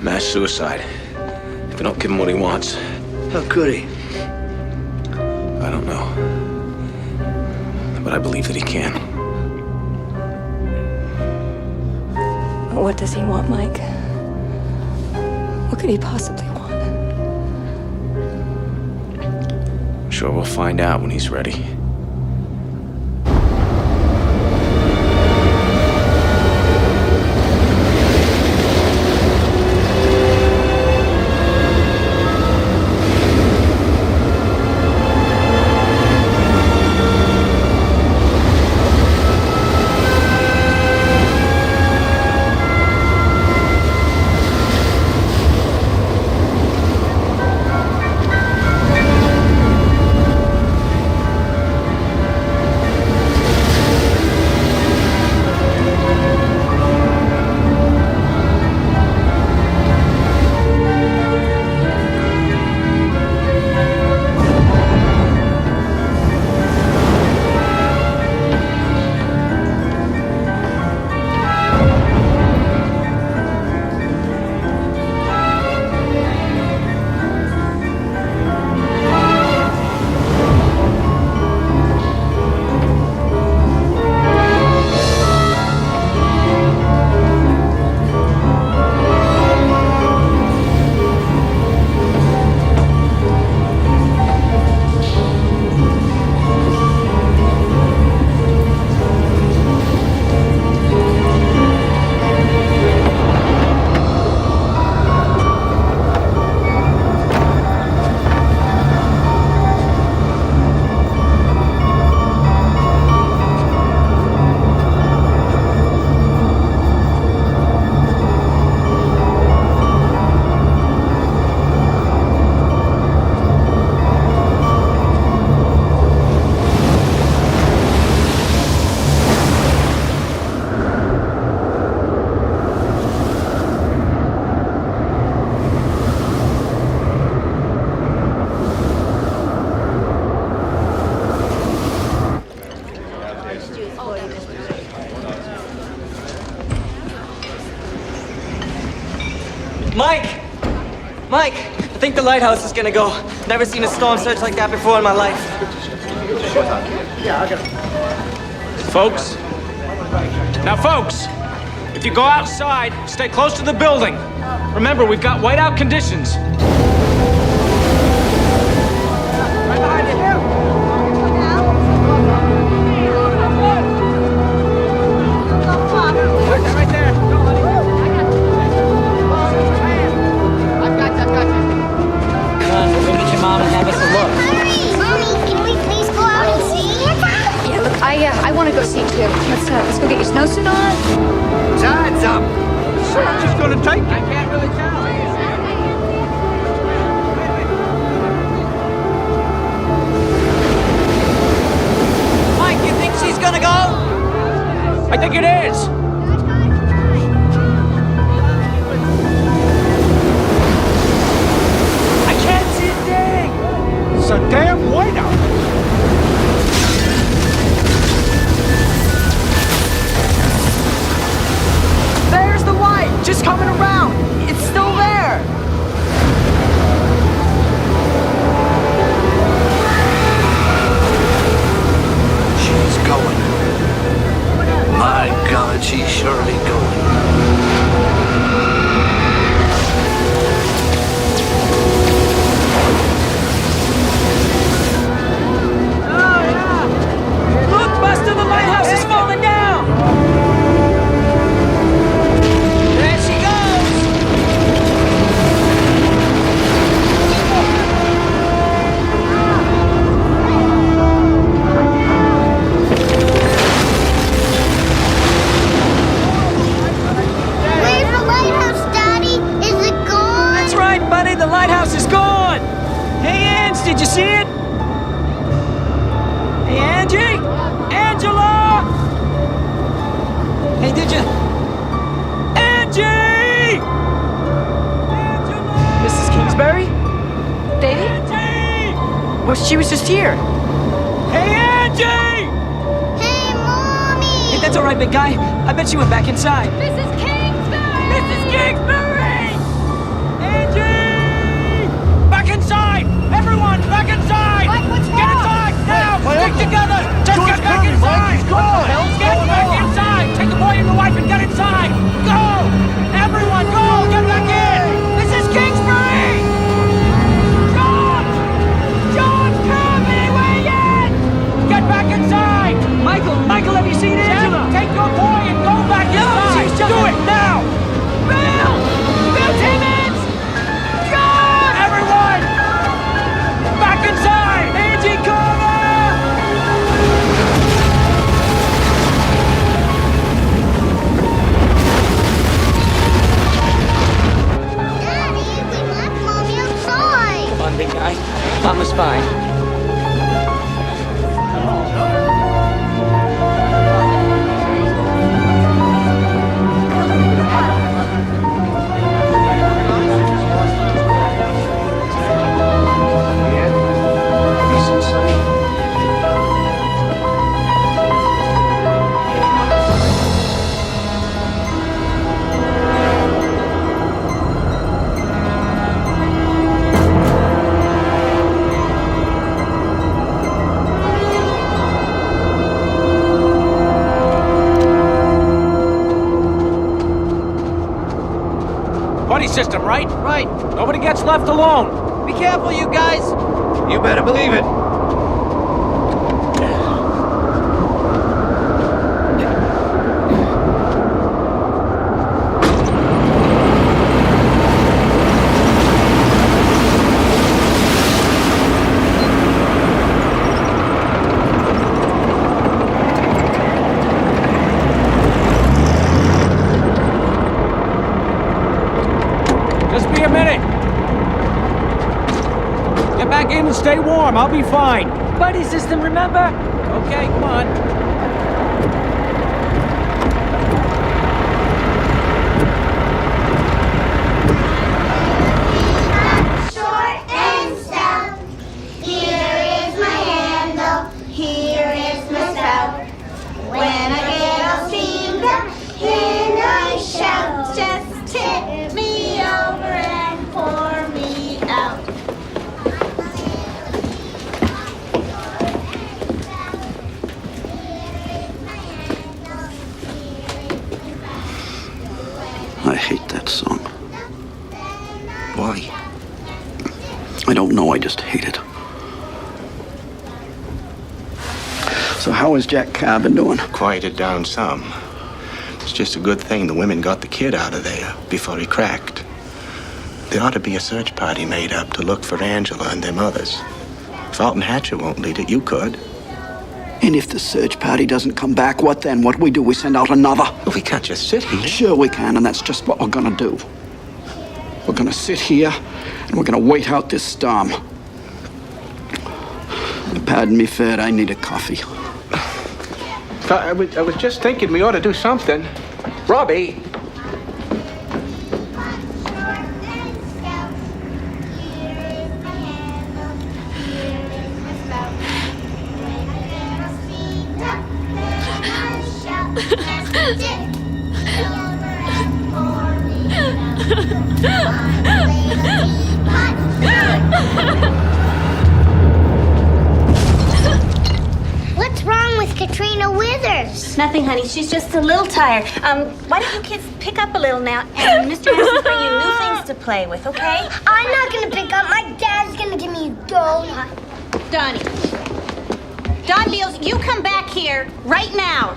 Mass suicide. If we don't give him what he wants. How could he? I don't know. But I believe that he can. What does he want, Mike? What could he possibly want? I'm sure we'll find out when he's ready. Mike! Mike! I think the lighthouse is gonna go. Never seen a storm surge like that before in my life. Folks? Now, folks, if you go outside, stay close to the building. Remember, we've got whiteout conditions. Right behind you. Right there. I've got you. Come on, we'll go get your mom and have us a look. Mommy, can we please go out and see? Yeah, look, I want to go see too. Let's go get your snowsuit on. Tide's up. She's gonna take I can't really tell. Mike, you think she's gonna go? I think it is. I can't see a thing. It's a damn whiteout. There's the white, just coming around. It's still there. She's going. My God, she's surely going. Look, Buster, the lighthouse is falling down. There she goes. Where's the lighthouse, Daddy? Is it gone? That's right, buddy. The lighthouse is gone. Hey, Ange, did you see it? Hey, Angie? Angela? Hey, did you? Angie! Angela! Mrs. Kingsbury? Davy? Angie! Well, she was just here. Hey, Angie! Hey, Mommy! Hey, that's all right, big guy. I bet she went back inside. Mrs. Kingsbury! Mrs. Kingsbury! Angie! Back inside! Everyone, back inside! Mike, what's Get wrong? inside! Now! My Stick uncle. together! Just George get back coming, inside! Mike, he's gone. What the hell's What's get going back on? inside! Take the boy and the wife and get inside! Go! Everyone, go! Get back in! Mrs. Kingsbury! George! George, come anyway yet! Get back inside! Michael, have you seen Angela? Take your boy and go back inside! She's just... Do it now! Bill! Bill Timmons! John! Everyone! Back inside! Angie, cover! Daddy, we left Mommy outside. Come on, big guy. Mama's fine. Buddy system, right? Right. Nobody gets left alone. Be careful, you guys. You better believe it. Just be a minute. Get back in and stay warm. I'll be fine. Buddy system, remember? Okay, come on. Short and stout. Here is my handle. Here is my spout. When I get all steamed up, and I shout, just tip me over I hate that song. Why? I don't know, I just hate it. So how is Jack Carbon doing? Quieted down some. It's just a good thing the women got the kid out of there before he cracked. There ought to be a search party made up to look for Angela and them others. If Alton Hatcher won't lead it, you could. And if the search party doesn't come back, what then? What do? We send out another? We can't just sit here. Sure we can, and that's just what we're gonna do. We're gonna sit here, and we're gonna wait out this storm. Pardon me, Fed, I need a coffee. I was just thinking we ought to do something. Robbie! What's wrong with Katrina Withers? Nothing, honey. She's just a little tired. Why don't you kids pick up a little now? And Mr. Harrison's bring you new things to play with, okay? I'm not gonna pick up. My dad's gonna give me a donut. Donnie. Don Beals, you come back here right now.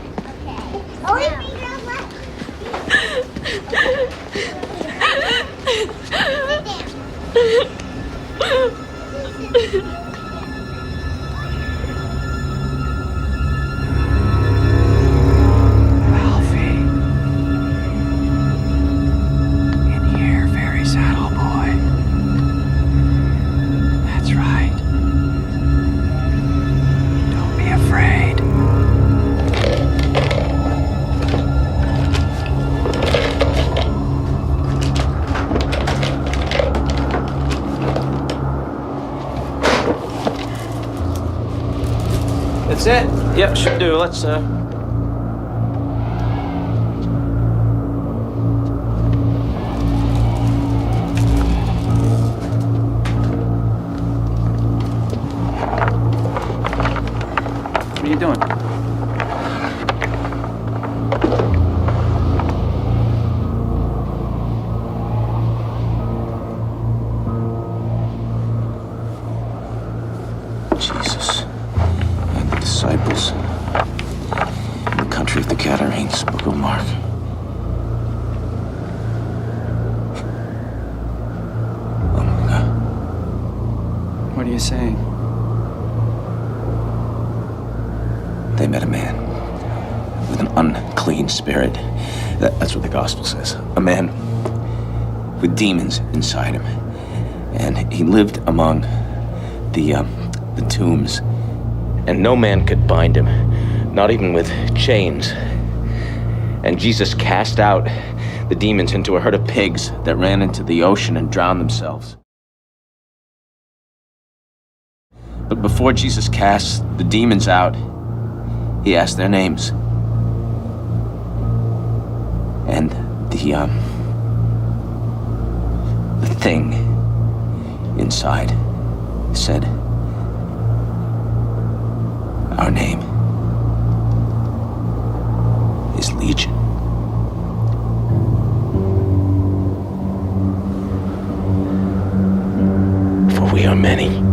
That's it? Yep, should do. Let's, What are you doing? Jesus and the disciples in the country of the Gadarenes, Book of Mark. What are you saying? They met a man with an unclean spirit. That's what the gospel says. A man with demons inside him. And he lived among the tombs. And no man could bind him, not even with chains. And Jesus cast out the demons into a herd of pigs that ran into the ocean and drowned themselves. But before Jesus cast the demons out, he asked their names. And the thing inside said, "Our name is Legion." For we are many.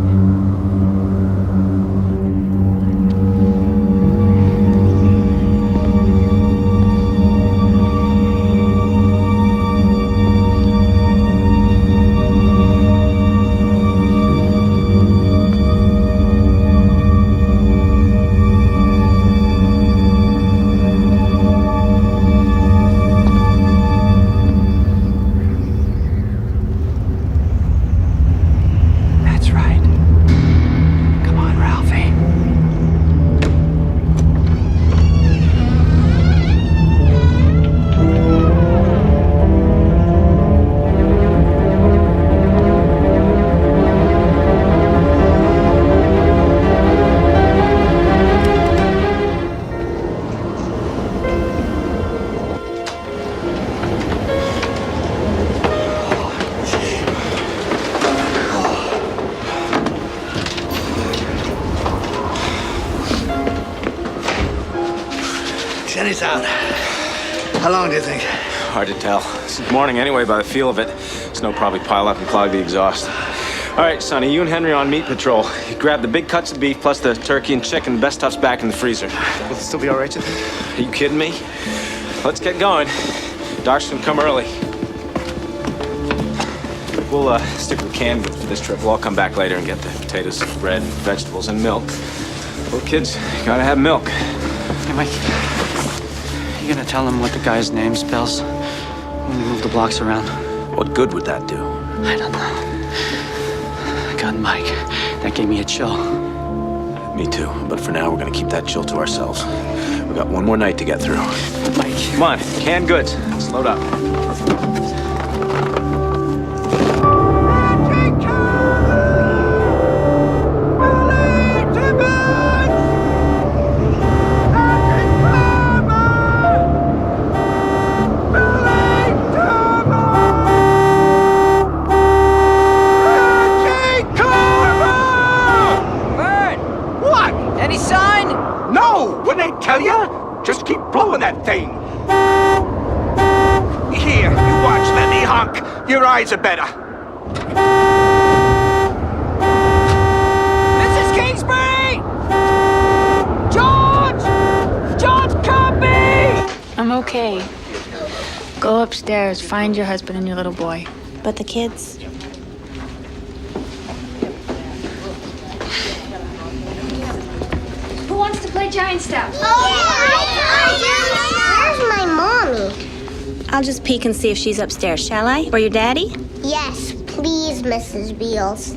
How long do you think? Hard to tell. This morning anyway, by the feel of it. Snow probably pile up and clog the exhaust. All right, Sonny, you and Henry on meat patrol. You grab the big cuts of beef plus the turkey and chicken. The best stuff's back in the freezer. Will it still be all right, you think? Are you kidding me? Let's get going. Doc's gonna come early. We'll stick with canned goods for this trip. We'll all come back later and get the potatoes, bread, vegetables, and milk. Little kids, you gotta have milk. Hey, Mike. You gonna tell him what the guy's name spells when we move the blocks around? What good would that do? I don't know. God, Mike, that gave me a chill. Me too, but for now, we're gonna keep that chill to ourselves. We got one more night to get through. Mike. Come on, canned goods. Let's load up. Just keep blowing that thing. Here, you watch, Lenny, honk. Your eyes are better. Mrs. Kingsbury! George! George Kirby! I'm okay. Go upstairs, find your husband and your little boy. But the kids? Who wants to play giant step? Where's my mommy? I'll just peek and see if she's upstairs, shall I? Or your daddy? Yes, please, Mrs. Beals.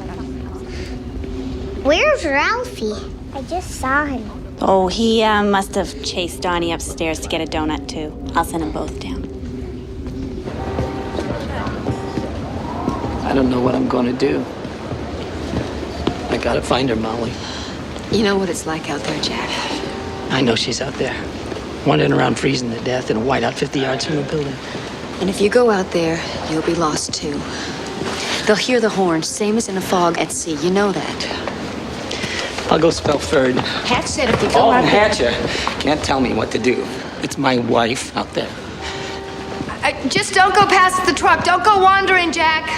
Where's Ralphie? I just saw him. Oh, he must have chased Donnie upstairs to get a donut, too. I'll send them both down. I don't know what I'm gonna do. I gotta find her, Molly. You know what it's like out there, Jack. I know she's out there, wandering around freezing to death in a whiteout 50 yards from the building. And if you go out there, you'll be lost too. They'll hear the horns, same as in a fog at sea. You know that. I'll go spell third. Hatch said if you go out there... Hatcher can't tell me what to do. It's my wife out there. Just don't go past the truck. Don't go wandering, Jack.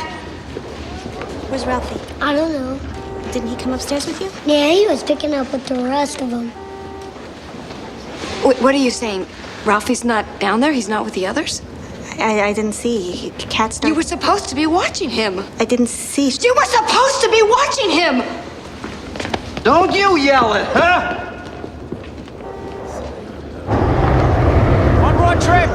Where's Ralphie? I don't know. Didn't he come upstairs with you? Yeah, he was picking up with the rest of them. Wait, what are you saying? Ralphie's not down there? He's not with the others? I didn't see. Cat's not... You were supposed to be watching him. I didn't see... You were supposed to be watching him! Don't you yell it, huh? One more trick.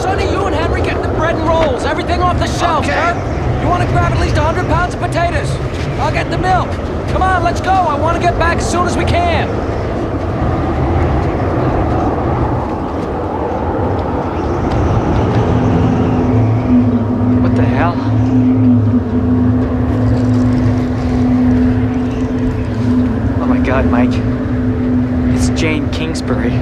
Sonny, you and Henry get the bread and rolls. Everything off the shelf, huh? You want to grab at least 100 pounds of potatoes? I'll get the milk. Come on, let's go. I want to get back as soon as we can. What the hell? Oh my God, Mike. It's Jane Kingsbury.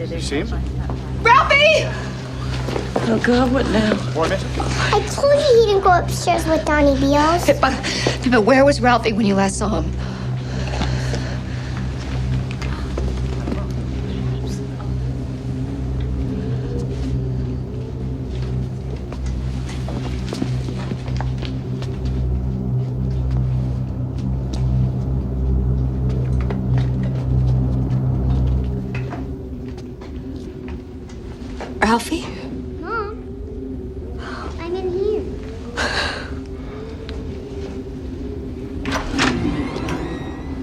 You see him? Ralphie! Oh, God, what now? I told you he didn't go upstairs with Donnie Beals. But where was Ralphie when you last saw him? Ralphie? Mom, I'm in here.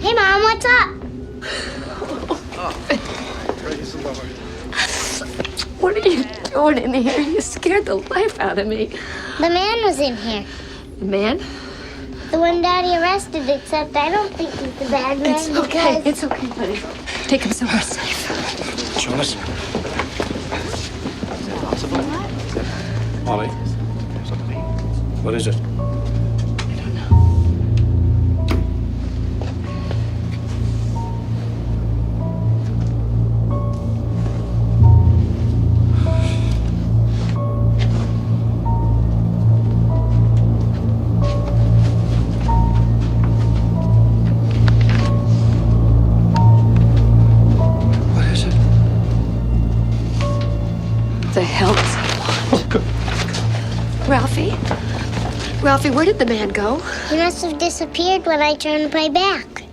Hey, Mom, what's up? Praise the Lord. What are you doing in here? You scared the life out of me. The man was in here. The man? The one Daddy arrested, except I don't think he's the bad man. It's okay. because- It's okay, buddy. Take him somewhere safe. Jonas. Molly. What is it? Ralphie, where did the man go? He must have disappeared when I turned my back.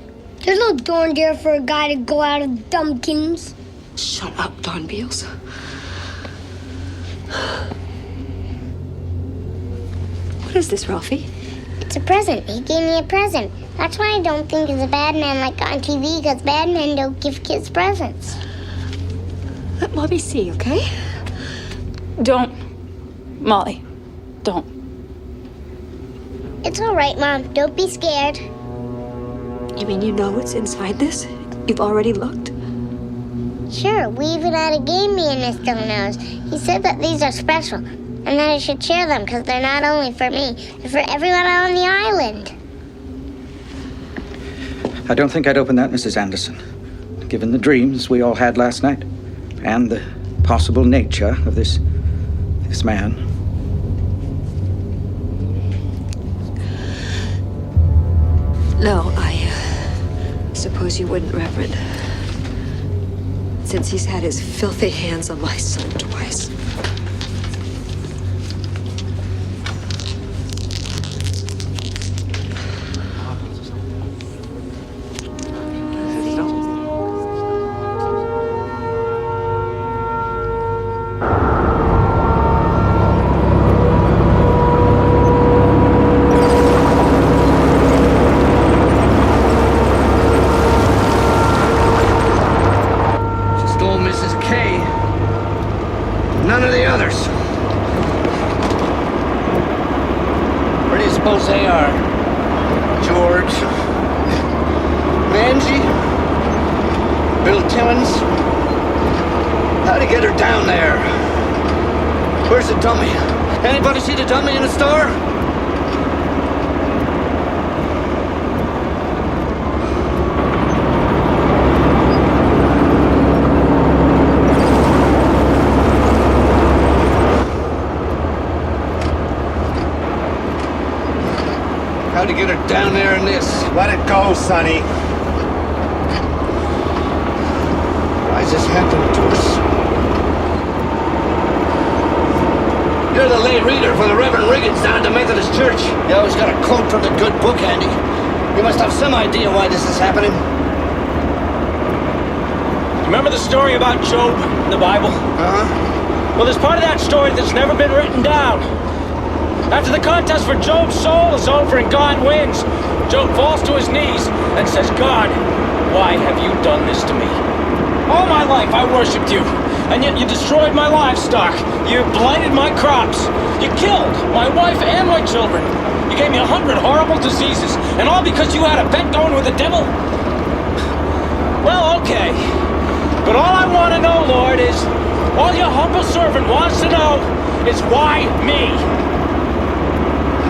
There's no door in there for a guy to go out of dumpkins. Shut up, Don Beals. What is this, Ralphie? It's a present. He gave me a present. That's why I don't think he's a bad man like on TV, because bad men don't give kids presents. Let Mommy see, okay? Don't. Molly, don't. It's all right, Mom. Don't be scared. You mean you know what's inside this? You've already looked? Sure, we even had a game, me and Mr. Linoge. He said that these are special, and that I should share them, because they're not only for me, they're for everyone on the island. I don't think I'd open that, Mrs. Anderson, given the dreams we all had last night, and the possible nature of this man. No, I suppose you wouldn't, Reverend. Since he's had his filthy hands on my son twice. None of the others. Where do you suppose they are? George? Angie? Bill Timmons? How'd he get her down there? Where's the dummy? Anybody see the dummy in the store? How'd you get her down there in this? Let it go, Sonny. Why is this happening to us? You're the lay reader for the Reverend Riggins down at the Methodist Church. You always got a quote from the good book handy. You must have some idea why this is happening. Remember the story about Job in the Bible? Uh-huh. Well, there's part of that story that's never been written down. After the contest for Job's soul is over and God wins, Job falls to his knees and says, God, why have you done this to me? All my life I worshipped you, and yet you destroyed my livestock. You blighted my crops. You killed my wife and my children. You gave me 100 horrible diseases, and all because you had a bet going with the devil? Well, okay. But all I want to know, Lord, is, all your humble servant wants to know is why me?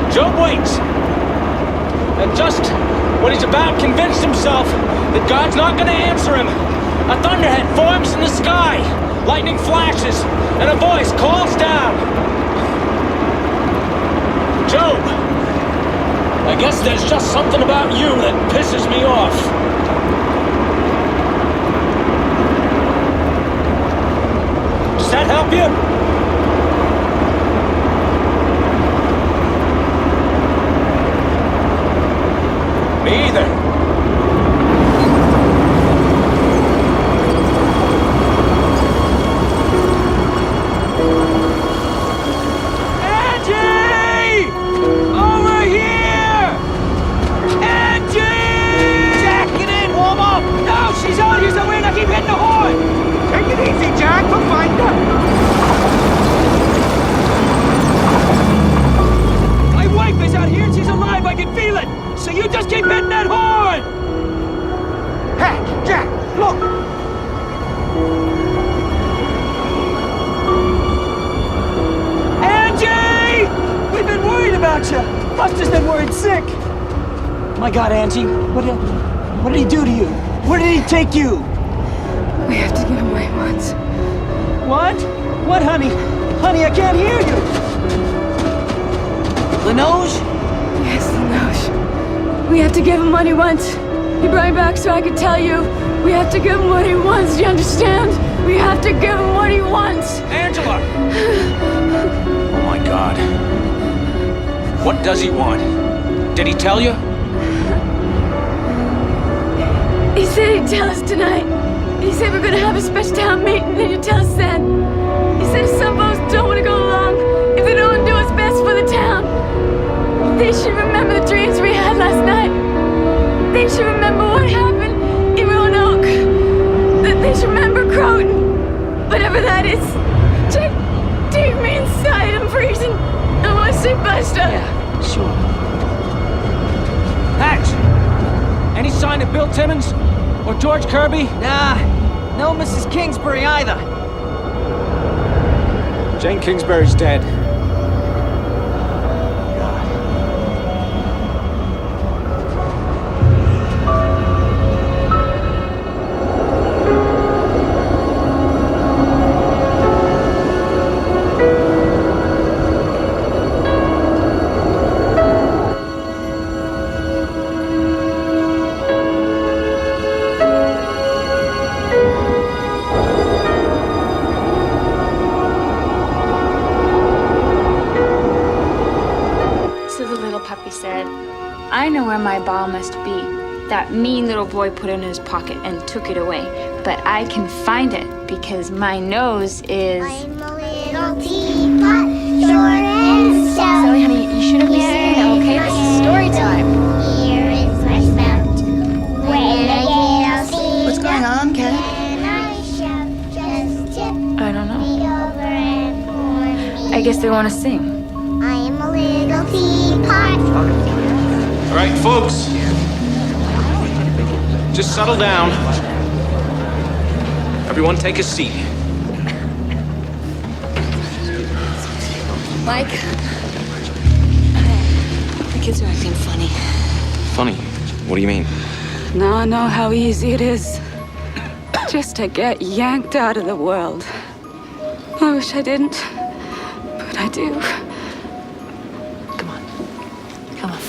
Job waits. And just when he's about convinced himself that God's not going to answer him, a thunderhead forms in the sky, lightning flashes, and a voice calls down. Job, I guess there's just something about you that pisses me off. Does that help you? Me either. Angie! Over here! Angie! Jack, get in, warm up! No, she's out here somewhere and I keep hitting the horn! Take it easy, Jack. We'll find her. My wife is out here and she's alive, I can feel it! So you just keep hitting that horn! Hey, Jack, look! Angie! We've been worried about you. Buster's been worried sick. My God, Angie, what did he do to you? Where did he take you? We have to give him what he wants. What? What, honey? Honey, I can't hear you. Linoge? Yes, Linoge. We have to give him what he wants. He brought me back so I could tell you. We have to give him what he wants. Do you understand? We have to give him what he wants. Angela! Oh, my God. What does he want? Did he tell you? He said he'd tell us tonight. He said we're gonna have a special town meeting and he'd tell us then. He said if some folks don't want to go along, if they don't do what's best for the town, they should remember the dreams we had last night. They should remember what happened in Roanoke. They should remember Croton. Whatever that is. Take me inside. I'm freezing. I want to see Buster. Yeah, sure. Hatch! Any sign of Bill Timmons? Or George Kirby? Nah, no Mrs. Kingsbury either. Jane Kingsbury's dead. I know where my ball must be. That mean little boy put it in his pocket and took it away. But I can find it because my nose is... I'm a little teapot, short and stout. Zoe, honey, you shouldn't be singing that, okay? This is story time. Here is my spout. When I get I'll see. What's going on, Ken? And I shout, just tip I don't know. me over and pour me. I guess they want to sing. I am a little teapot. All right, folks. Just settle down. Everyone take a seat. Mike, the kids are acting funny. Funny. What do you mean? Now I know how easy it is just to get yanked out of the world. I wish I didn't, but I do. Come on.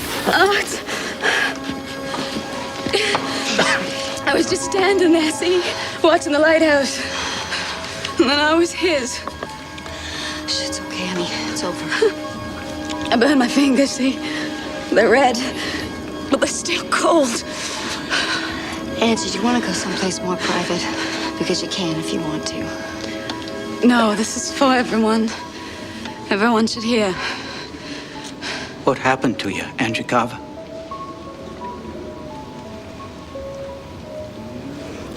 I was just standing there, see, watching the lighthouse. And then I was his. Shh, it's okay, honey. It's over. I burned my fingers, see? They're red, but they're still cold. Angie, do you want to go someplace more private? Because you can if you want to. No, this is for everyone. Everyone should hear. What happened to you, Angie Carver?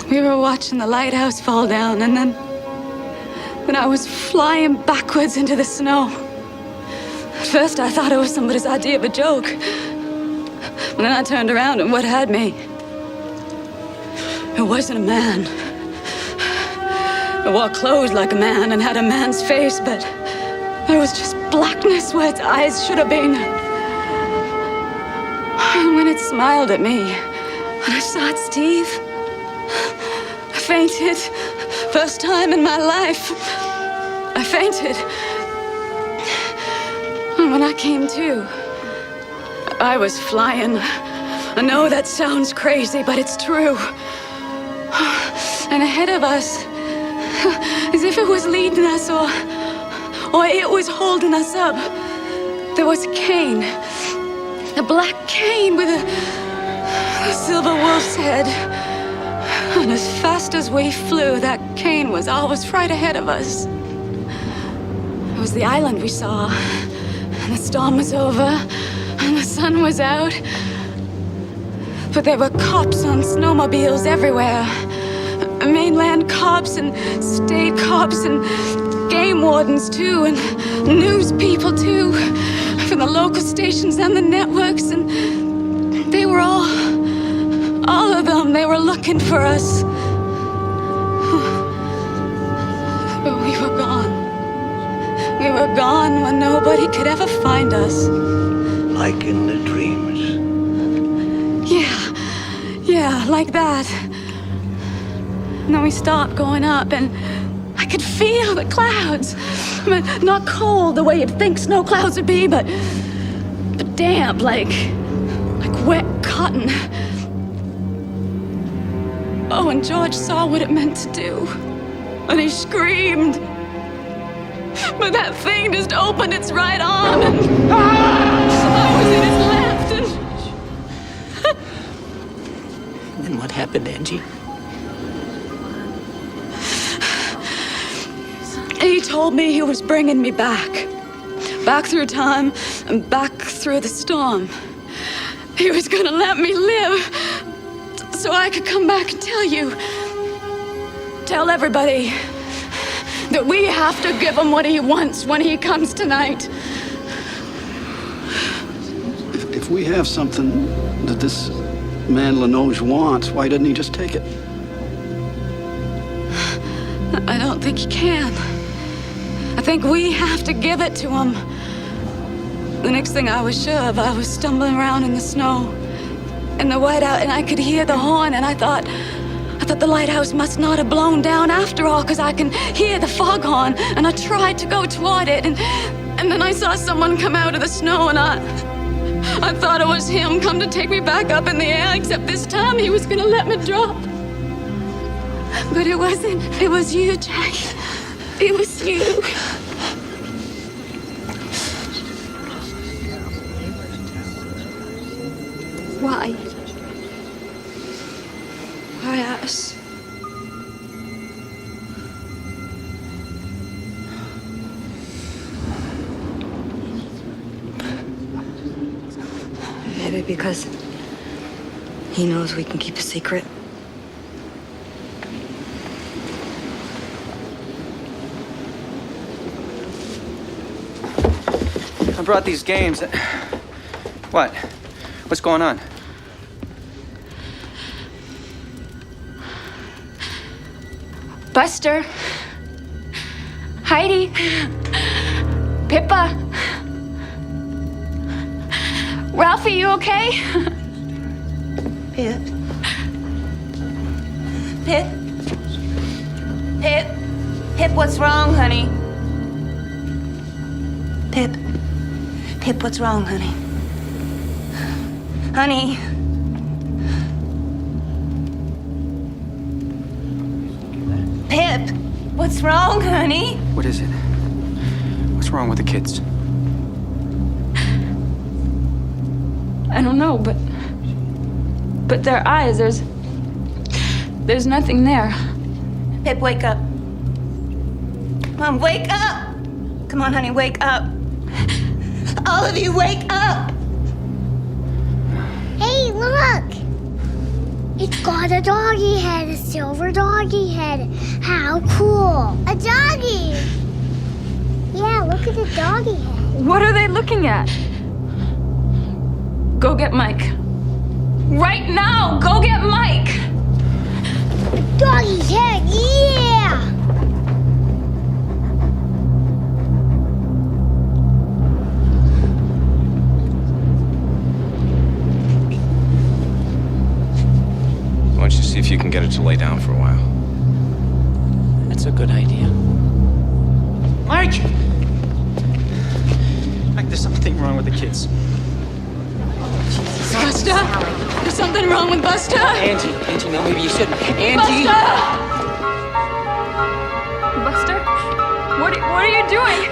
We were watching the lighthouse fall down, and then I was flying backwards into the snow. At first, I thought it was somebody's idea of a joke. But then I turned around, and what had me? It wasn't a man. It wore clothes like a man and had a man's face, but there was just blackness where its eyes should have been. And when it smiled at me, when I saw it, Steve, I fainted. First time in my life. I fainted. And when I came to, I was flying. I know that sounds crazy, but it's true. And ahead of us, as if it was leading us or it was holding us up, there was a cane. A black cane with a silver wolf's head. And as fast as we flew, that cane was always right ahead of us. It was the island we saw. And the storm was over. And the sun was out. But there were cops on snowmobiles everywhere. Mainland cops and state cops and game wardens too, and news people too, from the local stations and the networks, and they were all of them, they were looking for us. But we were gone. We were gone when nobody could ever find us. Like in the dreams. Yeah, like that. And then we stopped going up, and I could feel the clouds. I mean, not cold the way you'd think snow clouds would be, but damp, like wet cotton. Oh, and George saw what it meant to do, and he screamed. But that thing just opened its right arm and... minutes left, And then what happened, Angie? He told me he was bringing me back. Back through time and back through the storm. He was gonna let me live so I could come back and tell you. Tell everybody that we have to give him what he wants when he comes tonight. If we have something that this man Linoge wants, why doesn't he just take it? I don't think he can. I think we have to give it to him. The next thing I was sure of, I was stumbling around in the snow in the whiteout, and I could hear the horn, and I thought the lighthouse must not have blown down after all, because I can hear the foghorn, and I tried to go toward it, and then I saw someone come out of the snow, and I thought it was him come to take me back up in the air, except this time he was gonna let me drop. But it wasn't. It was you, Jack. It was you. Why? Why us? Maybe because he knows we can keep a secret. I brought these games. What? What's going on? Buster. Heidi. Pippa. Ralphie, you okay? Pip. Pip? Pip? Pip, what's wrong, honey? Pip. Pip, what's wrong, honey? Honey. Pip, what's wrong, honey? What is it? What's wrong with the kids? I don't know, but their eyes, there's nothing there. Pip, wake up. Come on, wake up! Come on, honey, wake up. All of you, wake up! Hey, look! It's got a doggy head, a silver doggy head. How cool! A doggy! Yeah, look at the doggy head. What are they looking at? Go get Mike. Right now, go get Mike! A doggy head, yeah! Why don't you see if you can get it to lay down for a while? That's a good idea. Mike! Mike, there's something wrong with the kids. Buster? There's something wrong with Buster? Angie, no, maybe you shouldn't. Angie! Buster? What are you doing?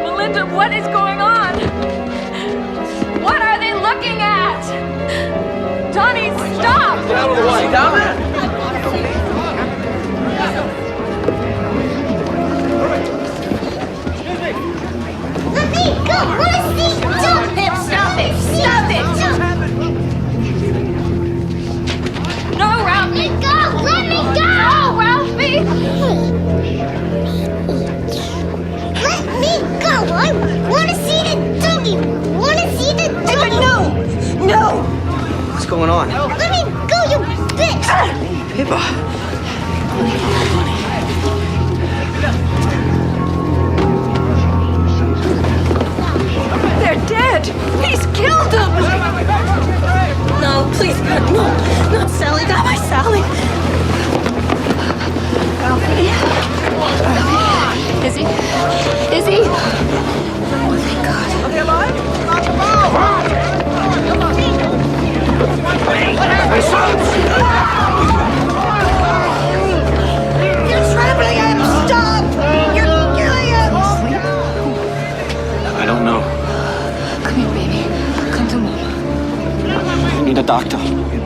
Melinda, what is going on? What are they looking at? Donnie, stop! Get out of the way, Donnie! Let me go! What is this? Stop Pip, stop it! Stop it! No, Ralphie! Let me go! Let me go! No, Ralphie! Let me go! I want to see the doggy! Want to see the doggy! No! No! What's going on? Let me go, you bitch! Pippa. They're dead! He's killed them! No, please, God, no! Not Sally, not my Sally! Ralphie? Is he? Is he? Oh, thank God. Are they alive? Not the ball! Come on! You're trampling him! Stop! You're killing him!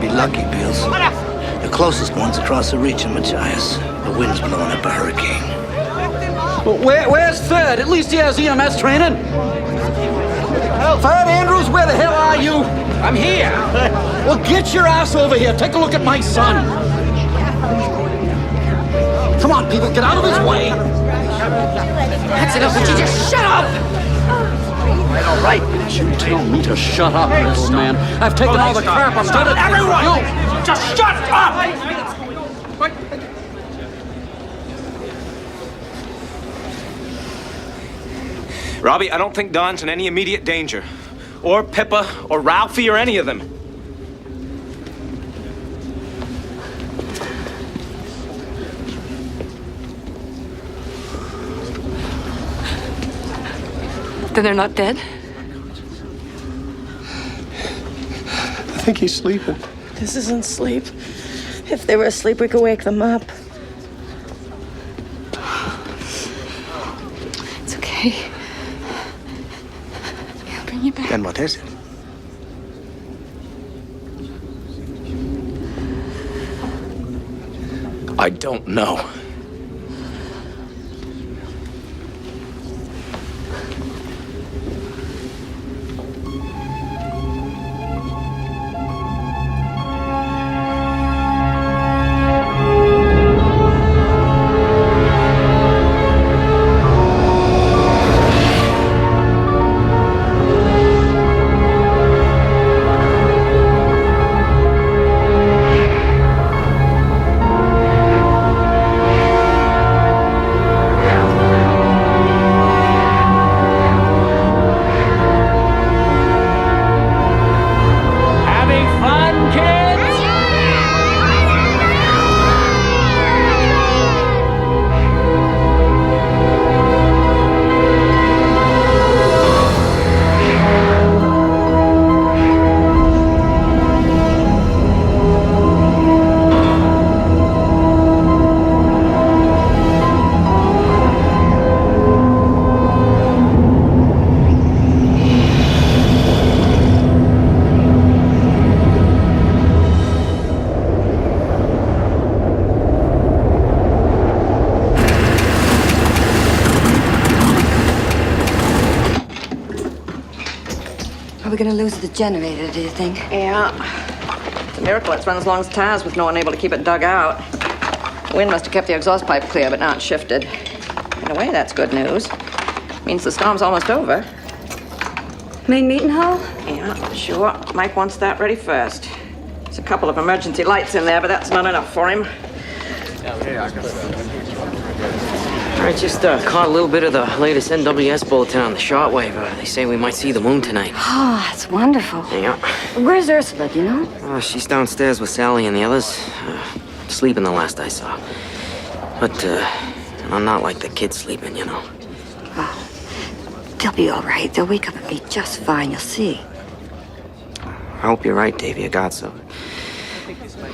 be lucky, Bills. The closest one's across the reach in Machias. The wind's blowing up a hurricane. Well, where's Third? At least he has EMS training. Third Andrews, where the hell are you? I'm here. Well, get your ass over here. Take a look at my son. Come on, people, get out of his way. That's enough. Would you just shut up? All right. You tell me to shut up, little man. I've taken all the crap. I'm done it. Everyone, just shut up! Robbie, I don't think Don's in any immediate danger. Or Pippa, or Ralphie, or any of them. Then they're not dead? I think he's sleeping. This isn't sleep. If they were asleep, we could wake them up. It's okay. I'll bring you back. Then what is it? I don't know. Are we gonna lose the generator, do you think? Yeah. It's a miracle it's run as long as tires with no one able to keep it dug out. The wind must have kept the exhaust pipe clear, but now it's shifted. In a way, that's good news. Means the storm's almost over. Main meeting hall? Yeah, sure. Mike wants that ready first. There's a couple of emergency lights in there, but that's not enough for him. I just caught a little bit of the latest NWS bulletin on the shortwave. They say we might see the moon tonight. Oh, that's wonderful. Yeah. Where's Ursula, do you know? She's downstairs with Sally and the others. Sleeping the last I saw. But I'm not like the kids sleeping, you know. Oh, they'll be all right. They'll wake up and be just fine. You'll see. I hope you're right, Davy. I got so.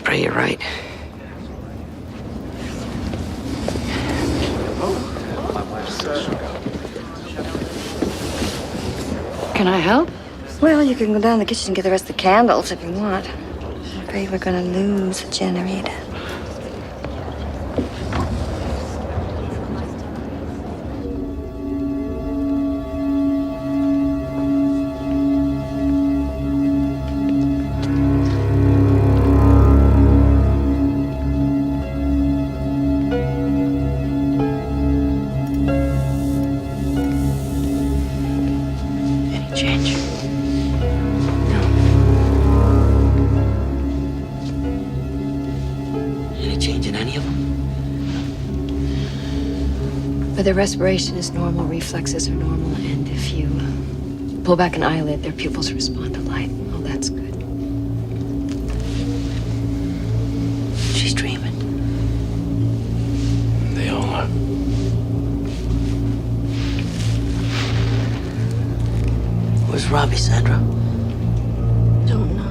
Pray you're right. Can I help? Well, you can go down to the kitchen and get the rest of the candles if you want. I'm afraid we're gonna lose the generator. Their respiration is normal, reflexes are normal, and if you pull back an eyelid, their pupils respond to light. Oh, that's good. She's dreaming. They all are. Where's Robbie, Sandra? Don't know.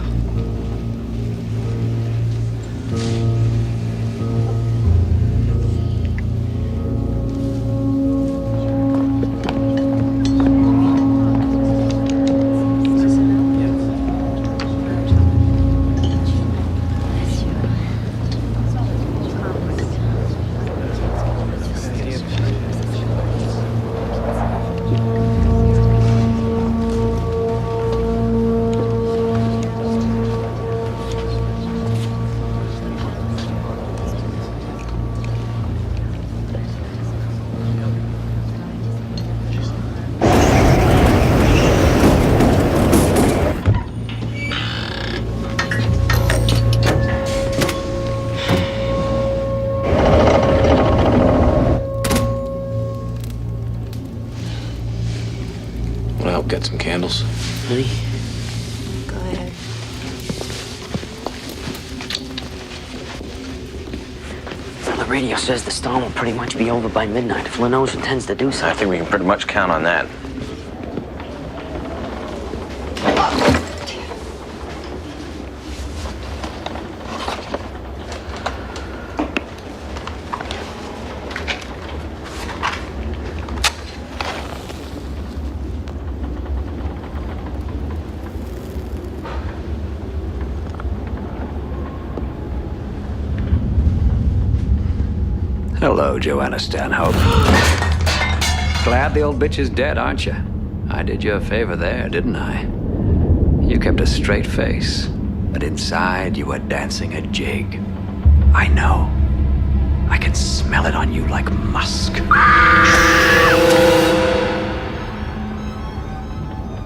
honey. Go ahead. Well, the radio says the storm will pretty much be over by midnight if Linoge intends to do something. I think we can pretty much count on that. Hello, Joanna Stanhope. Glad the old bitch is dead, aren't you? I did you a favor there, didn't I? You kept a straight face, but inside you were dancing a jig. I know. I can smell it on you like musk.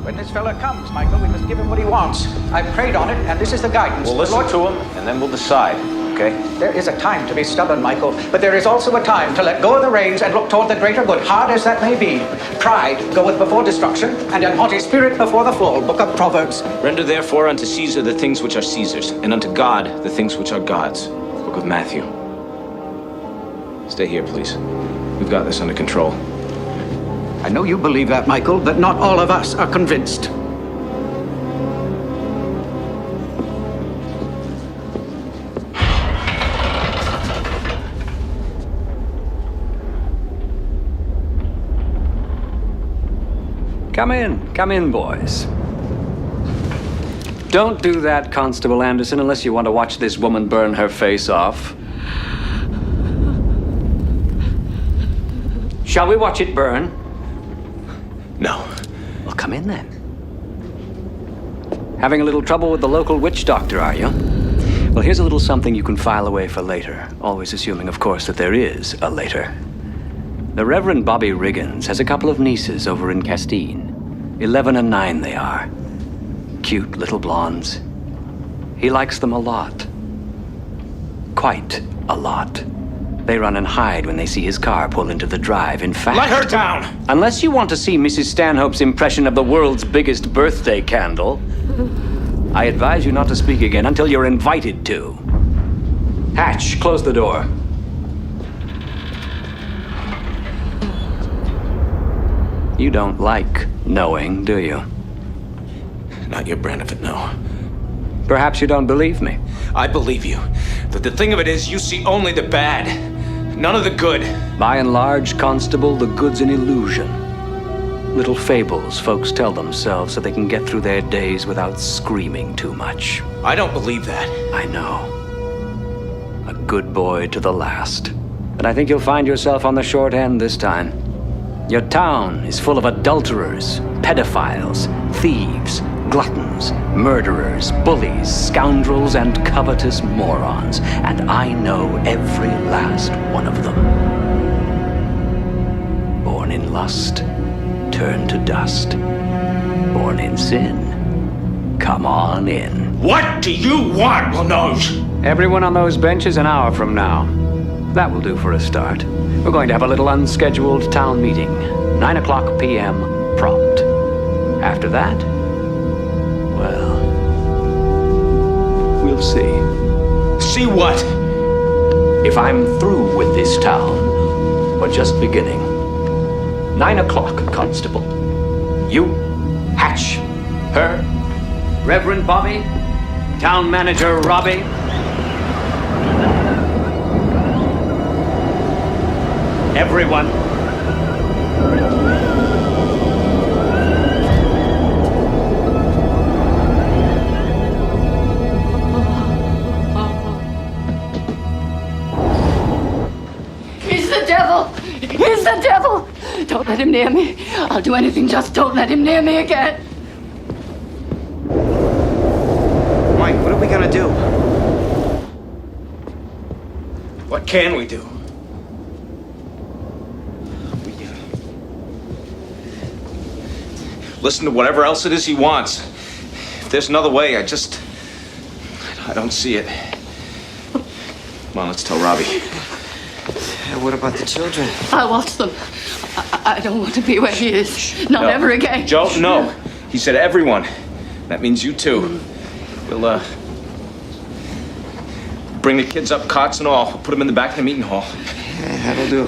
When this fella comes, Michael, we must give him what he wants. I've prayed on it, and this is the guidance. We'll listen to him, and then we'll decide, okay? There is a time to be stubborn, Michael, but there is also a time to let go of the reins and look toward the greater good, hard as that may be. Pride goeth before destruction, and an haughty spirit before the fall. Book of Proverbs. Render therefore unto Caesar the things which are Caesar's, and unto God the things which are God's. Book of Matthew. Stay here, please. We've got this under control. I know you believe that, Michael, but not all of us are convinced. Come in, boys. Don't do that, Constable Anderson, unless you want to watch this woman burn her face off. Shall we watch it burn? No. Well, come in then. Having a little trouble with the local witch doctor, are you? Well, here's a little something you can file away for later, always assuming, of course, that there is a later. The Reverend Bobby Riggins has a couple of nieces over in Castine. 11 and 9 they are. Cute little blondes. He likes them a lot. Quite a lot. They run and hide when they see his car pull into the drive. In fact... Let her down! Unless you want to see Mrs. Stanhope's impression of the world's biggest birthday candle, I advise you not to speak again until you're invited to. Hatch, close the door. You don't like knowing, do you? Not your brand of it, no. Perhaps you don't believe me. I believe you. The thing of it is, you see only the bad. None of the good. By and large, Constable, the good's an illusion. Little fables folks tell themselves so they can get through their days without screaming too much. I don't believe that. I know. A good boy to the last. But I think you'll find yourself on the short end this time. Your town is full of adulterers, pedophiles, thieves, gluttons, murderers, bullies, scoundrels, and covetous morons. And I know every last one of them. Born in lust, turn to dust. Born in sin, come on in. What do you want, Linoge? Everyone on those benches an hour from now. That will do for a start. We're going to have a little unscheduled town meeting. 9:00 p.m. prompt. After that, well, we'll see. See what? If I'm through with this town, or just beginning. 9:00, Constable. You, Hatch, her, Reverend Bobby, Town Manager Robbie. Everyone. He's the devil! He's the devil! Don't let him near me. I'll do anything, just don't let him near me again. Mike, what are we gonna do? What can we do? Listen to whatever else it is he wants. If there's another way, I don't see it. Come on, let's tell Robbie. What about the children? I'll watch them. I don't want to be where he is. Not ever again. Joe, no. He said everyone. That means you too. We'll, bring the kids up, cots and all. We'll put them in the back of the meeting hall. Yeah, that'll do.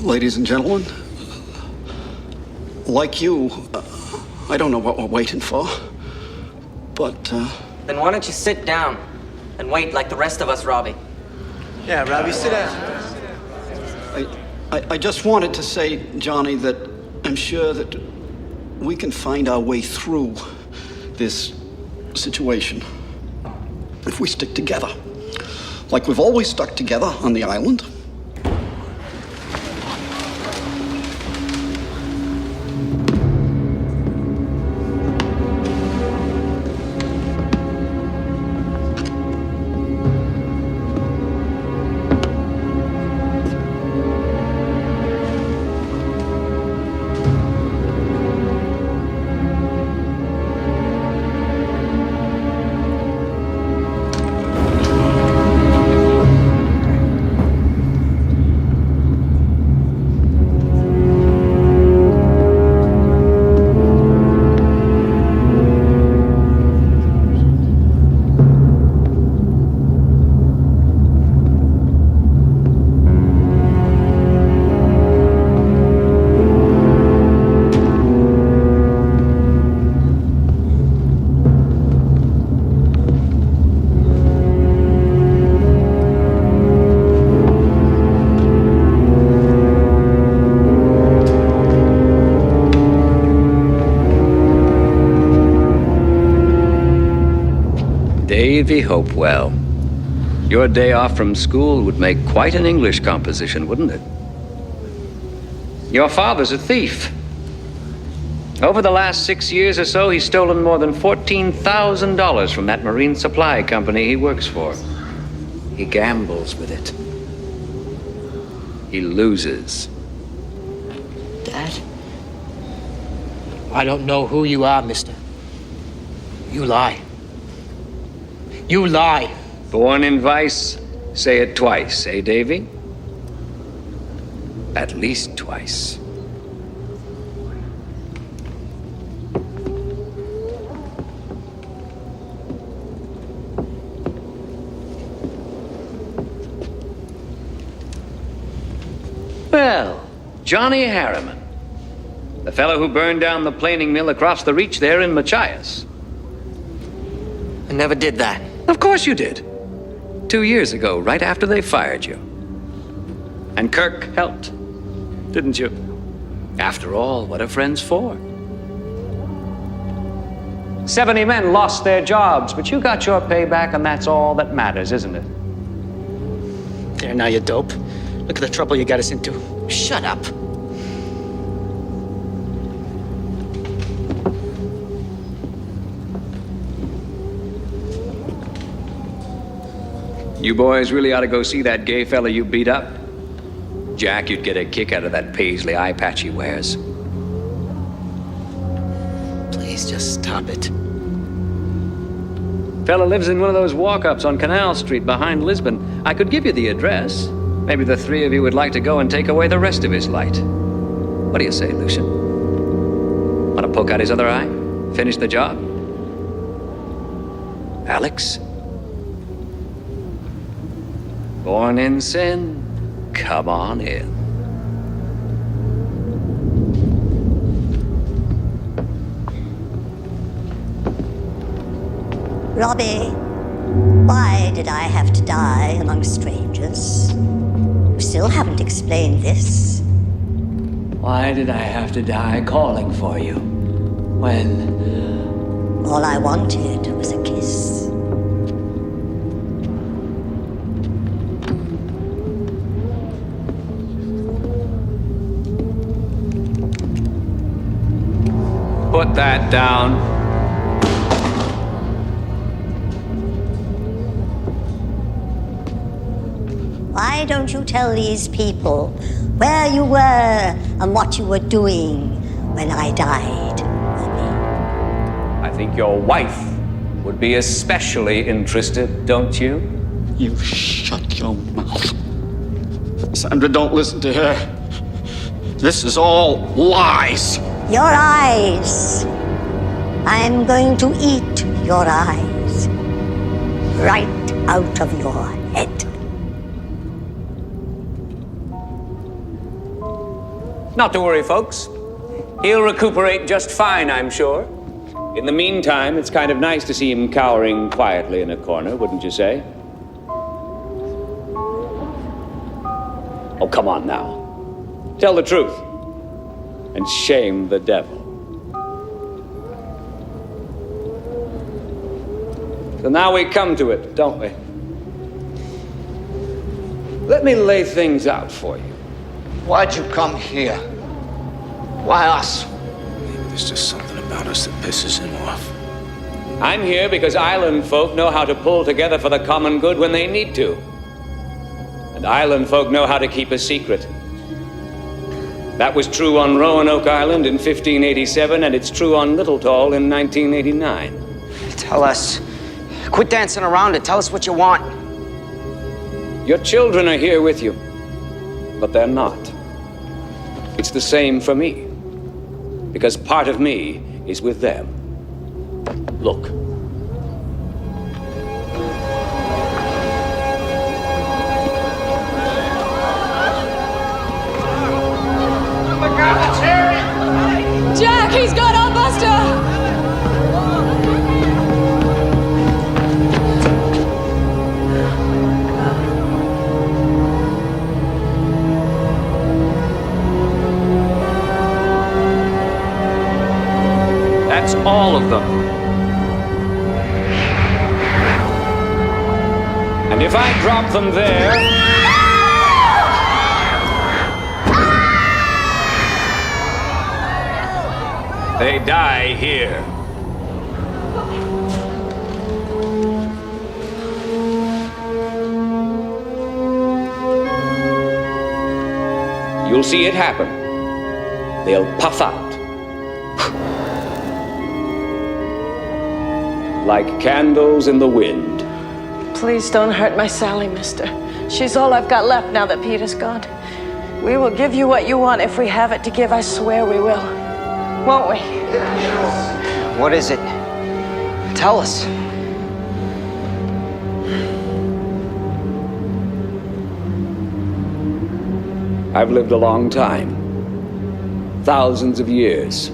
Ladies and gentlemen, like you, I don't know what we're waiting for, but, Then why don't you sit down and wait like the rest of us, Robbie? Yeah, Robbie, sit down. I just wanted to say, Johnny, that I'm sure that we can find our way through this situation if we stick together, like we've always stuck together on the island. Davy Hopewell. Your day off from school would make quite an English composition, wouldn't it? Your father's a thief. Over the last 6 years or so, he's stolen more than $14,000 from that marine supply company he works for. He gambles with it. He loses. Dad? I don't know who you are, mister. You lie. You lie. Born in vice, say it twice, eh, Davy? At least twice. Well, Johnny Harriman. The fellow who burned down the planing mill across the reach there in Machias. I never did that. Of course you did. 2 years ago, right after they fired you. And Kirk helped, didn't you? After all, what are friends for? 70 men lost their jobs, but you got your payback, and that's all that matters, isn't it? There, now you dope. Look at the trouble you got us into. Shut up. You boys really ought to go see that gay fella you beat up. Jack, you'd get a kick out of that paisley eye patch he wears. Please just stop it. Fella lives in one of those walk-ups on Canal Street behind Lisbon. I could give you the address. Maybe the three of you would like to go and take away the rest of his light. What do you say, Lucian? Want to poke out his other eye? Finish the job? Alex? Born in sin? Come on in. Robbie, why did I have to die among strangers? You still haven't explained this. Why did I have to die calling for you? When all I wanted was a kiss. Put that down. Why don't you tell these people where you were and what you were doing when I died? I think your wife would be especially interested, don't you? You shut your mouth. Sandra, don't listen to her. This is all lies. Your eyes. I'm going to eat your eyes. Right out of your head. Not to worry, folks. He'll recuperate just fine, I'm sure. In the meantime, it's kind of nice to see him cowering quietly in a corner, wouldn't you say? Oh, come on now. Tell the truth. And shame the devil. So now we come to it, don't we? Let me lay things out for you. Why'd you come here? Why us? Maybe there's just something about us that pisses him off. I'm here because island folk know how to pull together for the common good when they need to. And island folk know how to keep a secret. That was true on Roanoke Island in 1587, and it's true on Little Tall in 1989. Tell us. Quit dancing around it. Tell us what you want. Your children are here with you, but they're not. It's the same for me, because part of me is with them. Look. Jack, he's got our buster! That's all of them. And if I drop them there... they die here. You'll see it happen. They'll puff out. Like candles in the wind. Please don't hurt my Sally, mister. She's all I've got left now that Peter's gone. We will give you what you want if we have it to give, I swear we will. Won't we? What is it? Tell us. I've lived a long time. Thousands of years.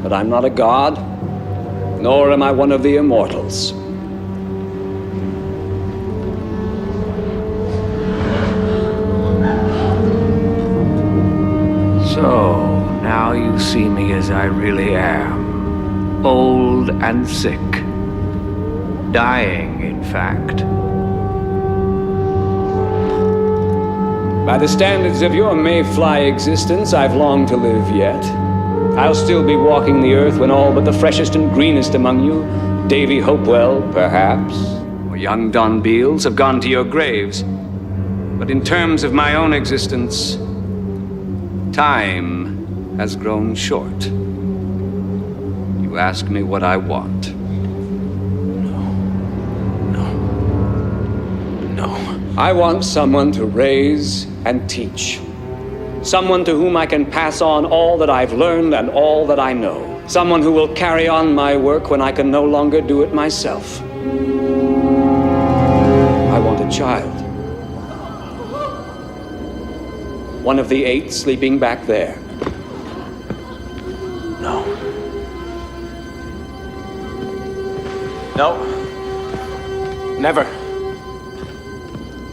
But I'm not a god, nor am I one of the immortals. So, now you see me as I really am. Old and sick. Dying, in fact. By the standards of your mayfly existence, I've long to live yet. I'll still be walking the earth when all but the freshest and greenest among you, Davy Hopewell, perhaps, or young Don Beals, have gone to your graves. But in terms of my own existence, time has grown short. You ask me what I want. No. I want someone to raise and teach. Someone to whom I can pass on all that I've learned and all that I know. Someone who will carry on my work when I can no longer do it myself. I want a child. One of the 8 sleeping back there. No. No. Never.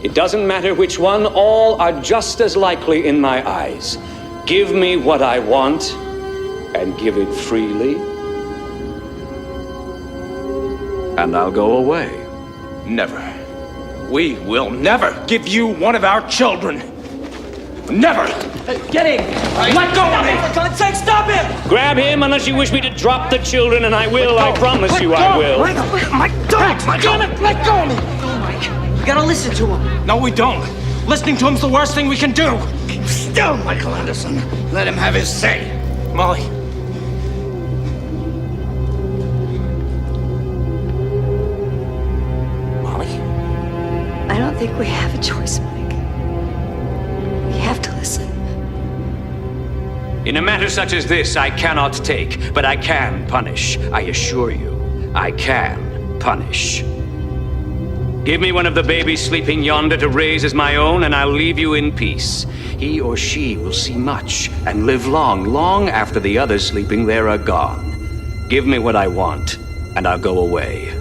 It doesn't matter which one, all are just as likely in my eyes. Give me what I want, and give it freely, and I'll go away. Never. We will never give you one of our children. Never! Get him! Let go of me! For God's sake, stop him! Grab him unless you wish me to drop the children, and I will, I promise you I will. My dog! Damn it, let go of me! Mike, you gotta listen to him. No, we don't. Listening to him's the worst thing we can do. Keep still, Michael Anderson. Let him have his say. Molly. Molly? I don't think we have a choice, Mike. We have to listen. In a matter such as this, I cannot take, but I can punish. I assure you, I can punish. Give me one of the babies sleeping yonder to raise as my own, and I'll leave you in peace. He or she will see much and live long, long after the others sleeping there are gone. Give me what I want, and I'll go away.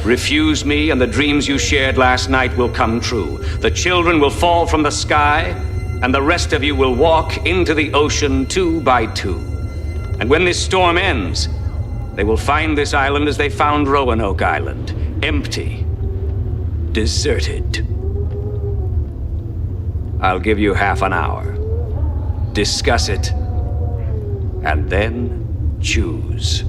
Refuse me, and the dreams you shared last night will come true. The children will fall from the sky, and the rest of you will walk into the ocean 2 by 2. And when this storm ends, they will find this island as they found Roanoke Island, empty, deserted. I'll give you half an hour. Discuss it, and then choose.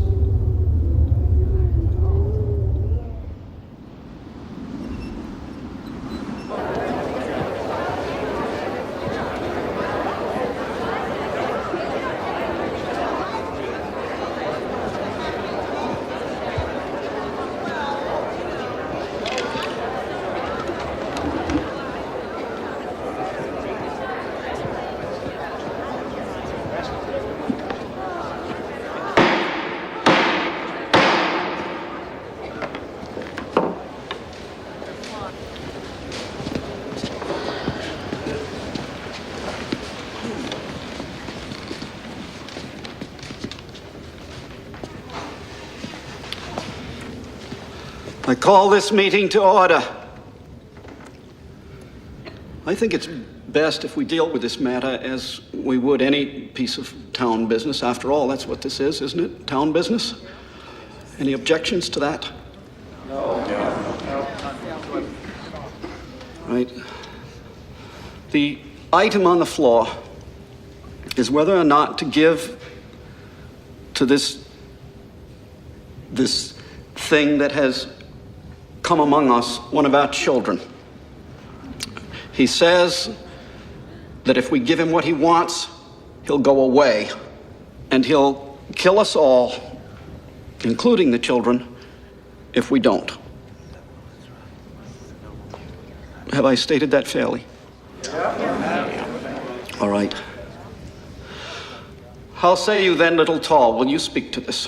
I call this meeting to order. I think it's best if we deal with this matter as we would any piece of town business. After all, that's what this is, isn't it? Town business? Any objections to that? No. Right. The item on the floor is whether or not to give to this thing that has come among us one of our children. He says that if we give him what he wants, he'll go away, and he'll kill us all, including the children, if we don't. Have I stated that fairly? All right. How say you then, Little Tall? Will you speak to this?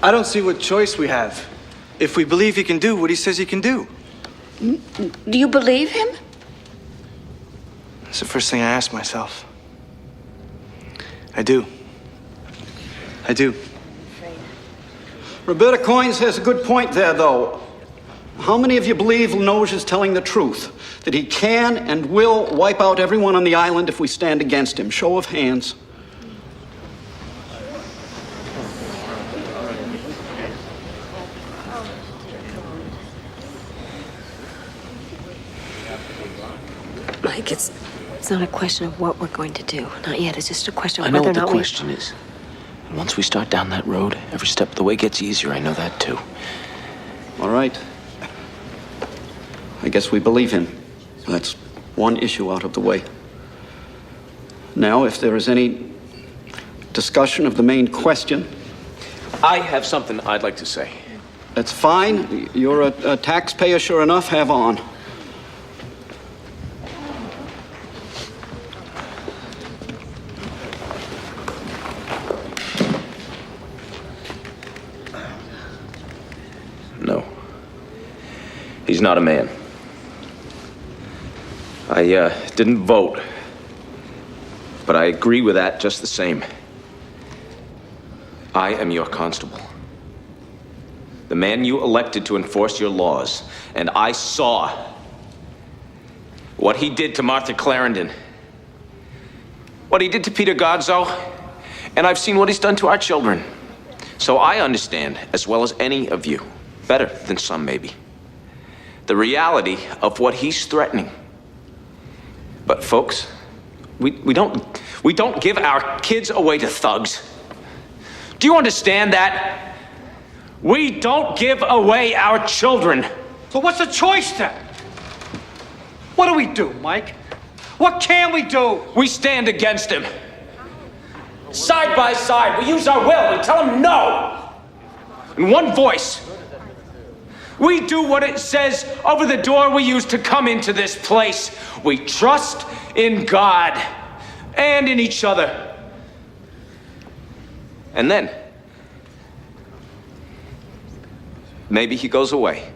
I don't see what choice we have if we believe he can do what he says he can do. Do you believe him? That's the first thing I ask myself. I do. I do. Roberta Coynes has a good point there, though. How many of you believe Linoge is telling the truth? That he can and will wipe out everyone on the island if we stand against him? Show of hands. Mike, it's not a question of what we're going to do. Not yet. It's just a question I of know whether what or the not question is. And once we start down that road, every step of the way gets easier. I know that too. All right. I guess we believe him. That's one issue out of the way. Now, if there is any discussion of the main question. I have something I'd like to say. That's fine. You're a taxpayer, sure enough. Have on. No. He's not a man. I didn't vote, but I agree with that just the same. I am your constable. The man you elected to enforce your laws, and I saw what he did to Martha Clarendon, what he did to Peter Godso, and I've seen what he's done to our children. So I understand, as well as any of you, better than some maybe, the reality of what he's threatening. But folks, we don't give our kids away to thugs. Do you understand that? We don't give away our children. So what's the choice then? What do we do, Mike? What can we do? We stand against him. Side by side, we use our will. We tell him no. In one voice. We do what it says over the door we use to come into this place. We trust in God and in each other. And then, maybe he goes away.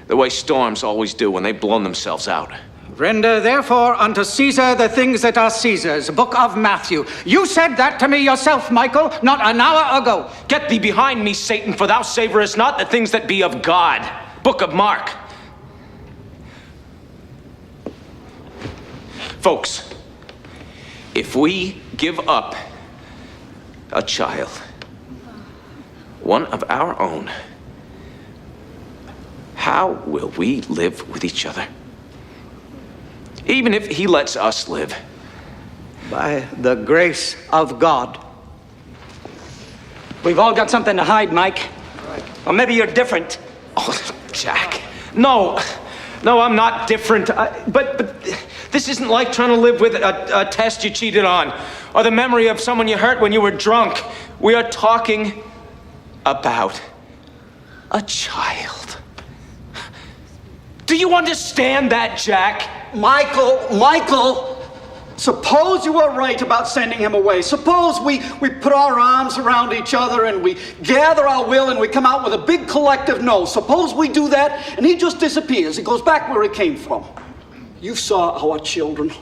The way storms always do when they've blown themselves out. Render therefore unto Caesar the things that are Caesar's. Book of Matthew. You said that to me yourself, Michael, not an hour ago. Get thee behind me, Satan, for thou savorest not the things that be of God. Book of Mark. Folks, if we give up a child, one of our own, how will we live with each other? Even if he lets us live. By the grace of God. We've all got something to hide, Mike. Or maybe you're different. Oh, Jack. No, I'm not different. But this isn't like trying to live with a test you cheated on, or the memory of someone you hurt when you were drunk. We are talking about a child. Do you understand that, Jack? Michael, suppose you were right about sending him away. Suppose we put our arms around each other and we gather our will and we come out with a big collective no. Suppose we do that and he just disappears. He goes back where he came from. You saw our children.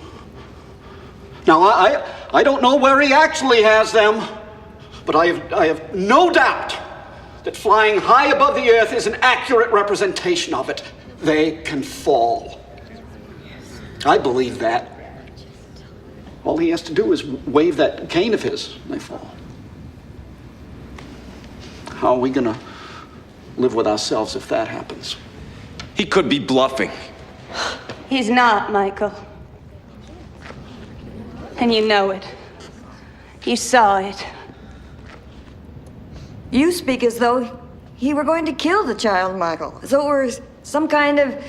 Now, I don't know where he actually has them, but I have no doubt that flying high above the earth is an accurate representation of it. They can fall. I believe that. All he has to do is wave that cane of his, and they fall. How are we going to live with ourselves if that happens? He could be bluffing. He's not, Michael. And you know it. You saw it. You speak as though he were going to kill the child, Michael. As though it were some kind of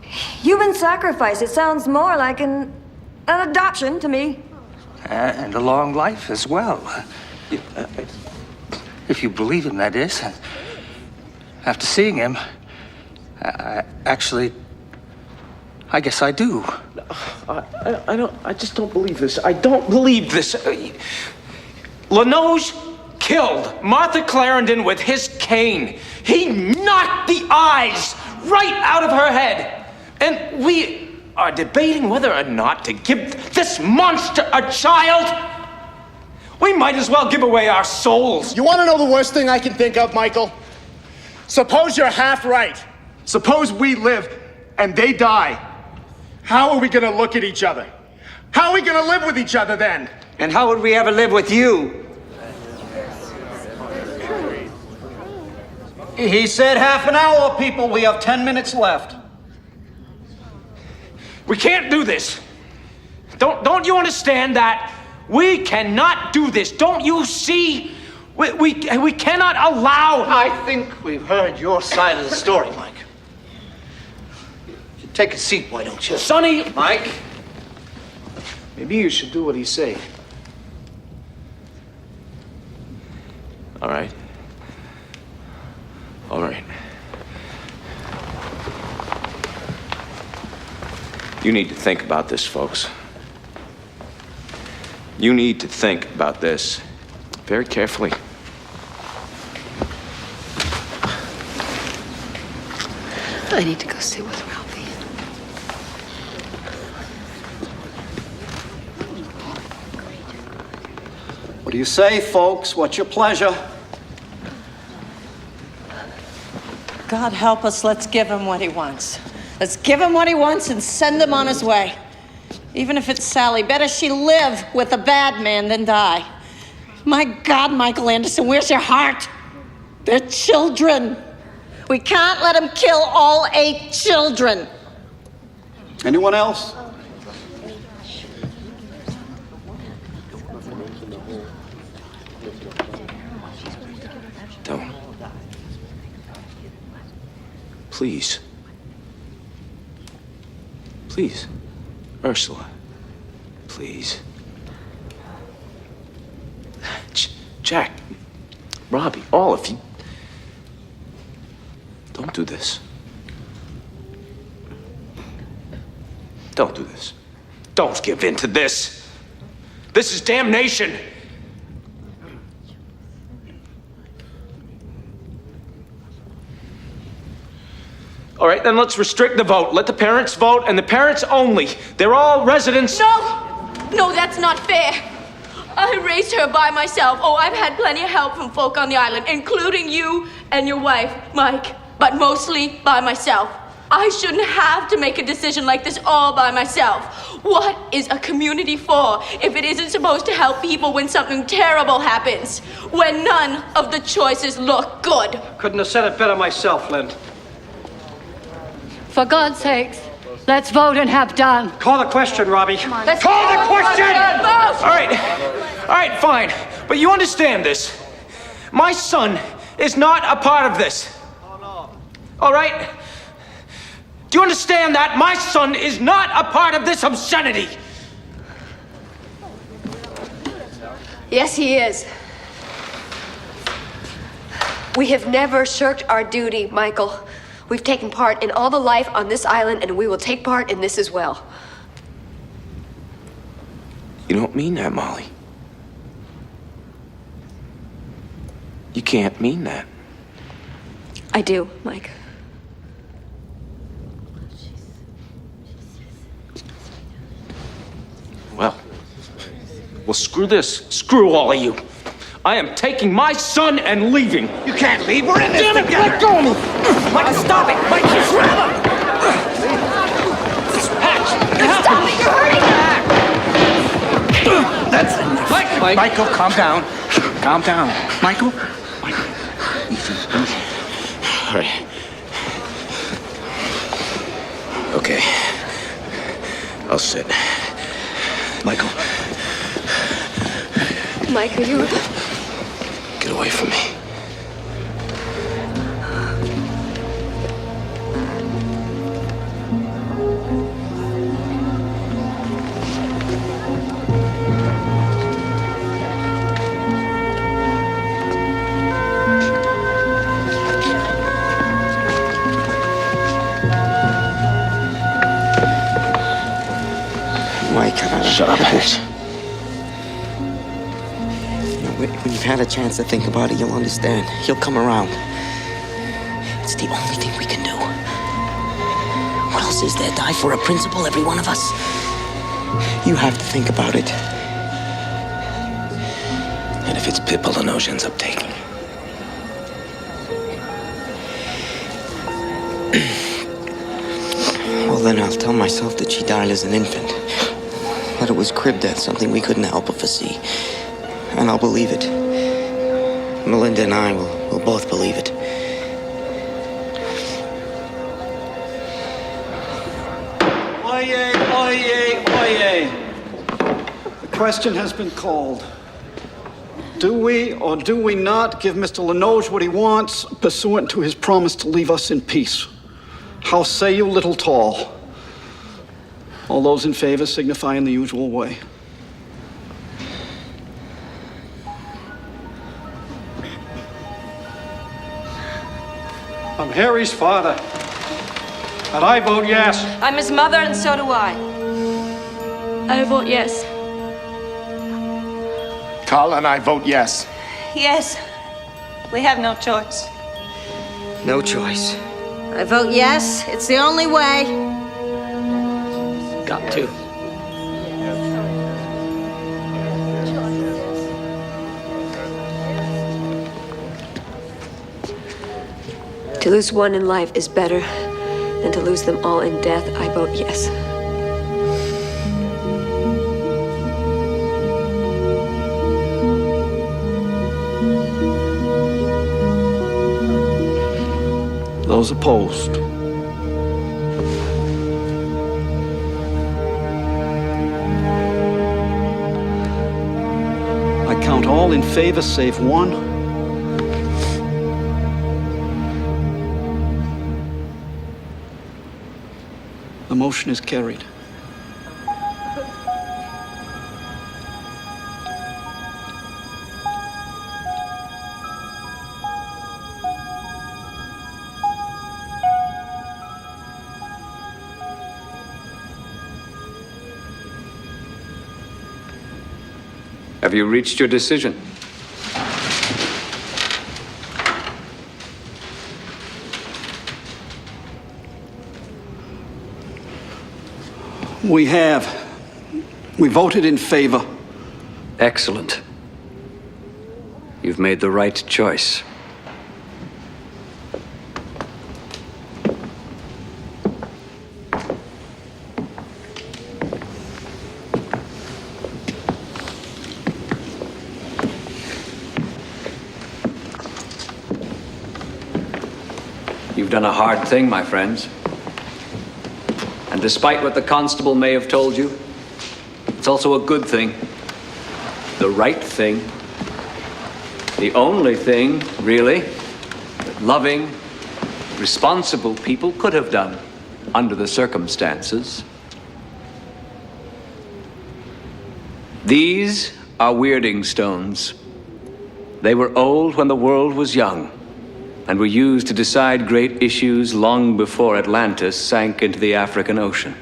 human sacrifice. It sounds more like an adoption to me. And a long life as well. If you believe him, that is. After seeing him, I guess I do. I just don't believe this. I don't believe this. Linoge killed Martha Clarendon with his cane. He knocked the eyes right out of her head. And we are debating whether or not to give this monster a child. We might as well give away our souls. You want to know the worst thing I can think of, Michael? Suppose you're half right. Suppose we live and they die. How are we going to look at each other? How are we going to live with each other then? And how would we ever live with you? He said half an hour, people. We have 10 minutes left. We can't do this. Don't you understand that? We cannot do this. Don't you see? We cannot allow... I think we've heard your side of the story, Mike. Take a seat, why don't you? Sonny! Mike? Maybe you should do what he say. All right. You need to think about this, folks. You need to think about this very carefully. I need to go sit with Ralphie. What do you say, folks? What's your pleasure? God help us, let's give him what he wants. Let's give him what he wants and send him on his way. Even if it's Sally, better she live with a bad man than die. My God, Michael Anderson, where's your heart? They're children. We can't let him kill all 8 children. Anyone else? Don't. Please. Please. Ursula. Please. Jack. Robbie. All of you. Don't do this. Don't do this. Don't give in to this. This is damnation. All right, then let's restrict the vote. Let the parents vote, and the parents only. They're all residents. No, that's not fair. I raised her by myself. Oh, I've had plenty of help from folk on the island, including you and your wife, Mike, but mostly by myself. I shouldn't have to make a decision like this all by myself. What is a community for if it isn't supposed to help people when something terrible happens? When none of the choices look good? Couldn't have said it better myself, Lynn. For God's sakes, let's vote and have done. Call the question, Robbie. Let's call the question! All right, fine. But you understand this. My son is not a part of this. All right? Do you understand that? My son is not a part of this obscenity. Yes, he is. We have never shirked our duty, Michael. We've taken part in all the life on this island, and we will take part in this as well. You don't mean that, Molly. You can't mean that. I do, Mike. Well, screw this. Screw all of you. I am taking my son and leaving. You can't leave. We're in this Damn it, together. let go of me. Mike, stop it. Mike, just grab him. Stop it, you're hurting him. That's enough. Michael, calm down. Calm down. Michael. Easy. All right. Okay. I'll sit. Michael. Mike, are you... Get away from me. Mike, shut up, Ace. When you've had a chance to think about it, you'll understand. He'll come around. It's the only thing we can do. What else is there? Die for a principle, every one of us? You have to think about it. And if it's Pippa Linoge ends up taking it? Well, then I'll tell myself that she died as an infant. That it was crib death, something we couldn't help but foresee. And I'll believe it. Melinda and I will both believe it. Oyez, oyez, oyez. The question has been called. Do we or do we not give Mr. Linoge what he wants, pursuant to his promise to leave us in peace? How say you, little tall? All those in favor signify in the usual way. I'm Harry's father. But I vote yes. I'm his mother, and so do I. I vote yes. Carl and I vote yes. Yes. We have no choice. No choice. I vote yes. It's the only way. Got to. To lose one in life is better than to lose them all in death. I vote yes. Those opposed? I count all in favor save one. The motion is carried. Have you reached your decision? We have. We voted in favor. Excellent. You've made the right choice. You've done a hard thing, my friends. And despite what the constable may have told you, it's also a good thing. The right thing. The only thing, really, that loving, responsible people could have done under the circumstances. These are weirding stones. They were old when the world was young, and were used to decide great issues long before Atlantis sank into the African Ocean.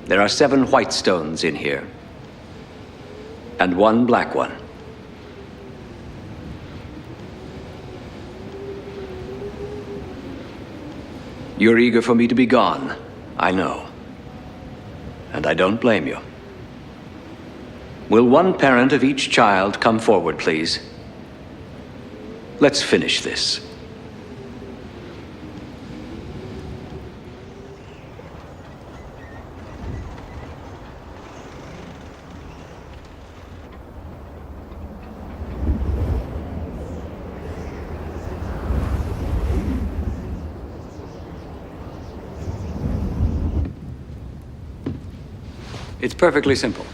There are 7 white stones in here, and 1 black one. You're eager for me to be gone, I know. And I don't blame you. Will one parent of each child come forward, please? Let's finish this. It's perfectly simple.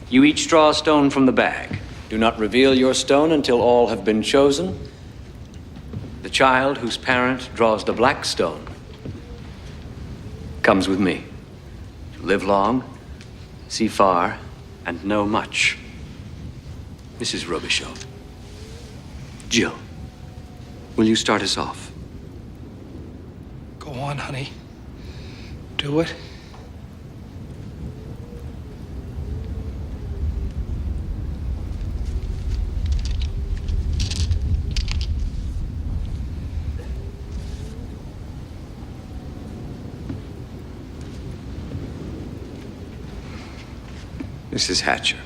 You each draw a stone from the bag. Do not reveal your stone until all have been chosen. The child whose parent draws the black stone comes with me. To live long, see far, and know much. Mrs. Robichaud. Jill, will you start us off? Go on, honey. Do it. Mrs. Hatcher.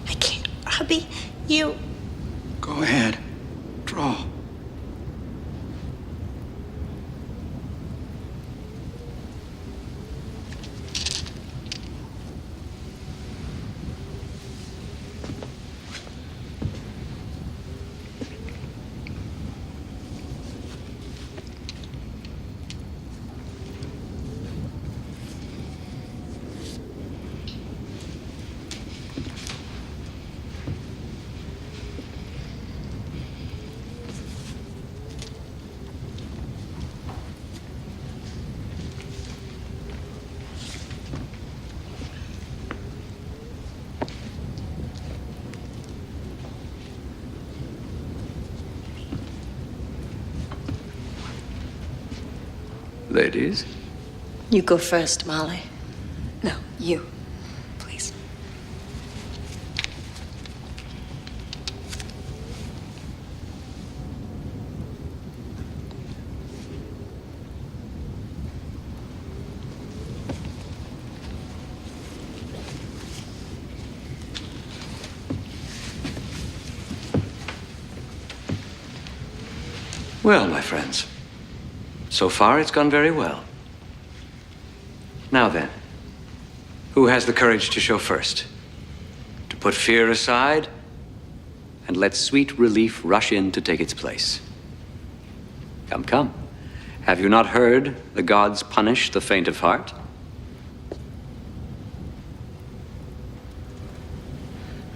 I can't. Robbie, you. Go ahead. Draw. Ladies? You go first, Molly. No, you. Please. Well, my friends, so far it's gone very well. Now then, who has the courage to show first? To put fear aside and let sweet relief rush in to take its place. Come, come. Have you not heard the gods punish the faint of heart?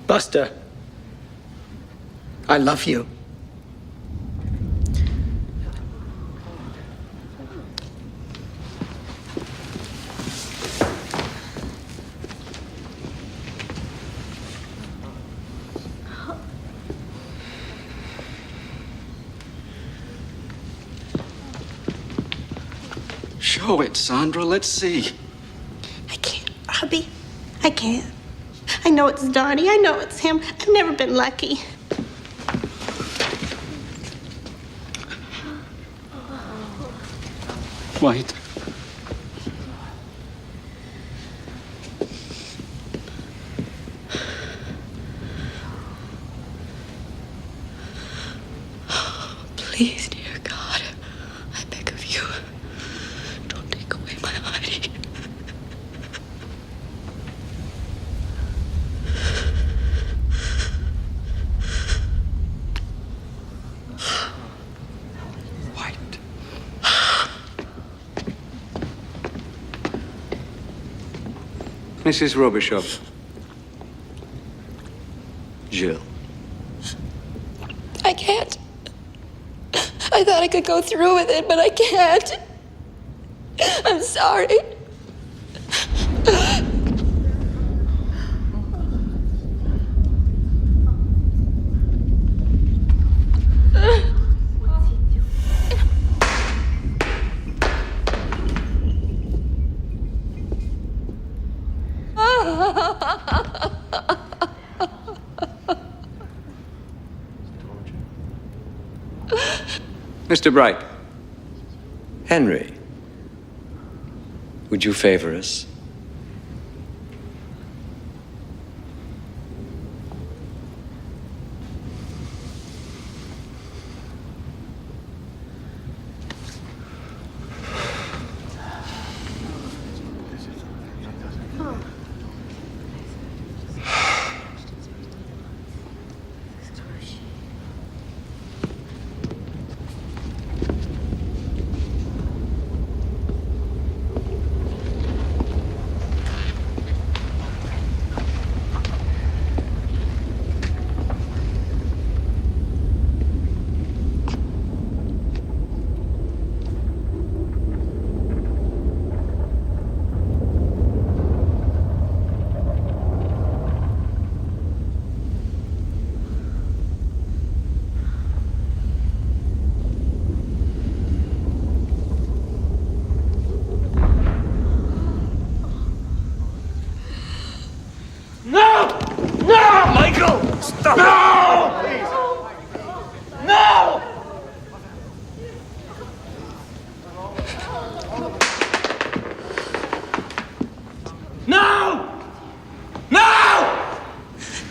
Buster, I love you. Show it, Sandra. Let's see. Robbie, I can't. I know it's Donnie. I know it's him. I've never been lucky. Wait. Please, dear God, I beg of you, don't take away my Heidi. Mrs. Robichaud. Jill. I can't. I thought I could go through with it, but I can't. I'm sorry. Mr. Bright. Henry. Would you favor us?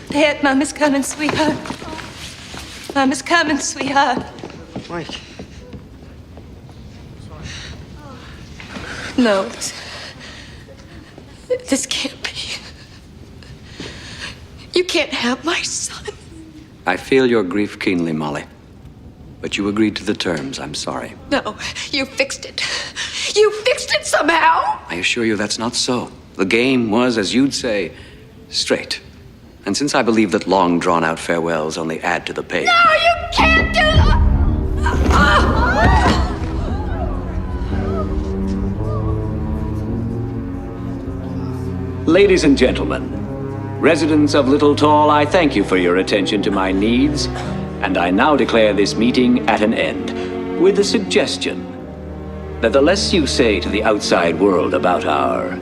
Dad, Mom is coming, sweetheart. Mom is coming, sweetheart. Mike. No. This can't be. You can't have my son. I feel your grief keenly, Molly. But you agreed to the terms. I'm sorry. No, you fixed it. You fixed it somehow. I assure you that's not so. The game was, as you'd say, straight. And since I believe that long drawn-out farewells only add to the pain... No, you can't do that! Ladies and gentlemen, residents of Little Tall, I thank you for your attention to my needs, and I now declare this meeting at an end with a suggestion. that the less you say to the outside world about our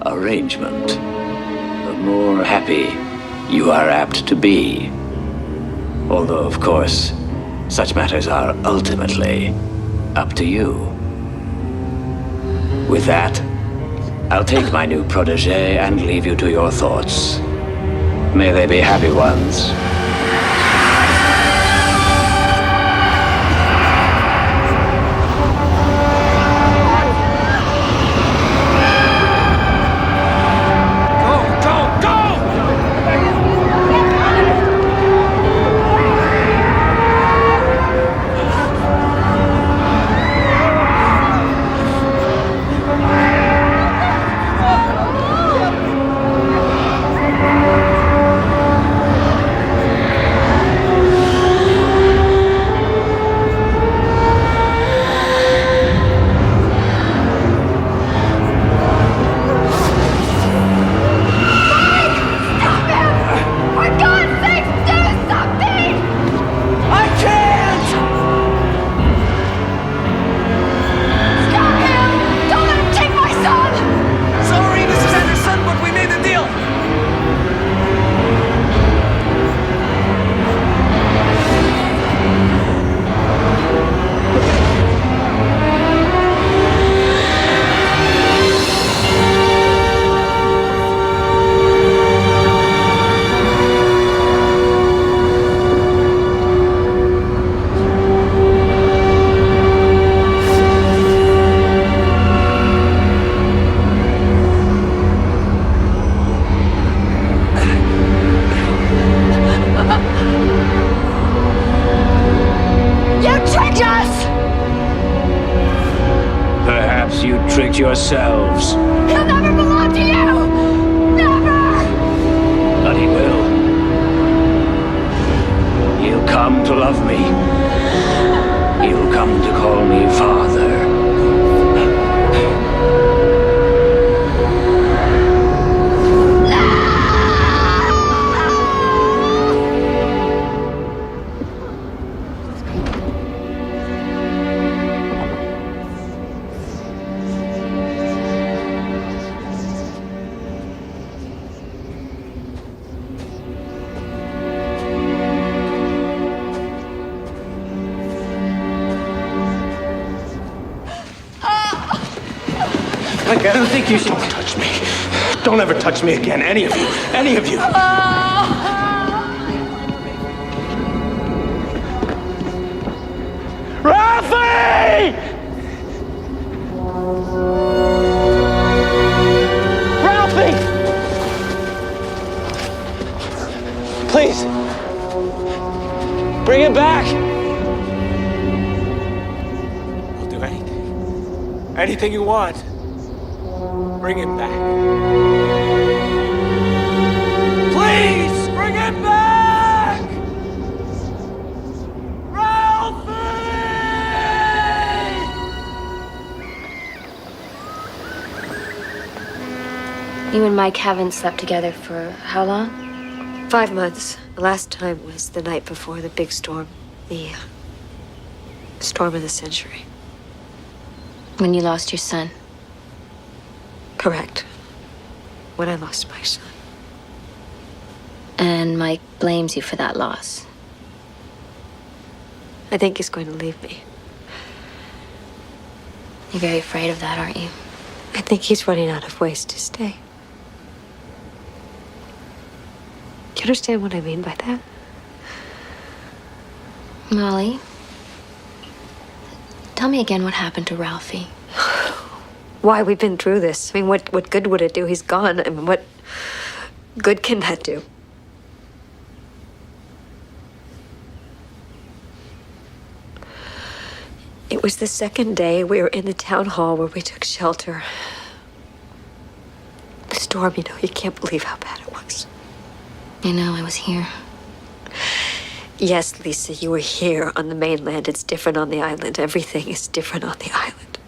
arrangement, the more happy you are apt to be. Although, of course, such matters are ultimately up to you. With that, I'll take my new protege and leave you to your thoughts. May they be happy ones. Yourselves. He'll never belong to you! Never! But he will. He'll come to love me. He'll come to call me father. I don't think you should touch me. Don't ever touch me again, any of you. Any of you. Ralphie! Ralphie! Please. Bring it back. I'll do anything. Anything you want. Bring it back. Please, bring it back! Ralphie! You and Mike haven't slept together for how long? 5 months. The last time was the night before the big storm. The storm of the century. When you lost your son. Correct. When I lost my son. And Mike blames you for that loss. I think he's going to leave me. You're very afraid of that, aren't you? I think he's running out of ways to stay. Do you understand what I mean by that? Molly, tell me again what happened to Ralphie. Why we've been through this. I mean, what good would it do? He's gone. I mean, what good can that do? It was the second day we were in the town hall where we took shelter. The storm, you know, you can't believe how bad it was. I know, I was here. Yes, Lisa, you were here on the mainland. It's different on the island. Everything is different on the island.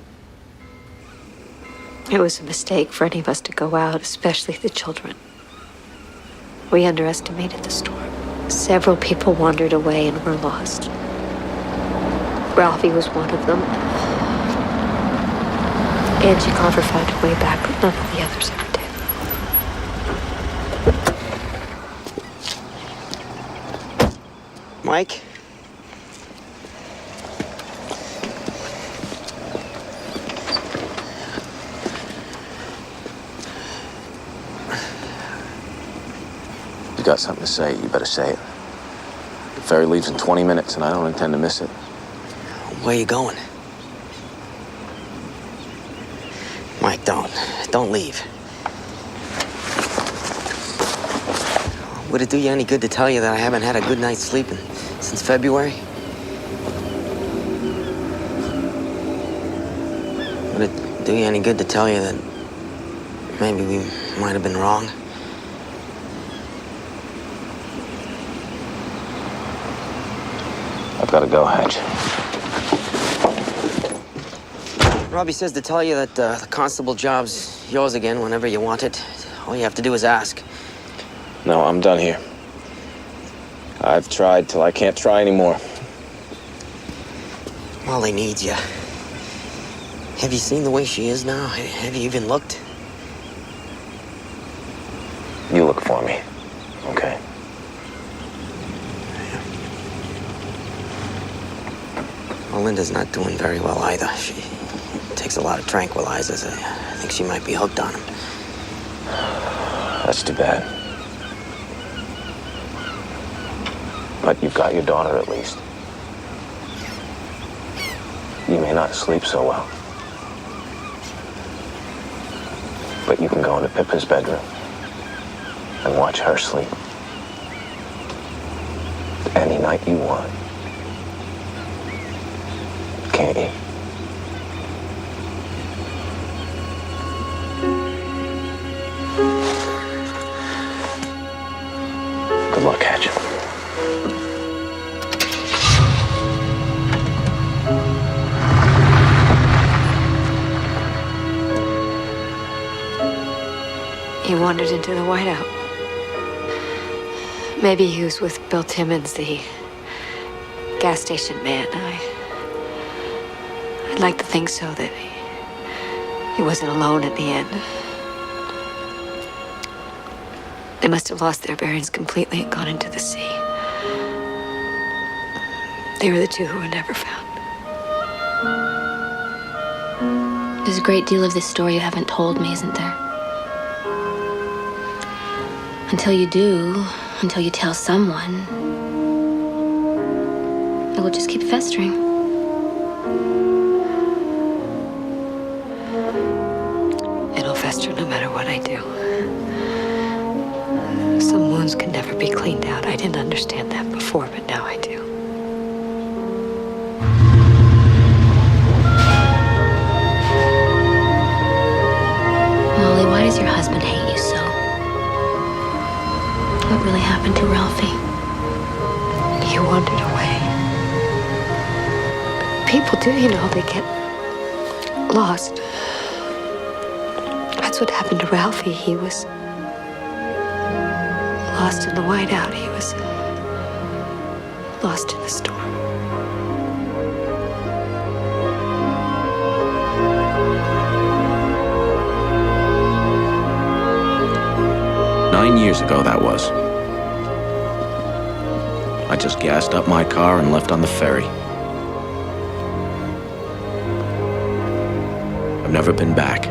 It was a mistake for any of us to go out, especially the children. We underestimated the storm. Several people wandered away and were lost. Ralphie was one of them. Angie Glover found her way back, but none of the others ever did. Mike? If you got something to say, you better say it. The ferry leaves in 20 minutes, and I don't intend to miss it. Where you going? Mike, don't leave. Would it do you any good to tell you that I haven't had a good night's sleep since February? Would it do you any good to tell you that maybe we might have been wrong? I've got to go, Hatch. Robbie says to tell you that the constable job's yours again whenever you want it. All you have to do is ask. No, I'm done here. I've tried till I can't try anymore. Molly needs you. Have you seen the way she is now? Have you even looked? You look for me, okay? Well, Linda's not doing very well either. She takes a lot of tranquilizers. I think she might be hooked on them. That's too bad. But you've got your daughter at least. You may not sleep so well. But you can go into Pippa's bedroom and watch her sleep. Any night you want. Can't you? Good luck, Hatch. He wandered into the whiteout. Maybe he was with Bill Timmons, the gas station man. I'd like to think so, that he wasn't alone at the end. They must have lost their bearings completely and gone into the sea. They were the two who were never found. There's a great deal of this story you haven't told me, isn't there? Until you do, until you tell someone, it will just keep festering. It'll fester no matter what I do. Some wounds can never be cleaned out. I didn't understand that before, but now I do. Molly, why does your husband hate you so? What really happened to Ralphie? He wandered away. People do, you know, they get lost. That's what happened to Ralphie. He was lost in the whiteout. He was lost in the storm. Nine years ago, that was. I just gassed up my car and left on the ferry. I've never been back.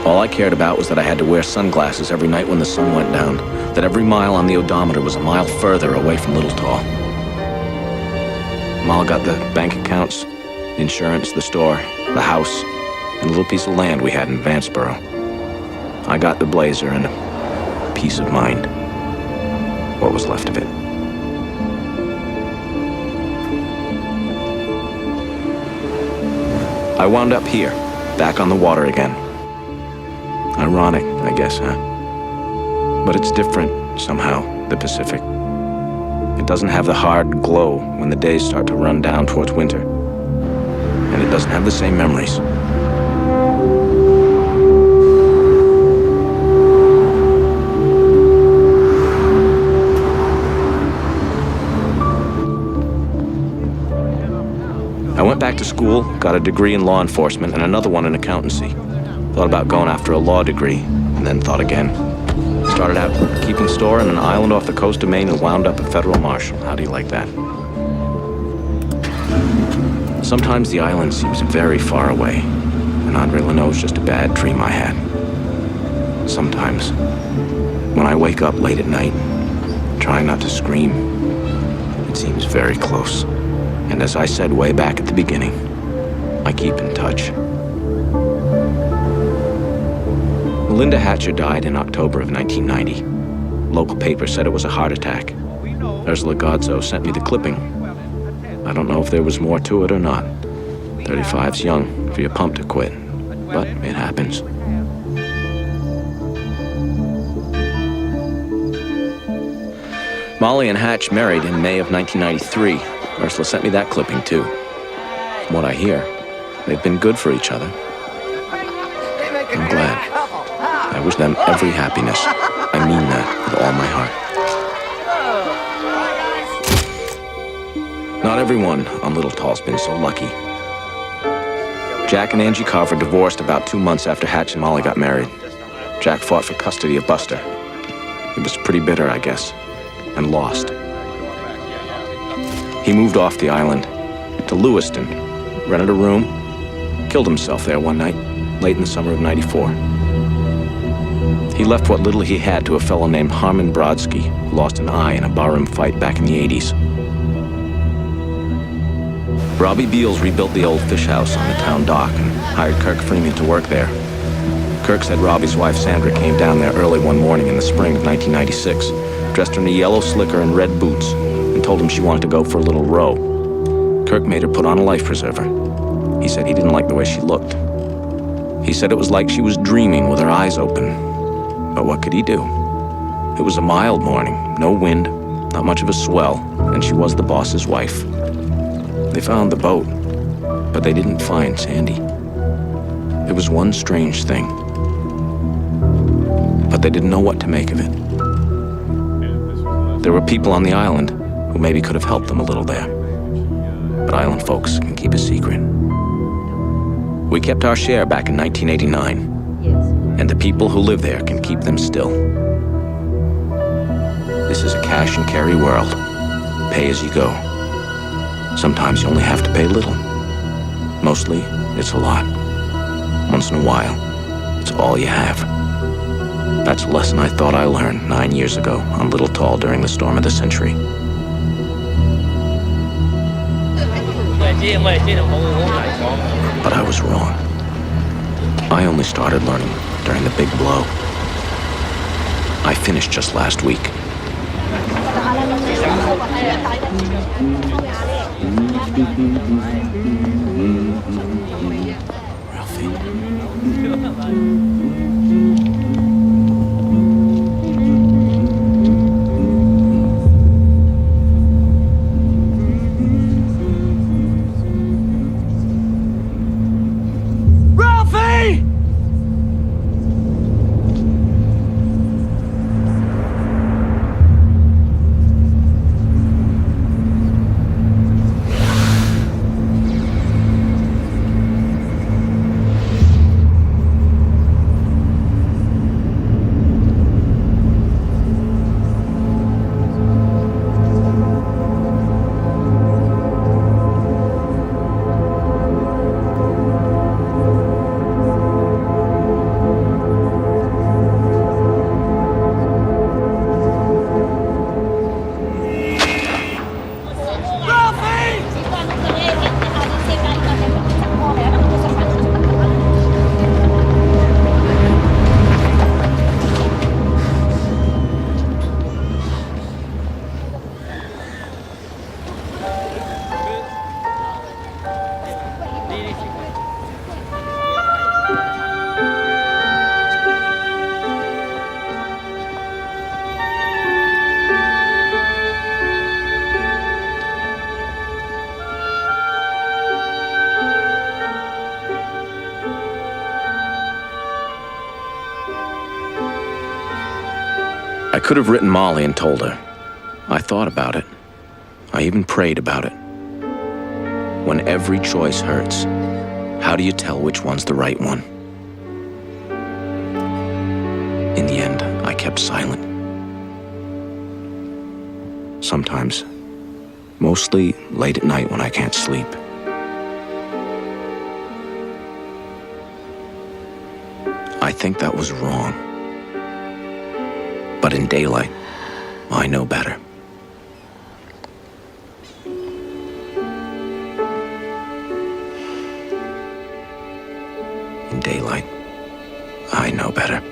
All I cared about was that I had to wear sunglasses every night when the sun went down, that every mile on the odometer was a mile further away from Little Tall. Ma got the bank accounts, the insurance, the store, the house, and a little piece of land we had in Vanceboro. I got the blazer and a peace of mind. What was left of it. I wound up here, back on the water again. Ironic, I guess, huh? But it's different, somehow, the Pacific. It doesn't have the hard glow when the days start to run down towards winter. And it doesn't have the same memories. I went back to school, got a degree in law enforcement and another one in accountancy. Thought about going after a law degree, and then thought again. Started out keeping store on an island off the coast of Maine and wound up a federal marshal. How do you like that? Sometimes the island seems very far away, and Andre Linoge is just a bad dream I had. Sometimes, when I wake up late at night, trying not to scream, it seems very close. And as I said way back at the beginning, I keep in touch. Melinda Hatcher died in October of 1990. Local paper said it was a heart attack. Ursula Godzo sent me the clipping. I don't know if there was more to it or not. 35's young for your pump to quit, but it happens. Molly and Hatch married in May of 1993. Ursula sent me that clipping, too. From what I hear, they've been good for each other. I'm glad. I wish them every happiness. I mean that with all my heart. Not everyone on Little Tall's been so lucky. Jack and Angie Carver divorced about 2 months after Hatch and Molly got married. Jack fought for custody of Buster. He was pretty bitter, I guess, and lost. He moved off the island to Lewiston, rented a room, killed himself there one night, late in the summer of '94. He left what little he had to a fellow named Harmon Brodsky, who lost an eye in a barroom fight back in the '80s. Robbie Beals rebuilt the old fish house on the town dock and hired Kirk Freeman to work there. Kirk said Robbie's wife Sandra came down there early one morning in the spring of 1996, dressed in a yellow slicker and red boots, and told him she wanted to go for a little row. Kirk made her put on a life preserver. He said he didn't like the way she looked. He said it was like she was dreaming with her eyes open. But what could he do? It was a mild morning, no wind, not much of a swell, and she was the boss's wife. They found the boat, but they didn't find Sandy. It was one strange thing, but they didn't know what to make of it. There were people on the island who maybe could have helped them a little there. But island folks can keep a secret. We kept our share back in 1989, and the people who live there can keep them still. This is a cash and carry world. Pay as you go. Sometimes you only have to pay little. Mostly, it's a lot. Once in a while, it's all you have. That's a lesson I thought I learned 9 years ago on Little Tall during the storm of the century. But I was wrong. I only started learning during the big blow. I finished just last week. I could have written Molly and told her. I thought about it. I even prayed about it. When every choice hurts, how do you tell which one's the right one? In the end, I kept silent. Sometimes, mostly late at night when I can't sleep. I think that was wrong. But in daylight, I know better. In daylight, I know better.